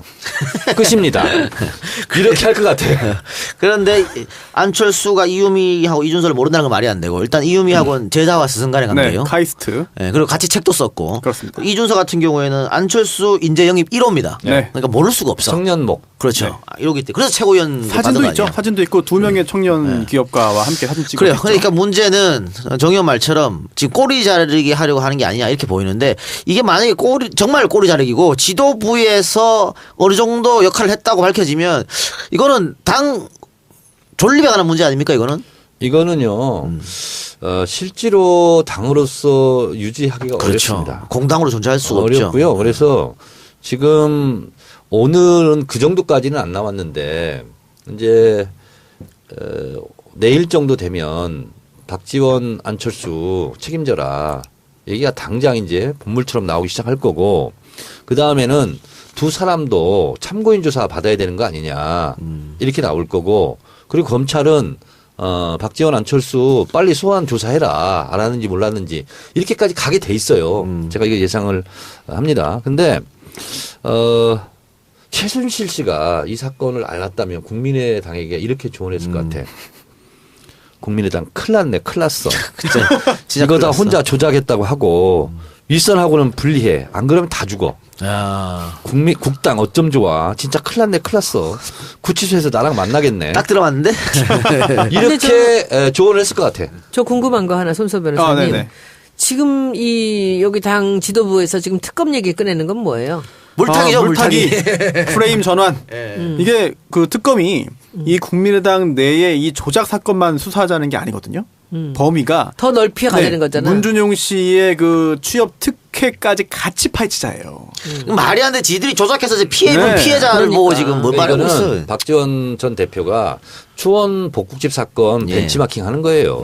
끝입니다. 이렇게 할 것 같아요. 그런데 안철수가 이유미하고 이준서를 모른다는 건 말이 안 되고 일단 이유미하고는 제자와 스승 간의 관계예요. 네, 카이스트. 네, 그리고 같이 책도 썼고. 그렇습니다. 이준서 같은 경우에는 안철수 인재 영입 1호입니다. 네. 그러니까 모를 수가 없어. 청년목. 그렇죠. 네. 이러기 때문에 그래서 최고위원 사진도 있죠. 사진도 있고 두 명의 청년 기업가와 함께 사진 찍고 그래요. 있죠. 그러니까 문제는 정 의원 말처럼 지금 꼬리 자르기 하려고 하는 게 아니냐 이렇게 보이는데 이게 만약에 정말 꼬리 자르기고 지도부에서 어느 정도 역할을 했다고 밝혀지면 이거는 당 존립에 관한 문제 아닙니까 이거는? 이거는요. 실제로 당으로서 유지하기가 그렇죠. 어렵습니다. 공당으로 존재할 수가 없죠. 어렵고요. 그래서 지금 오늘은 그 정도까지는 안 나왔는데 이제 내일 정도 되면 박지원, 안철수 책임져라 얘기가 당장 이제 본물처럼 나오기 시작할 거고 그 다음에는 두 사람도 참고인 조사 받아야 되는 거 아니냐 이렇게 나올 거고 그리고 검찰은 박지원, 안철수 빨리 소환 조사해라 알았는지 몰랐는지 이렇게까지 가게 돼 있어요. 제가 이거 예상을 합니다. 근데 최순실 씨가 이 사건을 알았다면 국민의당에게 이렇게 조언했을 것 같아. 국민의당 큰일 났네. 큰일 났어. 진짜 이거 다 큰일 났어. 혼자 조작했다고 하고 윗선하고는 분리해. 안 그러면 다 죽어. 야. 국당 어쩜 좋아. 진짜 큰일 났네. 큰일 났어. 구치소에서 나랑 만나겠네. 딱 들어봤는데 이렇게 조언을 했을 것 같아. 저 궁금한 거 하나 손소 변호사님. 네네. 지금 여기 당 지도부에서 지금 특검 얘기 꺼내는 건 뭐예요? 물타기죠 물타기. 물타기. 프레임 전환. 이게 그 특검이 이 국민의당 내에 이 조작 사건만 수사하자는 게 아니거든요. 범위가 더 넓히 가자는 거잖아. 문준용 씨의 그 취업 특혜까지 같이 파헤치자예요. 말이 안 돼. 지들이 조작해서 이제 피해 입은 네. 피해자를 그러니까. 보고 지금 뭐 말하고 이거는 있어. 박지원 전 대표가 초원 복국집 사건 예. 벤치마킹 하는 거예요.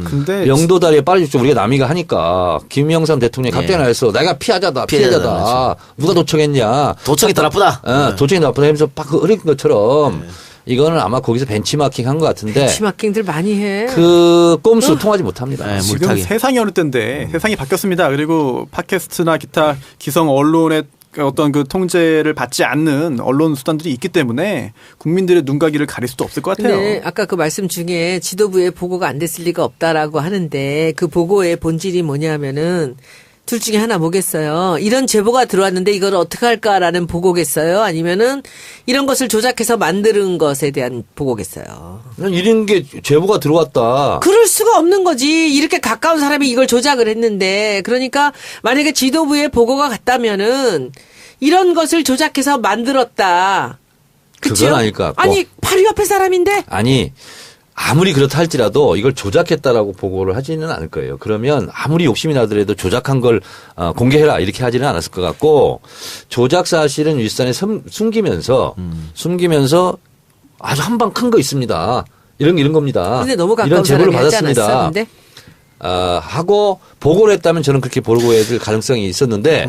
근데 영도다리에 빠르죠. 우리가 남이가 하니까 김영삼 대통령이 갑자기 예. 나와서 내가 피해자다. 피해자다. 누가 도청했냐. 도청이 더 나쁘다. 도청이 나쁘다 하면서 막 흐린 것처럼 이거는 아마 거기서 벤치마킹 한 것 같은데 치마킹들 많이 해. 그 꼼수 통하지 못합니다. 네, 지금 물타기. 세상이 어느 때인데 세상이 바뀌었습니다. 그리고 팟캐스트나 기타 기성 언론의 어떤 그 통제를 받지 않는 언론 수단들이 있기 때문에 국민들의 눈가기를 가릴 수도 없을 것 같아요. 근데 아까 그 말씀 중에 지도부에 보고가 안 됐을 리가 없다라고 하는데 그 보고의 본질이 뭐냐면은 둘 중에 하나 뭐겠어요? 이런 제보가 들어왔는데 이걸 어떻게 할까라는 보고겠어요? 아니면은 이런 것을 조작해서 만드는 것에 대한 보고겠어요? 이런 게 제보가 들어왔다. 그럴 수가 없는 거지. 이렇게 가까운 사람이 이걸 조작을 했는데 그러니까 만약에 지도부에 보고가 갔다면은 이런 것을 조작해서 만들었다. 그치요? 그건 아닐 것 같고. 아니 바로 옆에 사람인데 아니 아무리 그렇다 할지라도 이걸 조작했다라고 보고를 하지는 않을 거예요. 그러면 아무리 욕심이 나더라도 조작한 걸 공개해라 이렇게 하지는 않았을 것 같고 조작 사실은 윗선에 숨기면서 아주 한 방 큰 거 있습니다. 이런 겁니다. 근데 너무 가까운 이런 제보를 사람이 하지 않았어, 받았습니다. 근데? 하고 보고를 했다면 저는 그렇게 보고해야 될 가능성이 있었는데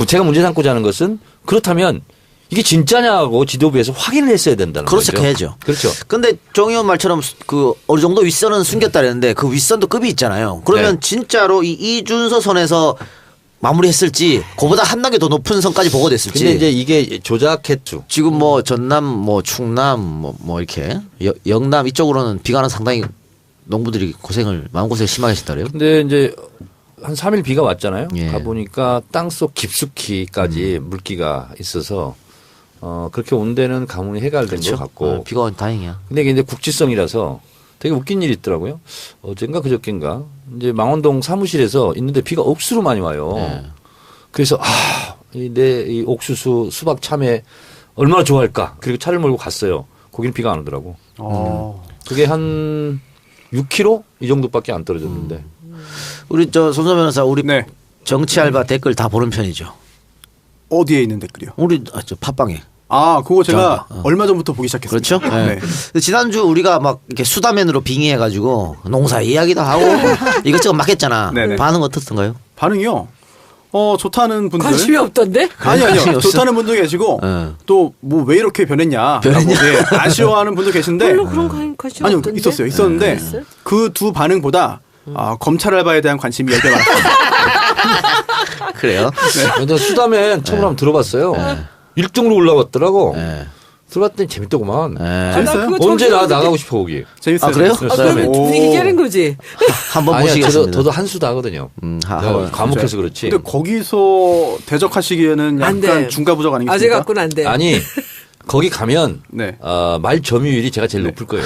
제가 문제 삼고자 하는 것은 그렇다면 이게 진짜냐고 지도부에서 확인을 했어야 된다는 그렇죠. 거죠. 해야죠. 그렇죠. 근데 정 의원 말처럼 그 어느 정도 윗선은 숨겼다 그랬는데 그 윗선도 급이 있잖아요. 그러면 네. 진짜로 이 이준서 선에서 마무리했을지 그보다 한 단계 더 높은 선까지 보고됐을지. 근데 이제 이게 조작했죠. 지금 뭐 전남 뭐 충남 뭐 이렇게 영남 이쪽으로는 비가는 상당히 농부들이 마음고생을 심하게 했다 그래요. 근데 이제 한 3일 비가 왔잖아요. 예. 가보니까 땅속 깊숙이까지 물기가 있어서 그렇게 온 데는 가뭄이 해결된 것 같고. 비가 온 다행이야. 근데 이게 이제 국지성이라서 되게 웃긴 일이 있더라고요. 어젠가 그저께인가 이제 망원동 사무실에서 있는데 비가 억수로 많이 와요. 네. 그래서 이 옥수수 수박 참외 얼마나 좋아할까. 그리고 차를 몰고 갔어요. 거기는 비가 안 오더라고. 그게 한 6km 이 정도밖에 안 떨어졌는데. 우리 손소 변호사 우리 네. 정치 알바 댓글 다 보는 편이죠. 어디에 있는 댓글이요? 우리 저 팟빵에. 그거 제가 얼마 전부터 보기 시작했습니다. 그렇죠? 네. 네. 근데 지난주 우리가 막 이렇게 수다맨으로 빙의해가지고 농사 이야기도 하고 이것저것 막 했잖아. 네네. 반응 어떻던가요? 반응이요. 좋다는 분들. 관심이 없던데? 아니요. 관심이 없어. 좋다는 분도 계시고 네. 또 뭐 왜 이렇게 변했냐라고 아쉬워하는 분도 계신데 별로 그런 관심 아니요 없던데? 있었어요. 있었는데 있어요? 그 두 반응보다 검찰 알바에 대한 관심이 10배 많았어요. 그래요? 근데 수다맨 처음으로 한번 들어봤어요. 1등으로 올라왔더라고. 네. 들어봤더니 재밌더구만. 재밌어요? 언제 나가고 싶어 거기. 재밌어요. 아, 그래요? 수다맨. 분위기 깨는 거지. 한번 아니야, 보시겠습니다. 저도 한수다 하거든요. 내가 과목해서 그렇지. 근데 거기서 대적하시기에는 안 약간 돼. 중가부적 아니겠습니까? 아재 갖고는 안 돼. 아니 거기 가면 네. 말 점유율이 제가 제일 높을 거예요.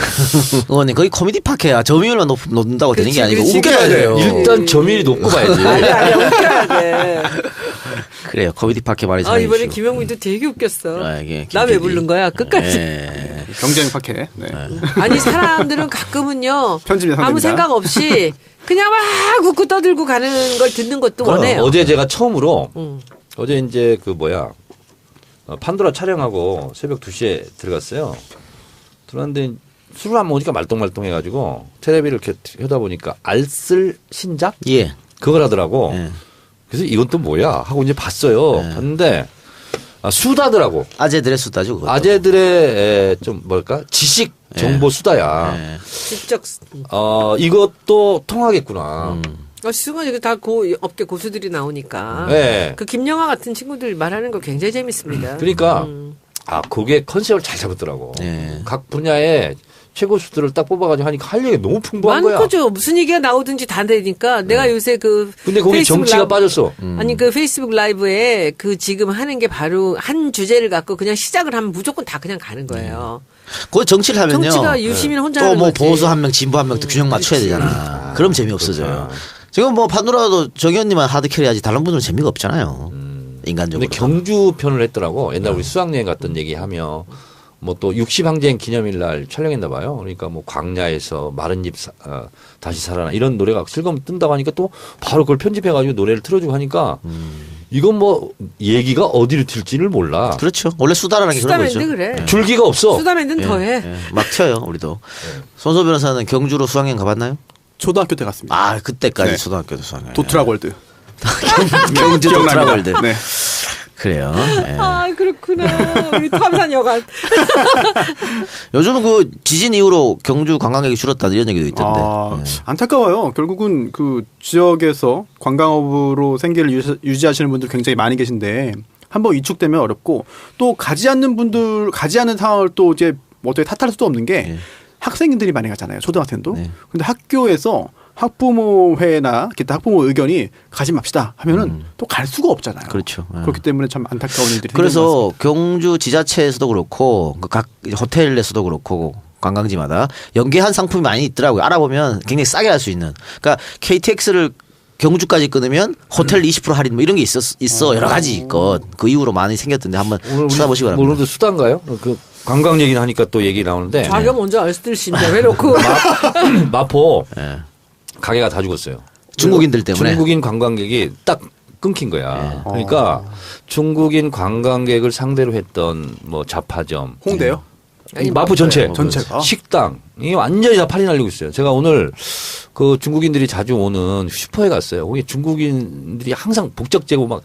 의원님 거기 코미디 파케야. 점유율만 높는다고 되는 게 아니고 그렇지, 웃겨야 그렇지. 돼요. 일단 점유율이 높고 봐야지. 아니야, 웃겨야 돼. 그래요. 코미디 파케 많이 아, 이번에 잘해주시고. 김영민도 되게 웃겼어. 아, 이게 나 왜 김PD. 부른 거야? 끝까지. 예. 경쟁 파케. 네. 아니, 사람들은 가끔은요. 편집이 상대입니다. 아무 생각 없이 그냥 막 웃고 떠들고 가는 걸 듣는 것도 원해요. 어제 제가 처음으로 음. 어제 이제 판도라 촬영하고 새벽 2시에 들어갔어요. 들어갔는데 술을 안 먹으니까 말똥말똥해가지고 텔레비를 이렇게 켜다 보니까 알쓸 신작 예. 그걸 하더라고. 예. 그래서 이건 또 뭐야 하고 이제 봤어요. 봤는데 수다더라고. 아재들의 수다죠. 그것도. 아재들의 좀 뭘까 지식 정보 수다야. 예. 직접. 이것도 통하겠구나. 순간 이게 다 업계 고수들이 나오니까. 네. 그 김영하 같은 친구들 말하는 거 굉장히 재밌습니다. 그러니까 그게 컨셉을 잘 잡았더라고. 네. 각 분야의 최고 수들을 딱 뽑아가지고 하니까 할 얘기가 너무 풍부한 거야. 많거죠. 무슨 얘기가 나오든지 다 되니까. 내가 요새 근데 거기 페이스북 정치가 라이브- 빠졌어. 아니 그 페이스북 라이브에 그 지금 하는 게 바로 한 주제를 갖고 그냥 시작을 하면 무조건 다 그냥 가는 거예요. 그 정치를 하면요. 정치가 유시민 혼자 또 하는 뭐 거지. 음. 보수 한 명, 진보 한 명 또 균형 맞춰야 되잖아. 그럼 재미없어져요. 지금 뭐 판도라도 정 의원님만 하드 캐리하지 다른 분들은 재미가 없잖아요. 인간적으로. 근데 경주 편을 했더라고. 옛날 우리 수학여행 갔던 얘기하며 뭐 또 60항쟁 기념일 날 촬영했나 봐요. 그러니까 뭐 광야에서 마른 잎 다시 살아나 이런 노래가 실검 뜬다고 하니까 또 바로 그걸 편집해가지고 노래를 틀어주고 하니까 이건 뭐 얘기가 어디로 튈지를 몰라. 그렇죠. 원래 수다라는 게 그런 수다맨도 거죠. 그래. 줄기가 없어. 수다맨은 더해. 예. 막 튀어요, 우리도. 손소 변호사는 경주로 수학여행 가봤나요? 초등학교 때 갔습니다. 아, 그때까지 네. 초등학교도 수학여행. 도트라월드. 경주 기억납니다. 도트라월드. 네. 그래요. 예. 아 그렇구나. 우리 탐산 여관. 요즘은 그 지진 이후로 경주 관광객이 줄었다 이런 얘기도 있던데. 아, 예. 안타까워요. 결국은 그 지역에서 관광업으로 생계를 유지하시는 분들 굉장히 많이 계신데 한번 위축되면 어렵고 또 가지 않는 상황을 또 이제 어떻게 탓할 수도 없는 게 예. 학생들이 많이 가잖아요. 초등학생도. 네. 근데 학교에서 학부모회나 기타 학부모 의견이 가지 맙시다 하면은 또 갈 수가 없잖아요. 그렇죠. 예. 그렇기 때문에 참 안타까운 일들이 생기는 것 그래서 경주 지자체에서도 그렇고 그각 호텔에서도 그렇고 관광지마다 연계한 상품이 많이 있더라고요. 알아보면 굉장히 싸게 할 수 있는. 그러니까 KTX를 경주까지 끊으면 호텔 20% 할인 뭐 이런 게 있어 여러 가지 있건 그 이후로 많이 생겼던데 한번 찾아보시기 바랍니다. 오늘도 수단가요? 그 관광 얘기는 하니까 또 얘기 나오는데 자기가 먼저 알쓰들신데 왜 놓고. 마포 예. 가게가 다 죽었어요. 중국인들 때문에. 중국인 관광객이 딱 끊긴 거야. 그러니까 중국인 관광객을 상대로 했던 뭐 잡화점, 홍대요? 아니, 마포 전체, 전체가? 식당이 완전히 다 팔이 날리고 있어요. 제가 오늘 그 중국인들이 자주 오는 슈퍼에 갔어요. 거기 중국인들이 항상 복적 재고 막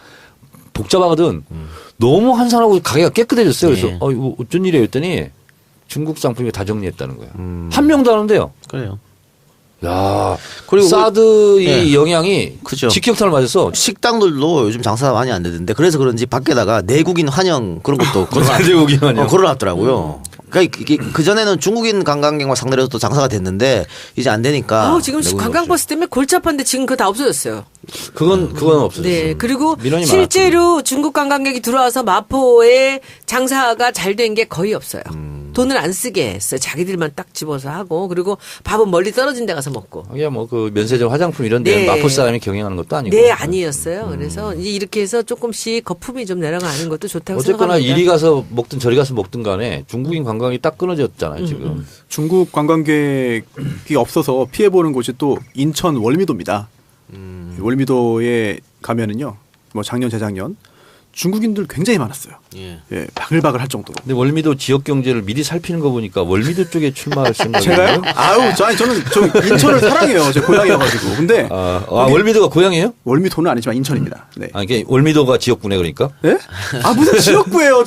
복잡하거든. 너무 한산하고 가게가 깨끗해졌어요. 그래서 예. 이거 어쩐 일이에요 했더니 중국 상품이 다 정리했다는 거야. 한 명도 안 온대요. 그래요. 야, 그리고 사드의 예. 영향이 그죠. 직격탄을 맞았어. 식당들도 요즘 장사가 많이 안 되던데 그래서 그런지 밖에다가 내국인 환영 그런 것도 내국인 환영. 걸어놨더라고요. 그러니까 이게 그전에는 중국인 관광객만 상대로 또 장사가 됐는데 이제 안 되니까. 지금 내국인 관광버스 때문에 골치 아팠는데 지금 그거 다 없어졌어요. 그건 없어졌어. 네. 그리고 민원이 실제로 중국 관광객이 들어와서 마포에 장사가 잘 된 게 거의 없어요. 돈을 안 쓰게 했어요. 자기들만 딱 집어서 하고 그리고 밥은 멀리 떨어진 데 가서 먹고. 이게 뭐 그 면세점 화장품 이런 데 네. 마포 사람이 경영하는 것도 아니고. 네, 아니었어요. 그래서 이제 이렇게 해서 조금씩 거품이 좀 내려가는 것도 좋다고 어쨌거나 생각합니다. 이리 가서 먹든 저리 가서 먹든 간에 중국인 관광이 딱 끊어졌잖아요, 지금. 중국 관광객이 없어서 피해보는 곳이 또 인천 월미도입니다. 월미도에 가면은요, 뭐 작년, 재작년 중국인들 굉장히 많았어요. 예, 바글바글 할 정도로. 근데 월미도 지역 경제를 미리 살피는 거 보니까 월미도 쪽에 출마할 생각이 제가요? 아유, 저는 인천을 사랑해요. 제 고향이어가지고. 근데 월미도가 고향이에요? 월미도는 아니지만 인천입니다. 네. 이게 월미도가 지역구네 그러니까. 예? 무슨 지역구예요?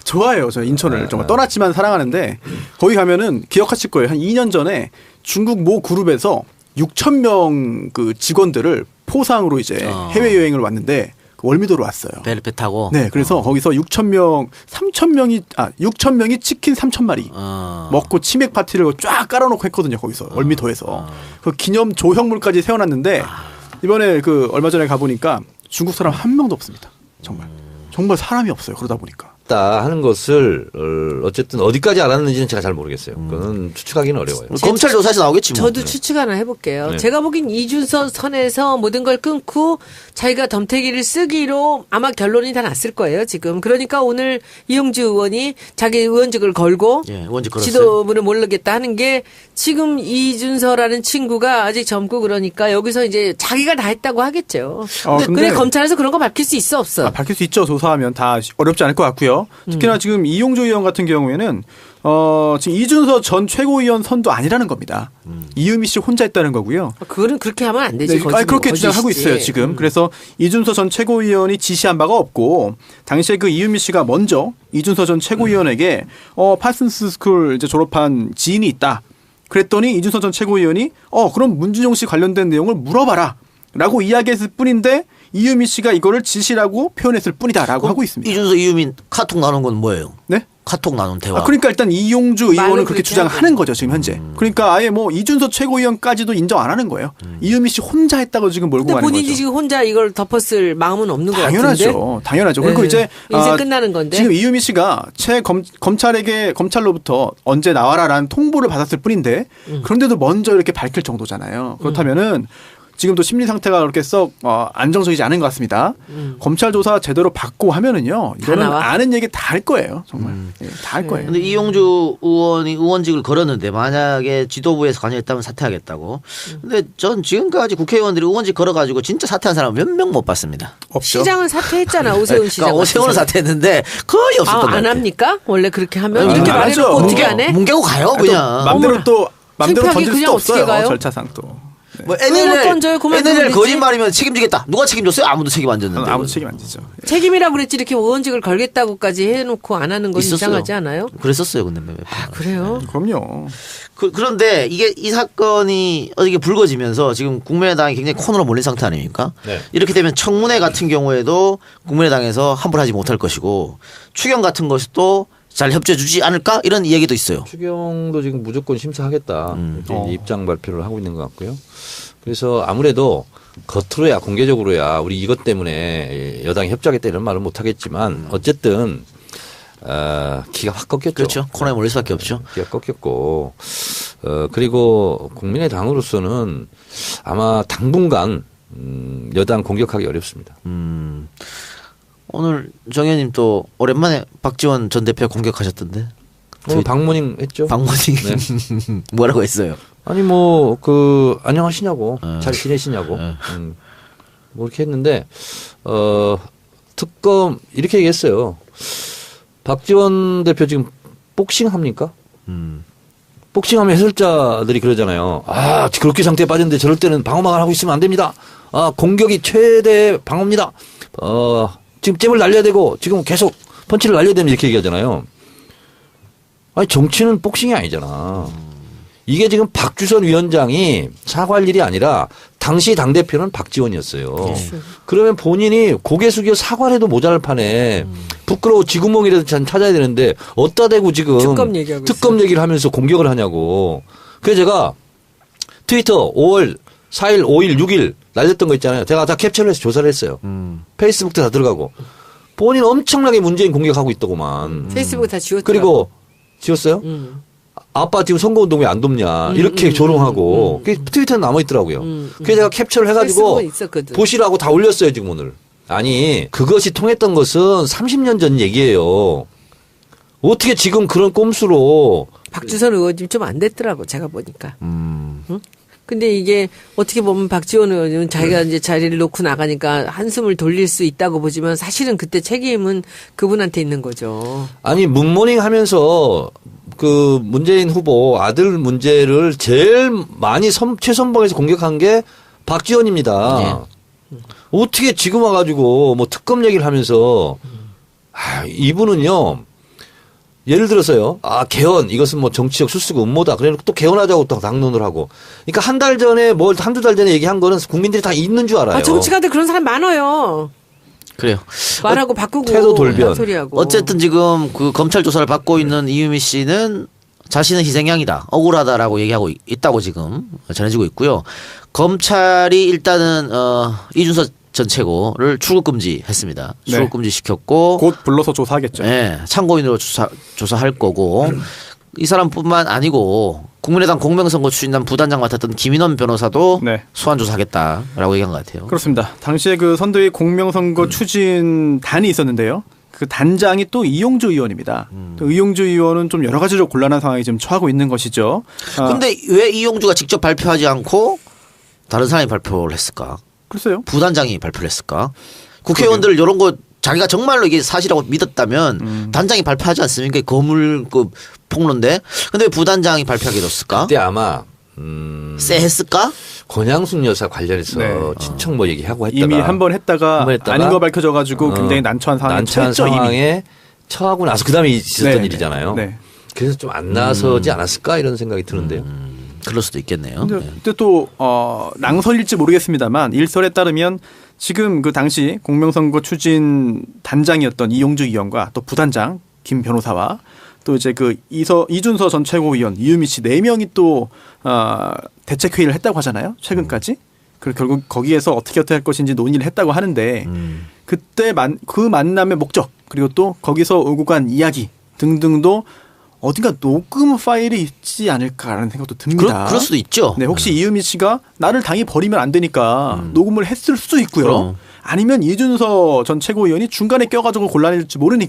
좋아해요. 저 인천을 정말 떠났지만 사랑하는데 거기 가면은 기억하실 거예요. 한 2년 전에 중국 모 그룹에서 6,000명 그 직원들을 포상으로 이제 해외 여행을 왔는데 월미도로 왔어요. 배를 배 타고. 네, 그래서 거기서 6,000명이 치킨 3,000마리 먹고 치맥 파티를 쫙 깔아놓고 했거든요. 거기서 월미도에서 그 기념 조형물까지 세워놨는데 이번에 그 얼마 전에 가보니까 중국 사람 한 명도 없습니다. 정말 사람이 없어요. 그러다 보니까. 다 하는 것을 어쨌든 어디까지 알았는지는 제가 잘 모르겠어요. 그건 추측하기는 어려워요. 검찰 조사에서 나오겠지 뭐. 저도 추측 하나 해볼게요. 네. 제가 보기엔 이준석 선에서 모든 걸 끊고 자기가 덤태기를 쓰기로 아마 결론이 다 났을 거예요, 지금. 그러니까 오늘 이용주 의원이 자기 의원직을 걸고 예, 의원직 걸었어요. 지도부를 모르겠다 하는 게 지금 이준서라는 친구가 아직 젊고 그러니까 여기서 이제 자기가 다 했다고 하겠죠. 근데 검찰에서 그런 거 밝힐 수 있어, 없어? 밝힐 수 있죠. 조사하면 다 어렵지 않을 것 같고요. 특히나 지금 이용주 의원 같은 경우에는 지금 이준서 전 최고위원 선도 아니라는 겁니다. 이은미 씨 혼자 했다는 거고요. 그거는 그렇게 하면 안 되지. 네, 그렇게 주장하고 있어요, 지금. 그래서 이준서 전 최고위원이 지시한 바가 없고 당시에 그 이은미 씨가 먼저 이준서 전 최고위원에게 파슨스 스쿨 이제 졸업한 지인이 있다. 그랬더니 이준서 전 최고위원이 그럼 문준용 씨 관련된 내용을 물어봐라. 라고 이야기했을 뿐인데 이유미 씨가 이거를 지시라고 표현했을 뿐이다라고 하고 있습니다. 이준석 이유민 카톡 나눈 건 뭐예요? 네? 카톡 나눈 대화. 그러니까 일단 이용주 의원은 그렇게 주장하는 거죠 지금 현재. 그러니까 아예 뭐 이준석 최고위원까지도 인정 안 하는 거예요. 이유미 씨 혼자 했다고 지금 몰고 가는 거죠. 근데 본인이 지금 혼자 이걸 덮었을 마음은 없는 것 같은데. 당연하죠. 그리고 네. 이제 인생 끝나는 건데. 지금 이유미 씨가 검찰로부터 언제 나와라라는 통보를 받았을 뿐인데 그런데도 먼저 이렇게 밝힐 정도잖아요. 그렇다면은. 지금도 심리 상태가 그렇게 썩 안정적이지 않은 것 같습니다. 검찰 조사 제대로 받고 하면은요. 이거는 아는 얘기 다 할 거예요. 정말. 다 할 거예요. 근데 이용주 의원이 의원직을 걸었는데 만약에 지도부에서 관여했다면 사퇴하겠다고. 근데 전 지금까지 국회의원들이 의원직 걸어가지고 진짜 사퇴한 사람 몇 명 못 봤습니다. 없죠. 시장은 사퇴했잖아. 오세훈 시장. 그러니까 오세훈은 사퇴했는데 거의 없었던 것 같아요. 안 합니까? 원래 그렇게 하면? 이렇게 말해놓고 어떻게 안 해? 뭉개고 가요 그냥. 맘대로 던질 수도 없어요. 가요? 절차상 또. 뭐 NLL 지 거짓말이면 책임지겠다. 누가 책임졌어요? 아무도 책임 안 졌는데. 아무도 책임 안 지죠. 책임이라고 그랬지 이렇게 의원직을 걸겠다고까지 해놓고 안 하는 건 있었어요. 이상하지 않아요? 그랬었어요. 근데 그래요? 그럼요. 그런데 이 사건이 어떻게 불거지면서 지금 국민의당이 굉장히 코너로 몰린 상태 아닙니까? 네. 이렇게 되면 청문회 같은 경우에도 국민의당에서 함부로 하지 못할 것이고 추경 같은 것도 잘 협조해 주지 않을까 이런 이야기도 있어요. 추경도 지금 무조건 심사하겠다. 이렇게 입장 발표를 하고 있는 것 같고요. 그래서 아무래도 겉으로야 공개적으로야 우리 이것 때문에 여당이 협조하겠다 이런 말은 못 하겠지만 어쨌든 기가 확 꺾였죠. 그렇죠. 코너에 몰릴 수밖에 없죠. 기가 꺾였고 그리고 국민의당으로서는 아마 당분간 여당 공격하기 어렵습니다. 오늘 정현님 또 오랜만에 박지원 전 대표 공격하셨던데. 방문인 했죠. 방문인 네. 뭐라고 했어요? 아니 안녕하시냐고 잘 지내시냐고 뭐 이렇게 했는데 특검 이렇게 얘기했어요. 박지원 대표 지금 복싱 합니까? 복싱하면 해설자들이 그러잖아요. 그렇게 상태에 빠졌는데 저럴 때는 방어막을 하고 있으면 안 됩니다. 공격이 최대 방어입니다. 지금 잽을 날려야 되고 지금 계속 펀치를 날려야 됩니다. 이렇게 얘기하잖아요. 아니 정치는 복싱이 아니잖아. 이게 지금 박주선 위원장이 사과할 일이 아니라 당시 당대표는 박지원이었어요. 그러면 본인이 고개 숙여 사과를 해도 모자랄 판에 부끄러워 쥐구멍이라도 찾아야 되는데 어디다 대고 지금 특검 얘기를 하면서 공격을 하냐고. 그래서 제가 트위터 5월 4일, 5일, 6일 날렸던 거 있잖아요. 제가 다 캡처를 해서 조사를 했어요. 페이스북도 다 들어가고. 본인 엄청나게 문재인 공격하고 있더구만. 페이스북 다 지웠더라고. 그리고 지웠어요? 아빠 지금 선거운동 왜 안 돕냐. 이렇게 조롱하고. 그게 트위터에 남아있더라고요. 그래서 제가 capture를 해가지고 보시라고 다 올렸어요, 지금 오늘. 아니, 그것이 통했던 것은 30년 전 얘기예요. 어떻게 지금 그런 꼼수로. 박주선 의원님 좀 안 됐더라고, 제가 보니까. 응? 근데 이게 어떻게 보면 박지원 의원은 자기가 이제 자리를 놓고 나가니까 한숨을 돌릴 수 있다고 보지만 사실은 그때 책임은 그분한테 있는 거죠. 아니, 문모닝 하면서 그 문재인 후보 아들 문제를 제일 많이 최선봉에서 공격한 게 박지원입니다. 네. 어떻게 지금 와가지고 뭐 특검 얘기를 하면서 이분은요. 예를 들어서요. 개헌 이것은 뭐 정치적 수수고 음모다. 그래놓고 또 개헌하자고 또 당론을 하고. 그러니까 한 달 전에 한두 달 전에 얘기한 거는 국민들이 다 있는 줄 알아요. 정치가들 그런 사람 많아요. 그래요. 말하고 바꾸고 태도 돌변. 소리하고. 어쨌든 지금 그 검찰 조사를 받고 있는 이유미 씨는 자신은 희생양이다, 억울하다라고 얘기하고 있다고 지금 전해지고 있고요. 검찰이 일단은 이준서 전 최고를 출국 금지했습니다. 네. 출국 금지시켰고 곧 불러서 조사하겠죠. 네, 참고인으로 조사할 거고 이 사람뿐만 아니고 국민의당 공명선거 추진단 부단장 맡았던 김인원 변호사도 네. 소환 조사하겠다라고 얘기한 것 같아요. 그렇습니다. 당시에 그 선대위 공명선거 추진단이 있었는데요. 그 단장이 또 이용주 의원입니다. 또 이용주 의원은 좀 여러 가지로 곤란한 상황에 지금 처하고 있는 것이죠. 근데 왜 이용주가 직접 발표하지 않고 다른 사람이 발표를 했을까? 글쎄요. 부단장이 발표를 했을까? 국회의원들 이런 거 자기가 정말로 이게 사실이라고 믿었다면 단장이 발표하지 않습니까? 거물급 폭로인데. 근데 왜 부단장이 발표하게 됐을까? 그때 아마 쎄했을까? 권양순 여사 관련해서 네. 친척 뭐 얘기하고 했다가 이미 한 번 했다가 아닌 거 밝혀져가지고 굉장히 난처한 상황에 난처한 처했죠, 이미. 상황에 처하고 나서 그다음에 있었던 네. 일이잖아요. 네. 그래서 좀 안 나서지 않았을까 이런 생각이 드는데요. 그럴 수도 있겠네요. 근데, 네. 근데 또 낭설일지 모르겠습니다만 일설에 따르면 지금 그 당시 공명선거 추진 단장이었던 이용주 의원과 또 부단장 김 변호사와 또 이제 그 이준서 전 최고위원 이유미 씨 4명이 또 대책회의를 했다고 하잖아요. 최근까지. 그리고 결국 거기에서 어떻게 할 것인지 논의를 했다고 하는데 그때 그 만남의 목적 그리고 또 거기서 오고 간 이야기 등등도 어딘가 녹음 파일이 있지 않을까라는 생각도 듭니다. 그럴 수도 있죠. 네, 혹시 이유미 씨가 나를 당이 버리면 안 되니까 녹음을 했을 수도 있고요. 그럼. 아니면 이준서 전 최고위원이 중간에 껴가지고 곤란해질지 모르니까